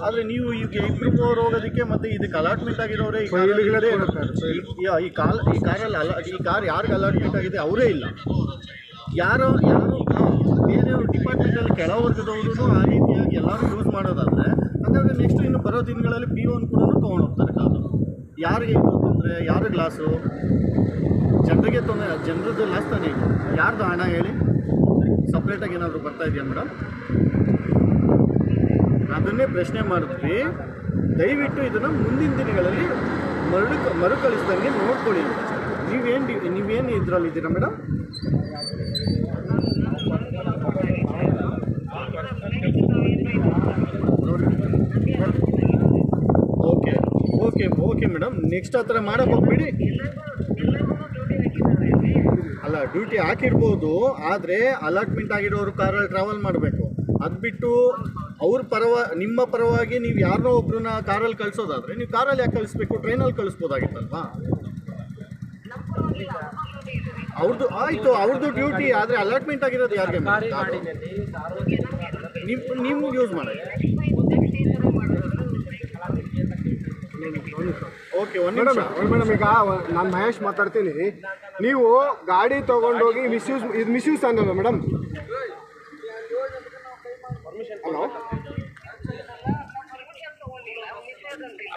Speaker 5: ಆದರೆ ನೀವು ಈಗ 2-3 ಹೋಗೋದಕ್ಕೆ ಮತ್ತು ಇದಕ್ಕೆ ಅಲಾಟ್ಮೆಂಟ್ ಆಗಿರೋರೇ ಈ ಕಾರ್ ಯಾರಿಗೆ ಅಲಾಟ್ಮೆಂಟ್ ಆಗಿದೆ ಅವರೇ ಇಲ್ಲ. ಯಾರೋ ಬೇರೆ ಡಿಪಾರ್ಟ್ಮೆಂಟಲ್ಲಿ ಕೆಳವರ್ಗದವರು ಆ ರೀತಿಯಾಗಿ ಎಲ್ಲರೂ ಯೂಸ್ ಮಾಡೋದಾದರೆ ಹಾಗಾದರೆ ನೆಕ್ಸ್ಟ್ ಇನ್ನು ಬರೋ ದಿನಗಳಲ್ಲಿ P1 ಕೂಡ ತೊಗೊಂಡೋಗ್ತಾರೆ ಕಾರು. ಯಾರಿಗೆ ಇದು ತೊಂದರೆ? ಯಾರು ಗ್ಲಾಸು? ಜನರಿಗೆ ತೊಂದರೆ, ಜನರದ್ದು ಲಾಸ್ ತಾನೇ ಇದು. ಯಾರ್ದು ಹಣ ಹೇಳಿ? ಸಪ್ರೇಟಾಗಿ ಏನಾದರೂ ಬರ್ತಾ ಇದೆಯಾ ಮೇಡಮ್? ಅದನ್ನೇ ಪ್ರಶ್ನೆ ಮಾಡಿದ್ವಿ. ದಯವಿಟ್ಟು ಇದನ್ನು ಮುಂದಿನ ದಿನಗಳಲ್ಲಿ ಮರುಕಳಿಸ್ದಂಗೆ ನೋಡ್ಕೊಳ್ಳಿ. ನೀವೇನು ಇದರಲ್ಲಿದ್ದೀರಾ ಮೇಡಮ್? ಓಕೆ ಮೇಡಮ್, ನೆಕ್ಸ್ಟ್ ಆ ಥರ ಮಾಡೋಕ್ಕೆ ಹೋಗ್ಬಿಡಿ. ಅಲ್ಲ, ಡ್ಯೂಟಿ ಹಾಕಿರ್ಬೋದು, ಆದರೆ ಅಲಾಟ್ಮೆಂಟ್ ಆಗಿರೋರು ಕಾರಲ್ಲಿ ಟ್ರಾವೆಲ್ ಮಾಡಬೇಕು. ಅದು ಬಿಟ್ಟು ನಿಮ್ಮ ಪರವಾಗಿ ನೀವು ಯಾರನ್ನೋ ಒಬ್ರನ್ನ ಕಾರಲ್ಲಿ ಕಳಿಸೋದಾದರೆ ನೀವು ಕಾರಲ್ಲಿ ಯಾಕೆ ಕಳಿಸ್ಬೇಕು? ಟ್ರೈನಲ್ಲಿ ಕಳಿಸ್ಬೋದಾಗಿತ್ತಲ್ವಾ? ಅವ್ರದ್ದು ಡ್ಯೂಟಿ. ಆದರೆ ಅಲಾಟ್ಮೆಂಟ್ ಆಗಿರೋದು ಯಾರಿಗೆ? ನೀವು ಯೂಸ್ ಮಾಡಿ. ಓಕೆ, ಒಂದು ನಿಮಿಷ ಮೇಡಮ್. ಈಗ ನಾನು ಮಹೇಶ್ ಮಾತಾಡ್ತೀನಿ. ನೀವು ಗಾಡಿ ತೊಗೊಂಡೋಗಿ ಮಿಸ್ಯೂಸ್ ಅನ್ನೋದು ಮೇಡಮ್. ಹಲೋ,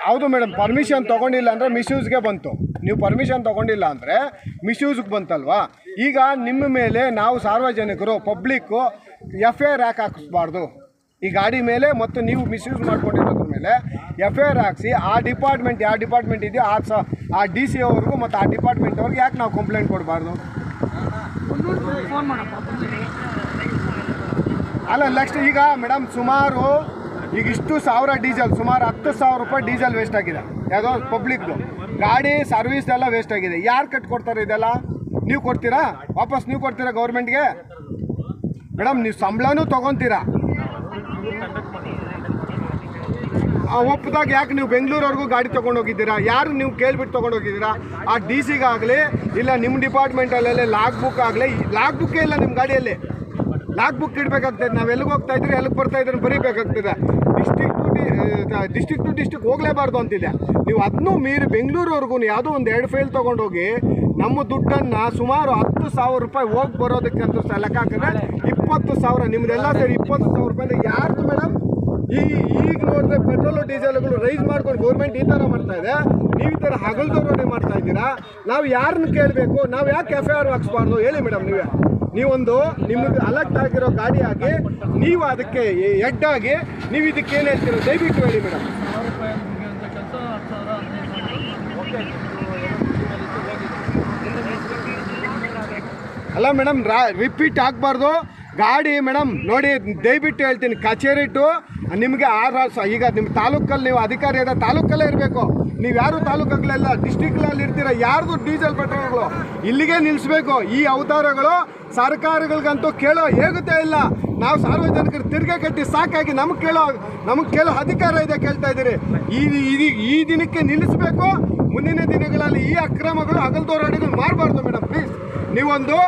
Speaker 5: ಹೌದು ಮೇಡಮ್. ಪರ್ಮಿಷನ್ ತೊಗೊಂಡಿಲ್ಲ ಅಂದರೆ ಮಿಸ್ಯೂಸ್ಗೆ ಬಂತು. ನೀವು ಪರ್ಮಿಷನ್ ತೊಗೊಂಡಿಲ್ಲ ಅಂದರೆ ಮಿಸ್ಯೂಸ್ಗೆ ಬಂತಲ್ವಾ? ಈಗ ನಿಮ್ಮ ಮೇಲೆ ನಾವು ಸಾರ್ವಜನಿಕರು, ಪಬ್ಲಿಕ್ಕು FIR ಯಾಕೆ ಹಾಕಿಸ್ಬಾರ್ದು ಈ ಗಾಡಿ ಮೇಲೆ? ಮತ್ತು ನೀವು ಮಿಸ್ಯೂಸ್ ಮಾಡ್ಕೊಂಡಿರೋದ್ರ ಮೇಲೆ FIR ಹಾಕಿಸಿ ಆ ಡಿಪಾರ್ಟ್ಮೆಂಟ್ ಯಾವ ಡಿಪಾರ್ಟ್ಮೆಂಟ್ ಇದೆಯೋ ಆ DC ಅವ್ರಿಗೂ ಮತ್ತು ಆ ಡಿಪಾರ್ಟ್ಮೆಂಟ್ ಅವ್ರಿಗೆ ಯಾಕೆ ನಾವು ಕಂಪ್ಲೇಂಟ್ ಕೊಡಬಾರ್ದು? ಅಲ್ಲ, ನೆಕ್ಸ್ಟ್ ಈಗ ಮೇಡಮ್ ಸುಮಾರು ಇಷ್ಟು 1000 ಡೀಸೆಲ್, ಸುಮಾರು 10,000 ರೂಪಾಯಿ ಡೀಸೆಲ್ ವೇಸ್ಟ್ ಆಗಿದೆ. ಯಾವುದೋ ಪಬ್ಲಿಕ್ದು ಗಾಡಿ ಸರ್ವಿಸ್ ಎಲ್ಲ ವೇಸ್ಟ್ ಆಗಿದೆ. ಯಾರು ಕಟ್ಕೊಡ್ತಾರೆ ಇದೆಲ್ಲ? ನೀವು ಕೊಡ್ತೀರಾ? ವಾಪಸ್ ನೀವು ಕೊಡ್ತೀರಾ ಗೌರ್ಮೆಂಟ್ಗೆ? ಮೇಡಮ್, ನೀವು ಸಂಬಳನೂ ತೊಗೊತೀರಾ. ಒಪ್ಪದಾಗ ಯಾಕೆ ನೀವು ಬೆಂಗಳೂರವರೆಗೂ ಗಾಡಿ ತೊಗೊಂಡೋಗಿದ್ದೀರಾ? ಯಾರು ನೀವು ಕೇಳಿಬಿಟ್ಟು ತೊಗೊಂಡೋಗಿದ್ದೀರಾ? ಆ DC-ಗಾಗಲಿ ಇಲ್ಲ ನಿಮ್ಮ ಡಿಪಾರ್ಟ್ಮೆಂಟಲ್ಲೇ ಲಾಗ್ ಬುಕ್ ಆಗಲಿ, ಲಾಗ್ ಬುಕ್ಕೇ ಇಲ್ಲ ನಿಮ್ಮ ಗಾಡಿಯಲ್ಲಿ. ಲಾಗ್ ಬುಕ್ ಇಡಬೇಕಾಗ್ತದೆ. ನಾವು ಎಲ್ಲಿಗೆ ಹೋಗ್ತಾ ಇದ್ರಿ, ಎಲ್ಲಿಗೆ ಬರ್ತಾ ಇದ್ರೆ ಬರೀಬೇಕಾಗ್ತದೆ. ಡಿಸ್ಟಿಕ್ ಟು ಡಿಸ್ಟಿಕ್ ಹೋಗಲೇಬಾರ್ದು ಅಂತಿದೆ. ನೀವು ಅದನ್ನೂ ಮೀರಿ ಬೆಂಗಳೂರವರೆಗೂ ಯಾವುದೋ ಒಂದು 2 ಫೈಲ್ ತೊಗೊಂಡೋಗಿ ನಮ್ಮ ದುಡ್ಡನ್ನು ಸುಮಾರು 10,000 ರೂಪಾಯಿ ಹೋಗಿ ಬರೋದಕ್ಕೆ ಅಂತ ಲೆಕ್ಕ ಹಾಕಿದ್ರೆ 20,000, ನಿಮ್ಮದೆಲ್ಲ ಸೇರಿ 20,000 ರೂಪಾಯಿ ಯಾರ್ದು ಮೇಡಮ್? ಈಗ ನೋಡಿದ್ರೆ ಪೆಟ್ರೋಲು ಡೀಸೆಲ್ಗಳು ರೈಸ್ ಮಾಡ್ಕೊಂಡು ಗೌರ್ಮೆಂಟ್ ಈ ಥರ ಮಾಡ್ತಾ ಇದೆ. ನೀವು ಈ ಥರ ಹಗಲ್ದವ್ರೇ ಮಾಡ್ತಾ ಇದ್ದೀರಾ. ನಾವು ಯಾರನ್ನ ಕೇಳಬೇಕು? ನಾವು ಯಾಕೆ FIR ಹಾಕ್ಸ್ಬಾರ್ದು ಹೇಳಿ ಮೇಡಮ್? ನೀವೊಂದು ನಿಮಗೆ ಅಲರ್ಟ್ ಆಗಿರೋ ಗಾಡಿ ಆಗಿ ನೀವು ಅದಕ್ಕೆ ಎಡ್ಡಾಗಿ ನೀವು ಇದಕ್ಕೆ ಏನು ಹೇಳ್ತೀರೋ ದಯವಿಟ್ಟು ಹೇಳಿ ಮೇಡಮ್.
Speaker 7: ಅಲ್ಲ ಮೇಡಮ್ ರಿಪೀಟ್ ಆಗಬಾರ್ದು ಗಾಡಿ ಮೇಡಮ್ ನೋಡಿ ದಯವಿಟ್ಟು ಹೇಳ್ತೀನಿ ಕಚೇರಿ ಟು ನಿಮಗೆ ಈಗ ನಿಮ್ಮ ತಾಲೂಕಲ್ಲಿ ನೀವು ಅಧಿಕಾರಿ ಅದ ತಾಲೂಕಲ್ಲೇ ಇರಬೇಕು. ನೀವು ಯಾರು ತಾಲೂಕುಗಳೆಲ್ಲ ಡಿಸ್ಟಿಕ್ಗಳಲ್ಲಿ ಇರ್ತೀರ, ಯಾರ್ದು ಡೀಸೆಲ್ ಪೆಟ್ರೋಲ್ಗಳು ಇಲ್ಲಿಗೆ ನಿಲ್ಲಿಸ್ಬೇಕು. ಈ ಅವತಾರಗಳು ಸರ್ಕಾರಗಳಿಗಂತೂ ಕೇಳೋ ಹೇಗುತ್ತೆ ಇಲ್ಲ. ನಾವು ಸಾರ್ವಜನಿಕರು ತಿರ್ಗೆ ಕಟ್ಟಿ ಸಾಕಾಗಿ ನಮಗೆ ಕೇಳೋ ಅಧಿಕಾರ ಇದೆ, ಕೇಳ್ತಾ ಇದ್ದೀರಿ. ಈ ದಿನಕ್ಕೆ ನಿಲ್ಲಿಸಬೇಕು. ಮುಂದಿನ ದಿನಗಳಲ್ಲಿ ಈ ಅಕ್ರಮಗಳು ಹಗಲ್ದೋರಾಡಿಗಳು ಮಾಡಬಾರ್ದು ಮೇಡಮ್. ಪ್ಲೀಸ್ ನೀವೊಂದು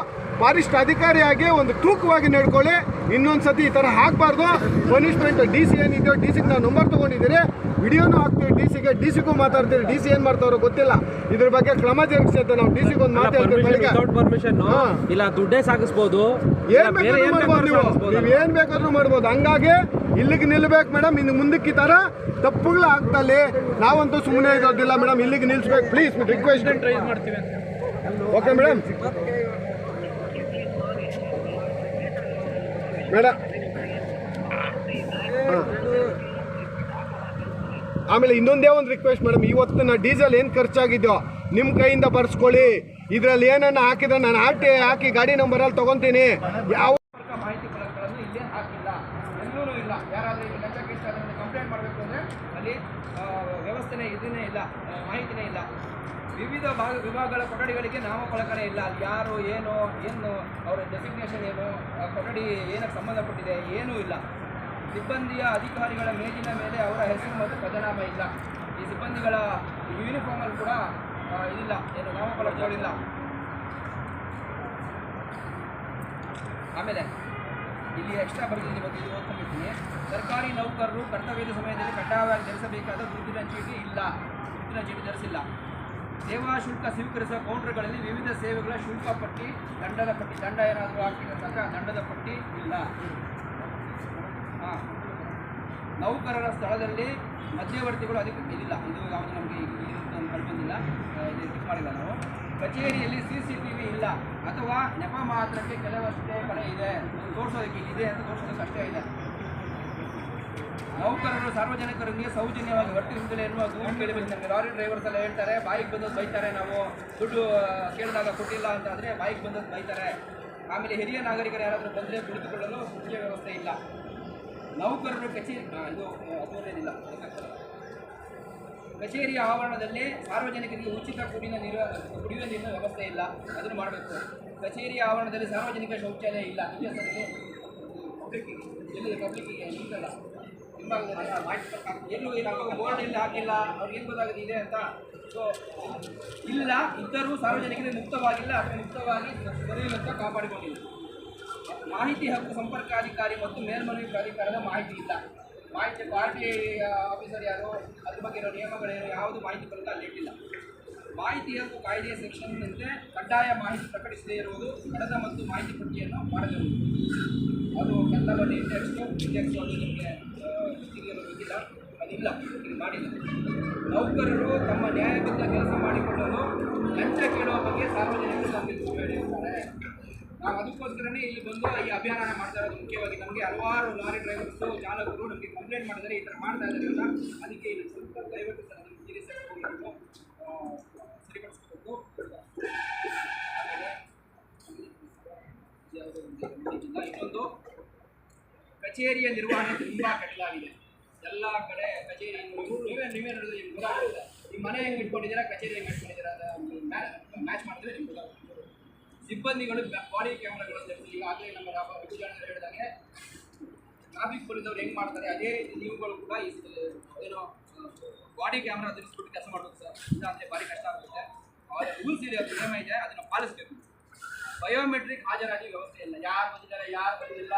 Speaker 7: ಫಾರೆಸ್ಟ್ ಅಧಿಕಾರಿಯಾಗಿ ಒಂದು ತೂಕವಾಗಿ ನಡ್ಕೊಳ್ಳಿ. ಇನ್ನೊಂದು ಸತಿ ಈ ಥರ ಹಾಕಬಾರ್ದು. ಪನಿಷ್ಮೆಂಟ್ ಡಿ.ಸಿ ಏನಿದೆಯೋ ಡಿ.ಸಿಗೆ ನಾವು ನಂಬರ್ ತೊಗೊಂಡಿದ್ದೀರಿ, ವಿಡಿಯೋನು ಹಾಕ್ತೀವಿ ಡಿ.ಸಿಗೂ ಮಾತಾಡ್ತೀರಿ. ಡಿ.ಸಿ ಏನು ಮಾಡ್ತಾರೋ ಗೊತ್ತಿಲ್ಲ, ಇದ್ರ ಬಗ್ಗೆ ಕ್ರಮ ಜರುಗಿಸುತ್ತೆ. ನಾವು ಡಿ.ಸಿಗೆ ಒಂದು ಮಾತಾಡ್ತೀವಿ.
Speaker 2: ಇಲ್ಲ ದುಡ್ಡೇ ಸಾಗಿಸ್ಬೋದು,
Speaker 7: ಏನು ಬೇಕಾದ್ರೂ ಮಾಡ್ಬೋದು, ನೀವು ಏನು ಬೇಕಾದ್ರೂ ಮಾಡ್ಬೋದು. ಹಂಗಾಗಿ ಇಲ್ಲಿಗೆ ನಿಲ್ಬೇಕು ಮೇಡಮ್. ಇನ್ನು ಮುಂದಕ್ಕೆ ಈ ಥರ ತಪ್ಪುಗಳು ಆಗ್ತಲ್ಲಿ ನಾವಂತೂ ಸುಮ್ಮನೆ ಇರೋದಿಲ್ಲ ಮೇಡಮ್. ಇಲ್ಲಿಗೆ ನಿಲ್ಲಿಸ್ಬೇಕು please, request. Okay madam. Madam ಆಮೇಲೆ ಇನ್ನೊಂದೇ ಒಂದು ರಿಕ್ವೆಸ್ಟ್ ಮೇಡಮ್, ಇವತ್ತಿನ ಡೀಸೆಲ್ ಏನು ಖರ್ಚಾಗಿದೆಯೋ ನಿಮ್ಮ ಕೈಯಿಂದ ಬರ್ಸ್ಕೊಳ್ಳಿ. ಇದರಲ್ಲಿ ಏನನ್ನ ಹಾಕಿದ್ರೆ ನಾನು ಹಾಕಿ ಗಾಡಿ ನಂಬರಲ್ಲಿ ತೊಗೊತೀನಿ. ಯಾವ
Speaker 11: ಮಾಹಿತಿ ಫಲಕಗಳನ್ನು ಇಲ್ಲೇ ಹಾಕಿಲ್ಲ, ಎಲ್ಲೂ ಇಲ್ಲ. ಯಾರಾದರೂ ಈಗ ಲಂಚ ಕೇಸ್ ಅದನ್ನು ಕಂಪ್ಲೇಂಟ್ ಮಾಡಬೇಕು ಅಂದರೆ ಅಲ್ಲಿ ವ್ಯವಸ್ಥೆನೇ ಇದನ್ನೇ ಇಲ್ಲ, ಮಾಹಿತಿನೇ ಇಲ್ಲ. ವಿವಿಧ ವಿಭಾಗಗಳ ಕೊಠಡಿಗಳಿಗೆ ನಾಮಫಲಕನೇ ಇಲ್ಲ. ಅಲ್ಲಿ ಯಾರು ಏನು ಅವರ ಡೆಸಿಗ್ನೇಷನ್ ಏನು, ಕೊಠಡಿ ಏನಕ್ಕೆ ಸಂಬಂಧಪಟ್ಟಿದೆ ಏನೂ ಇಲ್ಲ. ಸಿಬ್ಬಂದಿಯ ಅಧಿಕಾರಿಗಳ ಮೇಜಿನ ಮೇಲೆ ಅವರ ಹೆಸರು ಮತ್ತು ಪದನಾಮ ಇಲ್ಲ. ಈ ಸಿಬ್ಬಂದಿಗಳ ಯೂನಿಫಾರ್ಮಲ್ಲಿ ಕೂಡ ಇದಿಲ್ಲ, ಏನು ನಾಮಫಲಕಗಳಿಲ್ಲ. ಆಮೇಲೆ ಇಲ್ಲಿ ಎಕ್ಸ್ಟ್ರಾ ಬರೆದಿದ್ದೀನಿ, ಬಗ್ಗೆ ಇದು ಓದ್ಕೊಂಡಿರ್ತೀನಿ. ಸರ್ಕಾರಿ ನೌಕರರು ಕರ್ತವ್ಯದ ಸಮಯದಲ್ಲಿ ಕಡ್ಡಾಯವಾಗಿ ಧರಿಸಬೇಕಾದ ಗುರುತಿನ ಚೀಟಿ ಇಲ್ಲ, ಗುರುತಿನ ಚೀಟಿ ಧರಿಸಿಲ್ಲ. ಸೇವಾ ಶುಲ್ಕ ಸ್ವೀಕರಿಸುವ ಕೌಂಟರ್ಗಳಲ್ಲಿ ವಿವಿಧ ಸೇವೆಗಳ ಶುಲ್ಕ ಪಟ್ಟಿ, ದಂಡದ ಪಟ್ಟಿ, ದಂಡ ಏನಾದರೂ ಹಾಕಿದಾಗ ದಂಡದ ಪಟ್ಟಿ ಇಲ್ಲ. ನೌಕರರ ಸ್ಥಳದಲ್ಲಿ ಮಧ್ಯವರ್ತಿಗಳು ಅದಕ್ಕೆ ಇದಿಲ್ಲ, ಇದು ಯಾವುದು ನಮಗೆ ಕಂಡುಬಂದಿಲ್ಲ, ಇದು ಮಾಡಿಲ್ಲ ನಾವು. ಕಚೇರಿಯಲ್ಲಿ CCTV ಇಲ್ಲ, ಅಥವಾ ನೆಪ ಮಾತ್ರಕ್ಕೆ ಕೆಲವಷ್ಟೇ ಕಡೆ ಇದೆ, ತೋರಿಸೋದಕ್ಕೆ ಇದೆ ಅಂತ ತೋರಿಸೋದಕ್ಕೆ ಅಷ್ಟೇ ಇದೆ. ನೌಕರರು ಸಾರ್ವಜನಿಕರಿಗೆ ಸೌಜನ್ಯವಾಗಿ ವರ್ತಿಸುತ್ತಿಲ್ಲ ಎನ್ನುವ ದೂರು ಕೇಳಿಬಂದಿದೆ. ನಮಗೆ ಲಾರಿ ಡ್ರೈವರ್ಸ್ ಎಲ್ಲ ಹೇಳ್ತಾರೆ, ಬಾಯಿಗೆ ಬಂದದ್ದು ಬೈತಾರೆ, ನಾವು ದುಡ್ಡು ಕೇಳಿದಾಗ ಕೊಟ್ಟಿಲ್ಲ ಅಂತ ಆದರೆ ಬಾಯಿಗೆ ಬಂದದ್ದು ಬೈತಾರೆ. ಆಮೇಲೆ ಹಿರಿಯ ನಾಗರಿಕರು ಯಾರಾದರೂ ಬಂದರೆ ಕುಳಿತುಕೊಳ್ಳಲು ಮುಖ್ಯ ವ್ಯವಸ್ಥೆ ಇಲ್ಲ. ನೌಕರರು ಕಚೇರಿಯ ಆವರಣದಲ್ಲಿ ಸಾರ್ವಜನಿಕರಿಗೆ ಉಚಿತ ಕುಡಿಯುವ ನೀರಿನ ವ್ಯವಸ್ಥೆ ಇಲ್ಲ, ಅದನ್ನು ಮಾಡಬೇಕು. ಕಚೇರಿಯ ಆವರಣದಲ್ಲಿ ಸಾರ್ವಜನಿಕ ಶೌಚಾಲಯ ಇಲ್ಲ, ಪಬ್ಲಿಕ್ಕಿಗೆ ನಿಂತಲ್ಲ, ಎಲ್ಲೂ ಏನಾಗಬೇಕು ಬೋರ್ಡ್ ಇಲ್ಲಿ ಹಾಕಿಲ್ಲ, ಅವ್ರಿಗೆ ಏನು ಗೊತ್ತಾಗುತ್ತೆ ಇದೆ ಅಂತ. ಸೊ ಇಲ್ಲ, ಇದ್ದರೂ ಸಾರ್ವಜನಿಕರಿಗೆ ಮುಕ್ತವಾಗಿಲ್ಲ ಅಥವಾ ಮುಕ್ತವಾಗಿ ದೊರೆಯುವಂತ ಕಾಪಾಡಿಕೊಂಡಿಲ್ಲ. ಮಾಹಿತಿ ಹಕ್ಕು ಸಂಪರ್ಕಾಧಿಕಾರಿ ಮತ್ತು ಮೇಲ್ಮನವಿ ಪ್ರಾಧಿಕಾರದ ಮಾಹಿತಿ ಇಲ್ಲ. ಮಾಹಿತಿ ಪಾರ್ಟಿ ಆಫೀಸರ್ ಯಾರು, ಅದ್ರ ಬಗ್ಗೆ ಇರೋ ನಿಯಮಗಳೇನು, ಯಾವುದು ಮಾಹಿತಿ ಬರುತ್ತೆ ಅಲ್ಲಿ ಇಟ್ಟಿಲ್ಲ. ಮಾಹಿತಿ ಹಕ್ಕು ಕಾಯ್ದೆಯ ಸೆಕ್ಷನ್ನಂತೆ ಕಡ್ಡಾಯ ಮಾಹಿತಿ ಪ್ರಕಟಿಸದೇ ಇರುವುದು ಕಡತ ಮತ್ತು ಮಾಹಿತಿ ಪಟ್ಟಿಯನ್ನು ಮಾಡದಿರುವುದು. ಅದು ಕನ್ನಡದಲ್ಲಿ ಇಂಡೆಕ್ಸು ಅದು ನಿಮಗೆ ಗೊತ್ತಿಲ್ಲ, ಅದಿಲ್ಲ, ಇದು ಮಾಡಿಲ್ಲ. ನೌಕರರು ತಮ್ಮ ನ್ಯಾಯಬದ್ಧ ಕೆಲಸ ಮಾಡಿಕೊಳ್ಳಲು ಲಂಚ ಕೇಳುವ ಬಗ್ಗೆ ಸಾರ್ವಜನಿಕರು ನಮಗೆ ಹೇಳಿರ್ತಾರೆ. ನಾವು ಅದಕ್ಕೋಸ್ಕರನೇ ಇಲ್ಲಿ ಬಂದು ಈ ಅಭಿಯಾನ ಮಾಡ್ತಾ ಇರೋದು. ಮುಖ್ಯವಾಗಿ ನಮಗೆ ಹಲವಾರು ಲಾರಿ ಡ್ರೈವರ್ಸು ಚಾಲಕರು ನಮಗೆ ಕಂಪ್ಲೇಂಟ್ ಮಾಡಿದರೆ ಈ ಥರ ಮಾಡ್ತಾ ಇದ್ದಾರಲ್ಲ, ಅದಕ್ಕೆ ಇಲ್ಲಿ ಸ್ವಲ್ಪ ದಯವಿಟ್ಟು ಸರಿಪಡಿಸ್ಕೋಬೇಕು. ಇನ್ನೊಂದು, ಕಚೇರಿಯ ನಿರ್ವಹಣೆ ತುಂಬ ಕೆಟ್ಟದಾಗಿದೆ. ಎಲ್ಲ ಕಡೆ ಕಚೇರಿ ನೀವೇ ನೋಡಿದ್ರೆ ನಿಮ್ಗೆ ಗೊತ್ತಾಗುತ್ತೆ. ನಿಮ್ಮ ಮನೆ ಹೆಂಗೆ ಇಟ್ಕೊಂಡಿದ್ದೀರಾ, ಕಚೇರಿ ಹೆಂಗೆ ಇಟ್ಕೊಂಡಿದ್ದೀರಾ ಅಂತ ಮ್ಯಾಚ್ ಮಾಡಿದ್ರೆ ನಿಮ್ಗೆ ಗೊತ್ತಾಗುತ್ತೆ. ಸಿಬ್ಬಂದಿಗಳು ಬಾಡಿ ಕ್ಯಾಮ್ರಾಗಳನ್ನು ಧರಿಸಿ, ಈಗಾಗಲೇ ನಮ್ಮ ವಿಜಯನಗರ ಹೇಳಿದಾಗೆ ಟ್ರಾಫಿಕ್ ಪೊಲೀಸ್ ಅವ್ರು ಹೆಂಗೆ ಮಾಡ್ತಾರೆ ಅದೇ ರೀತಿ ನೀವುಗಳು ಕೂಡ ಏನೋ ಬಾಡಿ ಕ್ಯಾಮ್ರಾ ಧರಿಸ್ಬಿಟ್ಟು ಕೆಲಸ ಮಾಡಬೇಕು ಸರ್. ಇಲ್ಲ ಅಂದರೆ ಭಾರಿ ಕಷ್ಟ ಆಗುತ್ತೆ. ಅವರ ರೂಲ್ಸ್ ಇದೆ, ಅದು ನಿಯಮ ಇದೆ, ಅದನ್ನು ಪಾಲಿಸಬೇಕು. ಬಯೋಮೆಟ್ರಿಕ್ ಹಾಜರಾತಿ ವ್ಯವಸ್ಥೆ ಇಲ್ಲ, ಯಾರು ಬಂದಿದ್ದಾರೆ ಯಾರು ಬಂದಿಲ್ಲ,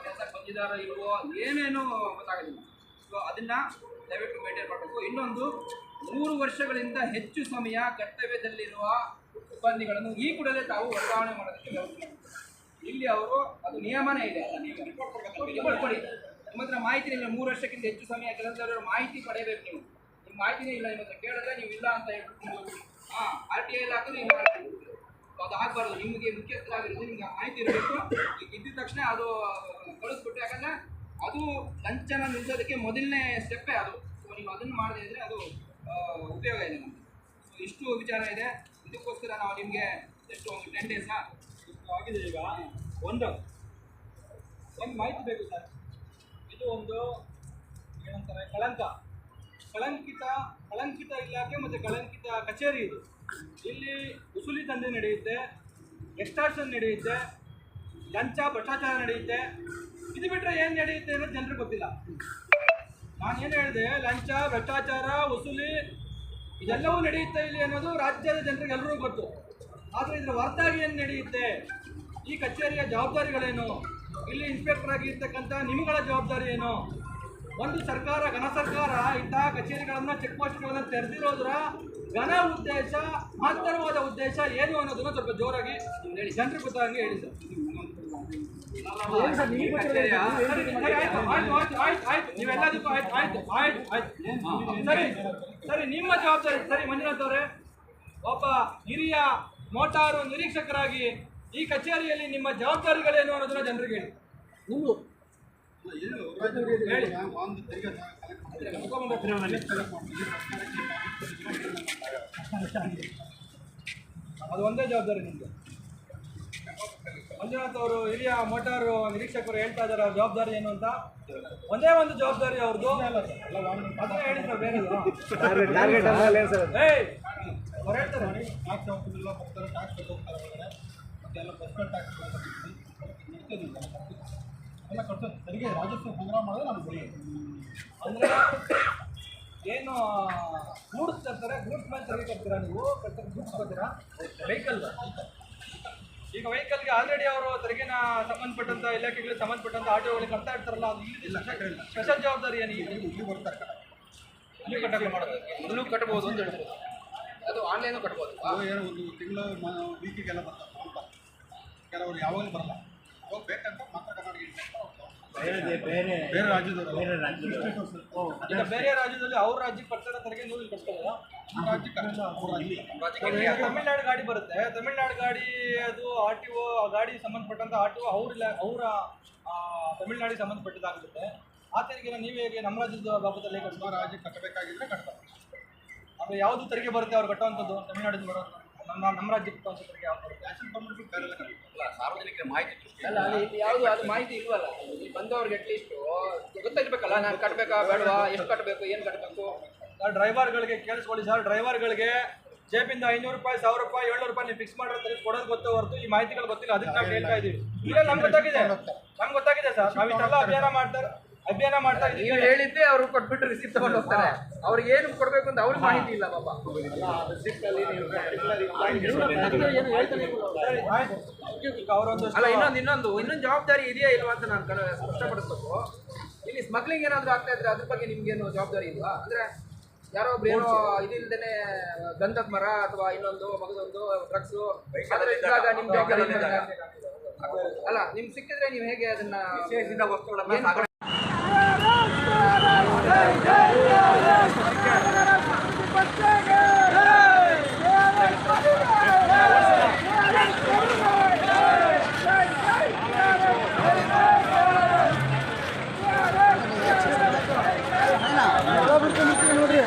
Speaker 11: ಕೆಲಸಕ್ಕೆ ಬಂದಿದ್ದಾರೋ ಇಲ್ವೋ ಏನೇನೂ ಗೊತ್ತಾಗೋದಿಲ್ಲ. ಸೊ ಅದನ್ನು ದಯವಿಟ್ಟು ಮೇಂಟೈನ್ ಮಾಡಬೇಕು. ಇನ್ನೊಂದು, 3 ವರ್ಷಗಳಿಂದ ಹೆಚ್ಚು ಸಮಯ ಕರ್ತವ್ಯದಲ್ಲಿರುವ ಸಿಬ್ಬಂದಿಗಳನ್ನು ಈ ಕೂಡಲೇ ತಾವು ವರ್ಗಾವಣೆ ಮಾಡೋದಕ್ಕೆ ವ್ಯವಸ್ಥೆ ಮಾಡಬೇಕು. ಇಲ್ಲಿ ಅವರು ಅದು ನಿಯಮನೇ ಇದೆ, ನೀವು ರಿಪೋರ್ಟ್ ಕೊಡಿ. ನಿಮ್ಮ ಹತ್ರ ಮಾಹಿತಿ ಇಲ್ಲ, 3 ವರ್ಷಕ್ಕಿಂತ ಹೆಚ್ಚು ಸಮಯ ಕೆಲಸದಲ್ಲಿರೋ ಮಾಹಿತಿ ಪಡೆಯಬೇಕು. ನೀವು ನಿಮ್ಮ ಮಾಹಿತಿನೇ ಇಲ್ಲ, ನಿಮ್ಮ ಹತ್ರ ಕೇಳಿದ್ರೆ ನೀವು ಇಲ್ಲ ಅಂತ ಹೇಳ್ಬಿಟ್ಟು RTI ಹಾಕಿದ್ರೆ ನೀವು ಅದು ಆಗಬಾರ್ದು. ನಿಮಗೆ ಮುಖ್ಯಸ್ಥರಾಗಿರೋದು ನಿಮ್ಗೆ ಮಾಹಿತಿ ಇರಬೇಕು. ಈಗ ಇದ್ದ ತಕ್ಷಣ ಅದು ಕಳಿಸ್ಬಿಟ್ಟು, ಯಾಕಂದರೆ ಅದು ಲಂಚನ ನಿಲ್ಲಿಸೋದಕ್ಕೆ ಮೊದಲನೇ ಸ್ಟೆಪ್ಪೇ ಅದು. ಸೊ ನೀವು ಅದನ್ನು ಮಾಡದೇ ಇದ್ದರೆ ಅದು ಉಪಯೋಗ ಇದೆ ನಮಗೆ. ಸೊ ಇಷ್ಟು ವಿಚಾರ ಇದೆ. ಇದಕ್ಕೋಸ್ಕರ ನಾವು ನಿಮಗೆ ಎಷ್ಟು ಒಂದು 10 ಡೇಸಾ ಆಗಿದೆ ಈಗ ಒಂದು ಮಾಹಿತಿ ಬೇಕು ಸರ್. ಇದು ಒಂದು ಏನಂತಾರೆ ಕಳಂಕಿತ ಇಲಾಖೆ ಮತ್ತು ಕಳಂಕಿತ ಕಚೇರಿ ಇದು. ಇಲ್ಲಿ ಉಸುಲಿ ದಂಧೆ ನಡೆಯುತ್ತೆ, ಎಕ್ಸ್ಟಾರ್ಷನ್ ನಡೆಯುತ್ತೆ, ಲಂಚ ಭ್ರಷ್ಟಾಚಾರ ನಡೆಯುತ್ತೆ. ಇದು ಬಿಟ್ಟರೆ ಏನು ನಡೆಯುತ್ತೆ ಅನ್ನೋದು ಜನರಿಗೆ ಗೊತ್ತಿಲ್ಲ. ನಾನು ಏನು ಹೇಳಿದೆ, ಲಂಚ ಭ್ರಷ್ಟಾಚಾರ ಉಸುಲಿ ಇದೆಲ್ಲವೂ ನಡೆಯುತ್ತೆ ಇಲ್ಲಿ ಅನ್ನೋದು ರಾಜ್ಯದ ಜನರಿಗೆ ಎಲ್ಲರಿಗೂ ಗೊತ್ತು. ಆದರೆ ಇದರ ಹೊರತಾಗಿ ಏನು ನಡೆಯುತ್ತೆ, ಈ ಕಚೇರಿಯ ಜವಾಬ್ದಾರಿಗಳೇನು, ಇಲ್ಲಿ ಇನ್ಸ್ಪೆಕ್ಟರ್ ಆಗಿರ್ತಕ್ಕಂಥ ನಿಮ್ಗಳ ಜವಾಬ್ದಾರಿ ಏನು, ಒಂದು ಸರ್ಕಾರ ಘನ ಸರ್ಕಾರ ಇಂತಹ ಕಚೇರಿಗಳನ್ನು ಚೆಕ್ ಪೋಸ್ಟ್ಗಳನ್ನು ತೆರೆದಿರೋದ್ರ ಘನ ಉದ್ದೇಶ ಮಹತ್ತರವಾದ ಉದ್ದೇಶ ಏನು ಅನ್ನೋದನ್ನು ಸ್ವಲ್ಪ ಜೋರಾಗಿ ಹೇಳಿ, ಜನರಿಗೆ ಗೊತ್ತಾಗಿ ಹೇಳಿ ಸರ್. ನೀವೆಲ್ಲದಕ್ಕೂ ಆಯ್ತು ಸರಿ ನಿಮ್ಮ ಜವಾಬ್ದಾರಿ ಸರಿ. ಮಂಜುನಾಥ್ ಅವರೇ, ಒಬ್ಬ ಹಿರಿಯ ಮೋಟಾರು ನಿರೀಕ್ಷಕರಾಗಿ ಈ ಕಚೇರಿಯಲ್ಲಿ ನಿಮ್ಮ ಜವಾಬ್ದಾರಿಗಳೇನು ಅನ್ನೋದನ್ನ ಜನರಿಗೆ ಹೇಳಿ. ಹೇಳಿ. ಅದು ಒಂದೇ ಜವಾಬ್ದಾರಿ ನಿಮಗೆ. ಮಂಜುನಾಥ್ ಅವರು ಹಿರಿಯ ಮೋಟಾರು ನಿರೀಕ್ಷಕರು ಹೇಳ್ತಾ ಇದ್ದಾರೆ ಅವ್ರ ಜವಾಬ್ದಾರಿ ಏನು ಅಂತ. ಒಂದೇ ಒಂದು ಜವಾಬ್ದಾರಿ ಅವ್ರದ್ದು, ಅದನ್ನ ಹೇಳಿ ಸರ್. ಬೇರೆ ಅವ್ರು ಹೇಳ್ತಾರೆ ಟ್ಯಾಕ್ಸ್ ಹೋಗ್ತಿಲ್ಲ, ಬರ್ತಾರೆ ಟ್ಯಾಕ್ಸ್ ಹೋಗ್ತಾರೆ ಹೊರಗಡೆ, ಮತ್ತೆಲ್ಲ ಪರ್ಸನಲ್ ಟ್ಯಾಕ್ಸ್ ಎಲ್ಲ ಕಟ್ಸೋದು ತೆರಿಗೆ ರಾಜಸ್ವ ಸಂಗ್ರಹ ಮಾಡೋದು ನಾನು ಬರೀ. ಅಂದರೆ ಏನು ಗೂಡ್ಸ್ ತರ್ತಾರೆ, ಗೂಡ್ಸ್ ಮೇಲೆ ತೆರಿಗೆ ಕಟ್ತೀರಾ ನೀವು? ಗೂಡ್ಸ್ ಬರ್ತೀರಾ ವೆಹಿಕಲ್. ಈಗ ವೆಹಿಕಲ್ಗೆ ಆಲ್ರೆಡಿ ಅವರು ತೆರಿಗೆನ ಸಂಬಂಧಪಟ್ಟಂಥ ಇಲಾಖೆಗಳಿಗೆ ಸಂಬಂಧಪಟ್ಟಂಥ ಆಟೋಗಳಿಗೆ ಕಟ್ತಾ ಇರ್ತಾರಲ್ಲ, ಅದು ಇಲ್ಲಿ ಸ್ಪೆಷಲ್ ಜವಾಬ್ದಾರಿ ಏನು? ಇಲ್ಲಿ ಬರ್ತಾರೆ, ಇಲ್ಲಿ ಕಟ್ಟಕ್ಕೆ ಮಾಡೋದು, ಇಲ್ಲೂ ಕಟ್ಬೋದು ಅಂತ ಹೇಳ್ತಾರೆ. ಅದು ಆನ್ಲೈನು ಕಟ್ಬೋದು. ಏನೋ ಒಂದು ತಿಂಗಳು ವೀಕಿಗೆಲ್ಲ ಬರ್ತಾರೆ, ಕೆಲವರು ಯಾವಾಗಲೂ ಬರಲ್ಲ, ಅವಾಗ ಬೇಕಂತ ಮಾತ್ರ ಬೇರೆ ರಾಜ್ಯದವರು. ಈಗ ಬೇರೆ ರಾಜ್ಯದಲ್ಲಿ ಅವ್ರ ರಾಜ್ಯಕ್ಕೆ ಬರ್ತಾರೆ ತೆರಿಗೆ, ನೀವು ಇಲ್ಲಿ ಕಟ್ಕೋಬೋದಾ? ತಮಿಳ್ನಾಡು ಗಾಡಿ ಬರುತ್ತೆ, ತಮಿಳ್ನಾಡು ಗಾಡಿ ಅದು RTO ಗಾಡಿ ಸಂಬಂಧಪಟ್ಟಂತ RTO ಅವರ ತಮಿಳ್ನಾಡಿಗೆ ಸಂಬಂಧಪಟ್ಟದಾಗುತ್ತೆ. ಆ ತೆರಿಗೆನ ನೀವು ಹೇಗೆ ನಮ್ಮ ರಾಜ್ಯದ ಬಾಬತಲ್ಲಿ ರಾಜ್ಯಕ್ಕೆ ಕಟ್ಟಬೇಕಾಗಿದ್ರೆ ಕಟ್ತಾರೆ. ಆದರೆ ಯಾವುದು ತೆರಿಗೆ ಬರುತ್ತೆ ಅವ್ರು ಕಟ್ಟುವಂಥದ್ದು ತಮಿಳ್ನಾಡಿಂದ ಬರೋದು, ನಮ್ಮ ರಾಜ್ಯಕ್ಕೆ ಕಟ್ಟುವಂಥ ತೆರಿಗೆ ಯಾವ್ದು ಬರುತ್ತೆ? ಸಾರ್ವಜನಿಕರ ಮಾಹಿತಿ ಅಲ್ಲ, ಅಲ್ಲಿ ಯಾವುದು ಅದು ಮಾಹಿತಿ ಇಲ್ವಲ್ಲ. ಇಲ್ಲಿ ಬಂದವ್ರಿಗೆ ಅಟ್ಲೀಸ್ಟು ಗೊತ್ತಾಗಬೇಕಲ್ಲ, ನಾನು ಕಟ್ಟಬೇಕಾ ಬೇಡವಾ, ಎಷ್ಟು ಕಟ್ಟಬೇಕು, ಏನು ಕಟ್ಟಬೇಕು. ಡ್ರೈವರ್ಗಳಿಗೆ ಕೇಳಿಸ್ಕೊಳ್ಳಿ ಸರ್. ಡ್ರೈವರ್ಗಳಿಗೆ ಜೇಬಿಂದ 500 ರೂಪಾಯಿ, 1000 ರೂಪಾಯಿ, 700 ರೂಪಾಯಿ ನೀವು ಫಿಕ್ಸ್ ಮಾಡಿರೋ ತೆರಿಗೆ ಕೊಡೋದು ಗೊತ್ತೋ ಹೊರತು ಈ ಮಾಹಿತಿಗಳು ಗೊತ್ತಿಲ್ಲ. ಅದಕ್ಕೆ ನಾವು ಹೇಳ್ತಾ ಇದ್ದೀವಿ. ಇಲ್ಲ ನಮ್ಗೆ ಗೊತ್ತಾಗಿದೆ ಸರ್. ನಾವು ಇಷ್ಟೆಲ್ಲ ಅಭಿಯಾನ ಮಾಡ್ತಾ ಇದ್ದೀವಿ. ನೀವು ಹೇಳಿದ್ದೆ ಅವರು ಕೊಟ್ಬಿಟ್ಟು ರಿಸಿಪ್ಟ್ ತಗೊಂಡು ಹೋಗ್ತಾರೆ. ಅವ್ರಿಗೆ ಏನು ಕೊಡಬೇಕು ಅಂತ ಅವ್ರಿಗೆ ಮಾಹಿತಿ ಇಲ್ಲ ಪಾಪ. ಅಲ್ಲ, ಇನ್ನೊಂದು ಜವಾಬ್ದಾರಿ ಇದೆಯಾ ಇಲ್ವಾ ಅಂತ ನಾನು ಸ್ಪಷ್ಟಪಡಿಸ್ಬೇಕು. ಇಲ್ಲಿ ಸ್ಮಗ್ಲಿಂಗ್ ಏನಾದರೂ ಆಗ್ತಾ ಇದ್ರೆ ಅದ್ರ ಬಗ್ಗೆ ನಿಮ್ಗೇನು ಜವಾಬ್ದಾರಿ ಇಲ್ವಾ? ಅಂದ್ರೆ ಯಾರೋ ಒಬ್ರು ಏನೋ ಇದಿಲ್ದೇನೆ ಗಂಧದ ಮರ ಅಥವಾ ಇನ್ನೊಂದು ಮಗದೊಂದು ಡ್ರಗ್ಸು ಇದ್ದಾಗ ನಿಮ್ ಜವಾಬ್ದಾರಿ ಅಲ್ಲ, ನಿಮ್ಗೆ ಸಿಕ್ಕಿದ್ರೆ ನೀವು ಹೇಗೆ ಅದನ್ನ ವಿಶೇಷಿತ ವಸ್ತುಗಳನ್ನ
Speaker 4: ನೋಡ್ರಿ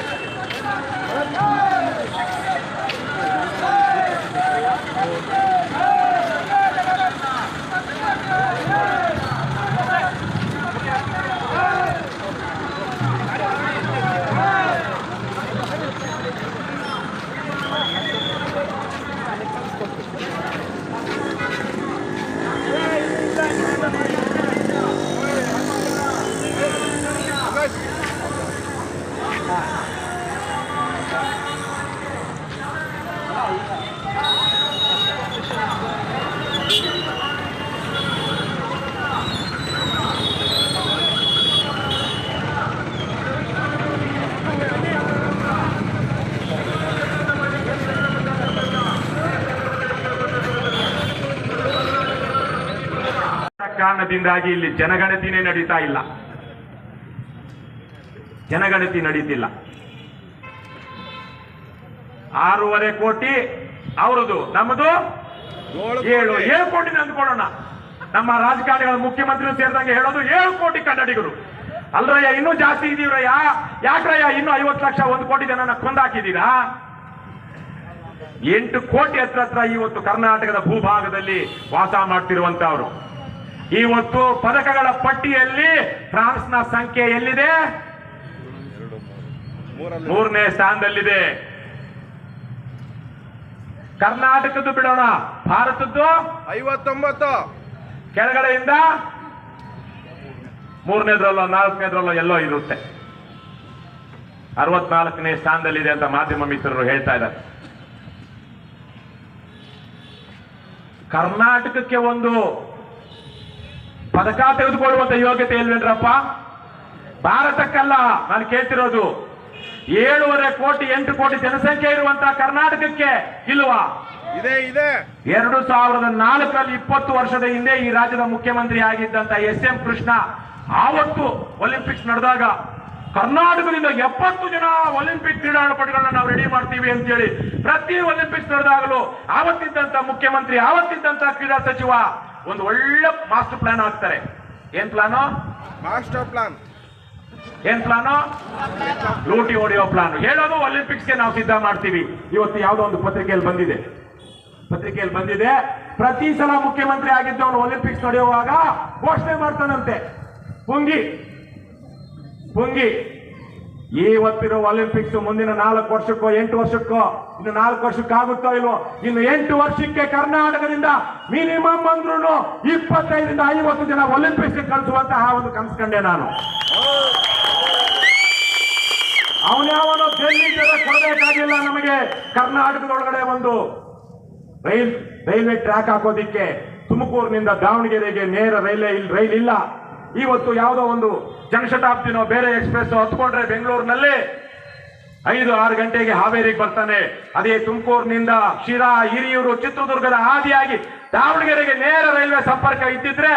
Speaker 13: ಕಾರಣದಿಂದಾಗಿ ಇಲ್ಲಿ ಜನಗಣತಿನೇ ನಡೀತಾ ಇಲ್ಲ, ಜನಗಣತಿ ನಡೀತಿಲ್ಲ. 6.5 ಕೋಟಿ ಅವರದು, ನಮ್ಮದು 7 ಕೋಟಿ ಅಂದ್ಕೊಳ್ಳೋಣ. ನಮ್ಮ ರಾಜಕಾರಣಿಗಳ ಮುಖ್ಯಮಂತ್ರಿ ಸೇರಿದಂಗೆ ಹೇಳೋದು 7 ಕೋಟಿ ಕನ್ನಡಿಗರು. ಅಲ್ರಯ್ಯ, ಇನ್ನೂ ಜಾಸ್ತಿ ಇದೀವ್ರಯ್ಯ. ಯಾಕ್ರಯ್ಯ ಇನ್ನೂ 50 ಲಕ್ಷ 1 ಕೋಟಿ ಜನನ ಕೊಂದಾಕಿದ್ದೀರಾ? 8 ಕೋಟಿ ಹತ್ರ ಇವತ್ತು ಕರ್ನಾಟಕದ ಭೂಭಾಗದಲ್ಲಿ ವಾಸ ಮಾಡ್ತಿರುವಂತವ್ರು. ಇವತ್ತು ಪದಕಗಳ ಪಟ್ಟಿಯಲ್ಲಿ ಫ್ರಾನ್ಸ್ನ ಸಂಖ್ಯೆ ಎಲ್ಲಿದೆ? 3ನೇ ಸ್ಥಾನದಲ್ಲಿದೆ. ಕರ್ನಾಟಕದ್ದು ಬಿಡೋಣ, ಭಾರತದ್ದು
Speaker 1: 59.
Speaker 13: ಕೆಳಗಡೆಯಿಂದ 3ನೇದ್ರಲ್ಲೋ 4ನೇದ್ರಲ್ಲೋ ಎಲ್ಲೋ ಇರುತ್ತೆ. 64ನೇ ಸ್ಥಾನದಲ್ಲಿದೆ ಅಂತ ಮಾಧ್ಯಮ ಮಿತ್ರರು ಹೇಳ್ತಾ ಇದ್ದಾರೆ. ಕರ್ನಾಟಕಕ್ಕೆ ಒಂದು ಪದಕ ತೆಗೆದುಕೊಳ್ಳುವಂತ ಯೋಗ್ಯತೆ ಇಲ್ವೇನ್ರಪ್ಪ? ಭಾರತಕ್ಕಲ್ಲ ನಾನು ಕೇಳ್ತಿರೋದು. 7.5 ಕೋಟಿ 8 ಕೋಟಿ ಜನಸಂಖ್ಯೆ ಇರುವಂತಹ ಕರ್ನಾಟಕಕ್ಕೆ ಇಲ್ವಾ?
Speaker 1: ಇದೆ ಇದೆ.
Speaker 13: 2004ರಲ್ಲಿ 20 ವರ್ಷದ ಹಿಂದೆ ಈ ರಾಜ್ಯದ ಮುಖ್ಯಮಂತ್ರಿ ಆಗಿದ್ದಂತ SM ಕೃಷ್ಣ ಆವತ್ತು ಒಲಿಂಪಿಕ್ಸ್ ನಡೆದಾಗ ಕರ್ನಾಟಕದಿಂದ 70 ಜನ ಒಲಿಂಪಿಕ್ ಕ್ರೀಡಾಪಟುಗಳನ್ನ ನಾವು ರೆಡಿ ಮಾಡ್ತೀವಿ ಅಂತೇಳಿ ಪ್ರತಿ ಒಲಿಂಪಿಕ್ಸ್ ನಡೆದಾಗಲೂ ಆವತ್ತಿದ್ದಂತ ಮುಖ್ಯಮಂತ್ರಿ, ಆವತ್ತಿದ್ದಂತ ಕ್ರೀಡಾ ಸಚಿವ ಒಂದು ಒಳ್ಳೆ ಮಾಸ್ಟರ್ ಪ್ಲಾನ್ ಹಾಕ್ತಾರೆ. ಏನ್ ಪ್ಲಾನು?
Speaker 1: Master plan.
Speaker 13: ಏನ್ ಪ್ಲಾನು? ಲೂಟಿ ಹೊಡೆಯೋ ಪ್ಲಾನ್. ಹೇಳೋದು ಒಲಿಂಪಿಕ್ಸ್ಗೆ ನಾವು ಸಿದ್ಧ ಮಾಡ್ತೀವಿ. ಇವತ್ತು ಯಾವುದೋ ಒಂದು ಪತ್ರಿಕೆಯಲ್ಲಿ ಬಂದಿದೆ, ಪ್ರತಿ ಸಲ ಮುಖ್ಯಮಂತ್ರಿ ಆಗಿದ್ದವನು ಒಲಿಂಪಿಕ್ಸ್ ನಡೆಯುವಾಗ ಘೋಷಣೆ ಮಾಡ್ತಾನಂತೆ, ಪುಂಗಿ ಇವತ್ತಿರೋ ಒಲಿಂಪಿಕ್ಸ್ ಮುಂದಿನ 4 ವರ್ಷಕ್ಕೋ 8 ವರ್ಷಕ್ಕೋ, ಇನ್ನು 4 ವರ್ಷಕ್ಕಾಗುತ್ತೋ ಇಲ್ವೋ, ಇನ್ನು 8 ವರ್ಷಕ್ಕೆ ಕರ್ನಾಟಕದಿಂದ ಮಿನಿಮಮ್ ಅಂದ್ರೂ 25ರಿಂದ 50 ಜನ ಒಲಿಂಪಿಕ್ಸ್ ಕಳಿಸುವಂತಹ ಒಂದು ಕನಸು ಕಂಡೆ ನಾನು. ಅವನ್ಯಾವನೋ ಡೆಲ್ಲಿ ಕೊಡಬೇಕಾಗಿಲ್ಲ ನಮಗೆ. ಕರ್ನಾಟಕದೊಳಗಡೆ ಒಂದು ರೈಲ್ವೆ ಟ್ರ್ಯಾಕ್ ಹಾಕೋದಿಕ್ಕೆ ತುಮಕೂರಿನಿಂದ ದಾವಣಗೆರೆಗೆ ನೇರ ರೈಲ್ ಇಲ್ಲ. ಇವತ್ತು ಯಾವುದೋ ಒಂದು ಜನಶತಾಬ್ದಿನೋ ಬೇರೆ ಎಕ್ಸ್ಪ್ರೆಸ್ ಹತ್ಕೊಂಡ್ರೆ ಬೆಂಗಳೂರಿನಲ್ಲಿ 5-6 ಗಂಟೆಗೆ ಹಾವೇರಿಗೆ ಬರ್ತಾನೆ. ಅದೇ ತುಮಕೂರಿನಿಂದ ಶಿರಾ, ಹಿರಿಯೂರು, ಚಿತ್ರದುರ್ಗದ ಹಾದಿಯಾಗಿ ದಾವಣಗೆರೆಗೆ ನೇರ ರೈಲ್ವೆ ಸಂಪರ್ಕ ಇದ್ದಿದ್ರೆ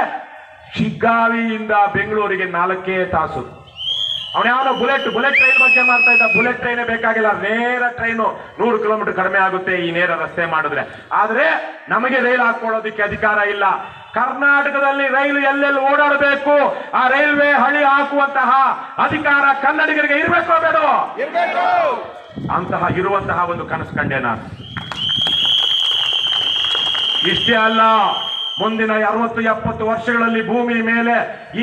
Speaker 13: ಶಿಗ್ಗಾವಿಯಿಂದ ಬೆಂಗಳೂರಿಗೆ 4 ತಾಸು. ಅವನ್ಯಾವನೋ ಬುಲೆಟ್ ಟ್ರೈನ್ ಬಗ್ಗೆ ಮಾಡ್ತಾ ಇದ್ದ. ಬುಲೆಟ್ ಟ್ರೈನೇ ಬೇಕಾಗಿಲ್ಲ, ನೇರ ಟ್ರೈನು 100 ಕಿಲೋಮೀಟರ್ ಕಡಿಮೆ ಆಗುತ್ತೆ ಈ ನೇರ ರಸ್ತೆ ಮಾಡಿದ್ರೆ. ಆದ್ರೆ ನಮಗೆ ರೈಲು ಹಾಕೊಳ್ಳೋದಿಕ್ಕೆ ಅಧಿಕಾರ ಇಲ್ಲ. ಕರ್ನಾಟಕದಲ್ಲಿ ರೈಲು ಎಲ್ಲೆಲ್ಲಿ ಓಡಾಡಬೇಕು ಆ ರೈಲ್ವೆ ಹಳಿ ಹಾಕುವಂತಹ ಅಧಿಕಾರ ಕನ್ನಡಿಗರಿಗೆ ಇರಬೇಕೋ ಬೇಡವೋ? ಅಂತಹ ಇರುವಂತಹ ಒಂದು ಕನಸು ಕಂಡೆ ನಾನು. ಇಷ್ಟೇ ಅಲ್ಲ, ಮುಂದಿನ 60-70 ವರ್ಷಗಳಲ್ಲಿ ಭೂಮಿ ಮೇಲೆ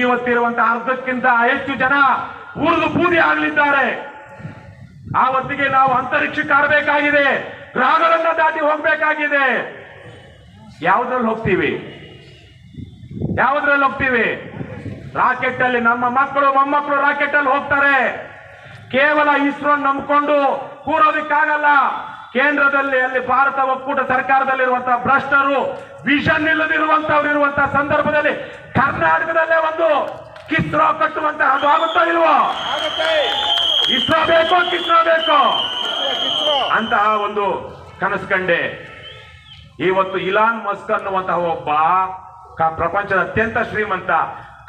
Speaker 13: ಇವತ್ತಿರುವಂತಹ ಅರ್ಧಕ್ಕಿಂತ ಹೆಚ್ಚು ಜನ ಉರಿದು ಬೂದಿ ಆಗಲಿದ್ದಾರೆ. ಆ ಹೊತ್ತಿಗೆ ನಾವು ಅಂತರಿಕ್ಷಕ್ಕೆ ಆಡಬೇಕಾಗಿದೆ, ಗ್ರಹಗಳನ್ನ ದಾಟಿ ಹೋಗ್ಬೇಕಾಗಿದೆ. ಯಾವುದ್ರಲ್ಲಿ ಹೋಗ್ತೀವಿ? ರಾಕೆಟ್ ಅಲ್ಲಿ. ನಮ್ಮ ಮಕ್ಕಳು ಮೊಮ್ಮಕ್ಕಳು ರಾಕೆಟ್ ಅಲ್ಲಿ ಹೋಗ್ತಾರೆ. ಕೇವಲ ಇಸ್ರೋ ನಂಬಿಕೊಂಡು ಕೂರೋದಿಕ್ಕಾಗಲ್ಲ. ಕೇಂದ್ರದಲ್ಲಿ ಅಲ್ಲಿ ಭಾರತ ಒಕ್ಕೂಟ ಸರ್ಕಾರದಲ್ಲಿರುವಂತಹ ಭ್ರಷ್ಟರು, ವಿಷನ್ ಇಲ್ಲದಿರುವಂತವ್ರು ಇರುವಂತಹ ಸಂದರ್ಭದಲ್ಲಿ ಕರ್ನಾಟಕದಲ್ಲೇ ಒಂದು ಕಿಸ್ರೋ ಕಟ್ಟುವಂತಹ ಅದು ಆಗುತ್ತೋ ಇಲ್ವೋ? ಇಸ್ರೋ ಬೇಕೋ ಅಂತಹ ಒಂದು ಕನಸು ಕಂಡೆ. ಇವತ್ತು ಇಲಾನ್ ಮಸ್ಕ್ ಅನ್ನುವಂತಹ ಒಬ್ಬ ಪ್ರಪಂಚದ ಅತ್ಯಂತ ಶ್ರೀಮಂತ,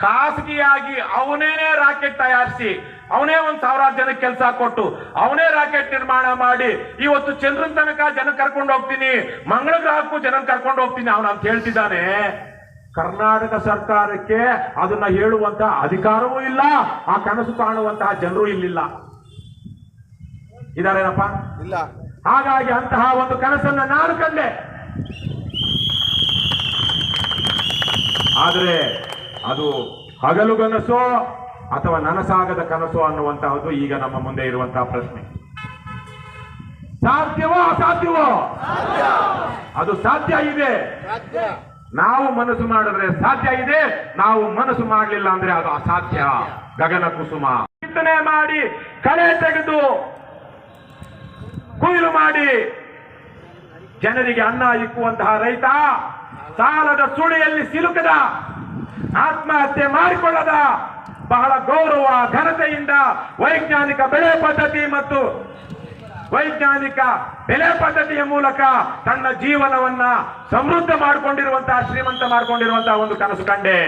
Speaker 13: ಖಾಸಗಿಯಾಗಿ ಅವನೇನೇ ರಾಕೆಟ್ ತಯಾರಿಸಿ ಅವನೇ 1,000 ಜನಕ್ಕೆ ಕೆಲಸ ಕೊಟ್ಟು ಅವನೇ ರಾಕೆಟ್ ನಿರ್ಮಾಣ ಮಾಡಿ ಇವತ್ತು ಚಂದ್ರನ ತನಕ ಜನ ಕರ್ಕೊಂಡು ಹೋಗ್ತೀನಿ, ಮಂಗಳ ಗ್ರಹಕ್ಕೂ ಜನ ಕರ್ಕೊಂಡು ಹೋಗ್ತೀನಿ ಅವನು ಅಂತ ಹೇಳ್ತಿದ್ದಾನೆ. ಕರ್ನಾಟಕ ಸರ್ಕಾರಕ್ಕೆ ಅದನ್ನ ಹೇಳುವಂತಹ ಅಧಿಕಾರವೂ ಇಲ್ಲ, ಆ ಕನಸು ಕಾಣುವಂತಹ ಜನರು ಇಲ್ಲಿಲ್ಲ. ಇದಾರೇನಪ್ಪ? ಇಲ್ಲ. ಹಾಗಾಗಿ ಅಂತಹ ಒಂದು ಕನಸನ್ನ ನಾನು ಕಂಡೆ. ಆದ್ರೆ ಅದು ಹಗಲು ಕನಸೋ ಅಥವಾ ನನಸಾಗದ ಕನಸೋ ಅನ್ನುವಂತಹದ್ದು ಈಗ ನಮ್ಮ ಮುಂದೆ ಇರುವಂತಹ ಪ್ರಶ್ನೆ. ಸಾಧ್ಯವೋ ಅಸಾಧ್ಯವೋ? ಅದು ಸಾಧ್ಯ ಇದೆ. ನಾವು ಮನಸ್ಸು ಮಾಡಿದ್ರೆ ಸಾಧ್ಯ ಇದೆ, ನಾವು ಮನಸ್ಸು ಮಾಡಲಿಲ್ಲ ಅಂದ್ರೆ ಅದು ಅಸಾಧ್ಯ. ಗಗನ ಕುಸುಮ ಚಿಂತನೆ ಮಾಡಿ, ಕಳೆ ತೆಗೆದು ಕೊಯ್ಲು ಮಾಡಿ ಜನರಿಗೆ ಅನ್ನ ಇಕ್ಕುವಂತಹ ರೈತ ಸಾಲದ ಸುಳಿಯಲ್ಲಿ ಸಿಲುಕದ, ಆತ್ಮಹತ್ಯೆ ಮಾಡಿಕೊಳ್ಳದ, ಬಹಳ ಗೌರವ ಘನತೆಯಿಂದ ವೈಜ್ಞಾನಿಕ ಬೆಳೆ ಪದ್ಧತಿ ಮತ್ತು ವೈಜ್ಞಾನಿಕ ಬೆಲೆ ಪದ್ಧತಿಯ ಮೂಲಕ ತನ್ನ ಜೀವನವನ್ನ ಸಮೃದ್ಧ ಮಾಡಿಕೊಂಡಿರುವಂತಹ, ಶ್ರೀಮಂತ ಮಾಡಿಕೊಂಡಿರುವಂತಹ ಒಂದು ಕನಸು ಕಂಡೆ.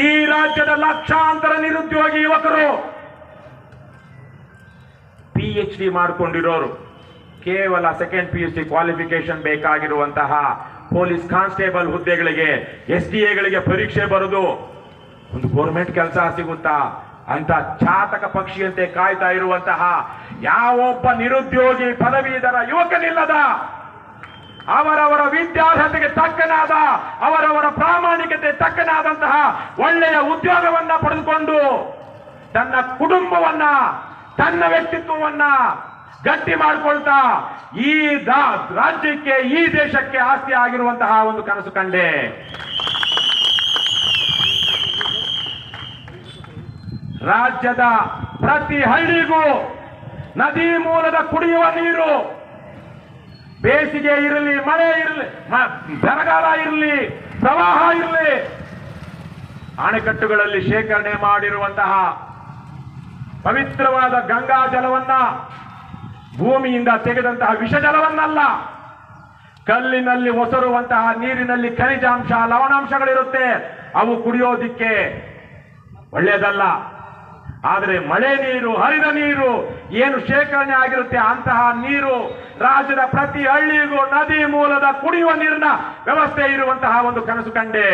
Speaker 13: ಈ ರಾಜ್ಯದ ಲಕ್ಷಾಂತರ ನಿರುದ್ಯೋಗಿ ಯುವಕರು PhD ಮಾಡಿಕೊಂಡಿರೋರು, ಕೇವಲ ಸೆಕೆಂಡ್ PhD ಕ್ವಾಲಿಫಿಕೇಶನ್ ಬೇಕಾಗಿರುವಂತಹ ಪೊಲೀಸ್ ಕಾನ್ಸ್ಟೇಬಲ್ ಹುದ್ದೆಗಳಿಗೆ, SDAಗಳಿಗೆ ಪರೀಕ್ಷೆ ಬರೆದು ಒಂದು ಗೌರ್ಮೆಂಟ್ ಕೆಲಸ ಸಿಗುತ್ತಾ ಅಂತ ಚಾತಕ ಪಕ್ಷಿಯಂತೆ ಕಾಯ್ತಾ ಇರುವಂತಹ ಯಾವೊಬ್ಬ ನಿರುದ್ಯೋಗಿ ಪದವೀಧರ ಯುವಕನಿಲ್ಲದ ಅವರವರ ವಿದ್ಯಾರ್ಹತೆಗೆ ತಕ್ಕನಾದ ಅವರವರ ಪ್ರಾಮಾಣಿಕತೆ ತಕ್ಕನಾದಂತಹ ಒಳ್ಳೆಯ ಉದ್ಯೋಗವನ್ನ ಪಡೆದುಕೊಂಡು ತನ್ನ ಕುಟುಂಬವನ್ನ ತನ್ನ ವ್ಯಕ್ತಿತ್ವವನ್ನ ಗಟ್ಟಿ ಮಾಡಿಕೊಳ್ತಾ ಈ ರಾಜ್ಯಕ್ಕೆ ಈ ದೇಶಕ್ಕೆ ಆಸ್ತಿ ಆಗಿರುವಂತಹ ಒಂದು ಕನಸು ಕಂಡೆ. ರಾಜ್ಯದ ಪ್ರತಿ ಹಳ್ಳಿಗೂ ನದಿ ಮೂಲದ ಕುಡಿಯುವ ನೀರು, ಬೇಸಿಗೆ ಇರಲಿ ಮಳೆ ಇರಲಿ ಬರಗಾಲ ಇರಲಿ ಪ್ರವಾಹ ಇರಲಿ, ಅಣೆಕಟ್ಟುಗಳಲ್ಲಿ ಶೇಖರಣೆ ಮಾಡಿರುವಂತಹ ಪವಿತ್ರವಾದ ಗಂಗಾ ಜಲವನ್ನ, ಭೂಮಿಯಿಂದ ತೆಗೆದಂತಹ ವಿಷ ಜಲವನ್ನಲ್ಲ, ಕಲ್ಲಿನಲ್ಲಿ ಒಸರುವಂತಹ ನೀರಿನಲ್ಲಿ ಖನಿಜಾಂಶ ಲವಣಾಂಶಗಳಿರುತ್ತೆ, ಅವು ಕುಡಿಯೋದಿಕ್ಕೆ ಒಳ್ಳೆಯದಲ್ಲ. ಆದರೆ ಮಳೆ ನೀರು, ಹರಿದ ನೀರು ಏನು ಶೇಖರಣೆ ಆಗಿರುತ್ತೆ ಅಂತಹ ನೀರು ರಾಜ್ಯದ ಪ್ರತಿ ಹಳ್ಳಿಗೂ ನದಿ ಮೂಲದ ಕುಡಿಯುವ ನೀರಿನ ವ್ಯವಸ್ಥೆ ಇರುವಂತಹ ಒಂದು ಕನಸು ಕಂಡೆ.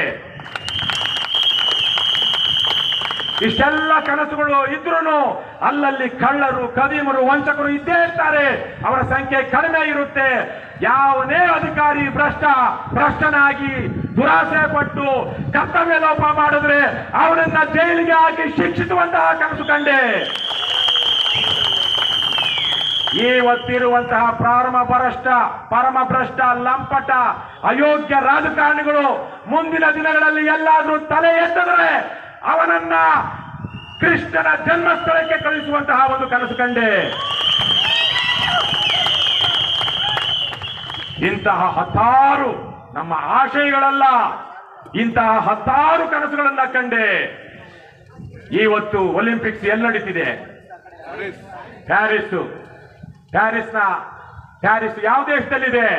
Speaker 13: ಇಷ್ಟೆಲ್ಲ ಕನಸುಗಳು ಇದ್ರೂ ಅಲ್ಲಲ್ಲಿ ಕಳ್ಳರು, ಕದೀಮರು, ವಂಚಕರು ಇದ್ದೇ ಇರ್ತಾರೆ. ಅವರ ಸಂಖ್ಯೆ ಕಡಿಮೆ ಇರುತ್ತೆ. ಯಾವನೇ ಅಧಿಕಾರಿ ಭ್ರಷ್ಟನಾಗಿ ದುರಾಸೆ ಪಟ್ಟು ಕರ್ತವ್ಯ ಲೋಪ ಮಾಡಿದ್ರೆ ಅವನನ್ನ ಜೈಲಿಗೆ ಹಾಕಿ ಶಿಕ್ಷಿಸುವಂತಹ ಕನಸು ಕಂಡೆ. ಇವತ್ತಿರುವಂತಹ ಪರಮ ಭ್ರಷ್ಟ ಲಂಪಟ ಅಯೋಗ್ಯ ರಾಜಕಾರಣಿಗಳು ಮುಂದಿನ ದಿನಗಳಲ್ಲಿ ಎಲ್ಲಾದ್ರೂ ತಲೆ ಎತ್ತಿದ್ರೆ ಅವನನ್ನ ಕೃಷ್ಣನ ಜನ್ಮಸ್ಥಳಕ್ಕೆ ಕಳಿಸುವಂತಹ ಒಂದು ಕನಸು ಕಂಡೆ. ಇಂತಹ ಹತ್ತಾರು ನಮ್ಮ ಆಶಯಗಳಲ್ಲ, ಇಂತಹ ಹತ್ತಾರು ಕನಸುಗಳನ್ನ ಕಂಡೆ. ಇವತ್ತು ಒಲಿಂಪಿಕ್ಸ್ ಎಲ್ಲಿ ನಡೀತಿದೆ? ಪ್ಯಾರಿಸ್ ಯಾವ ದೇಶದಲ್ಲಿದೆ?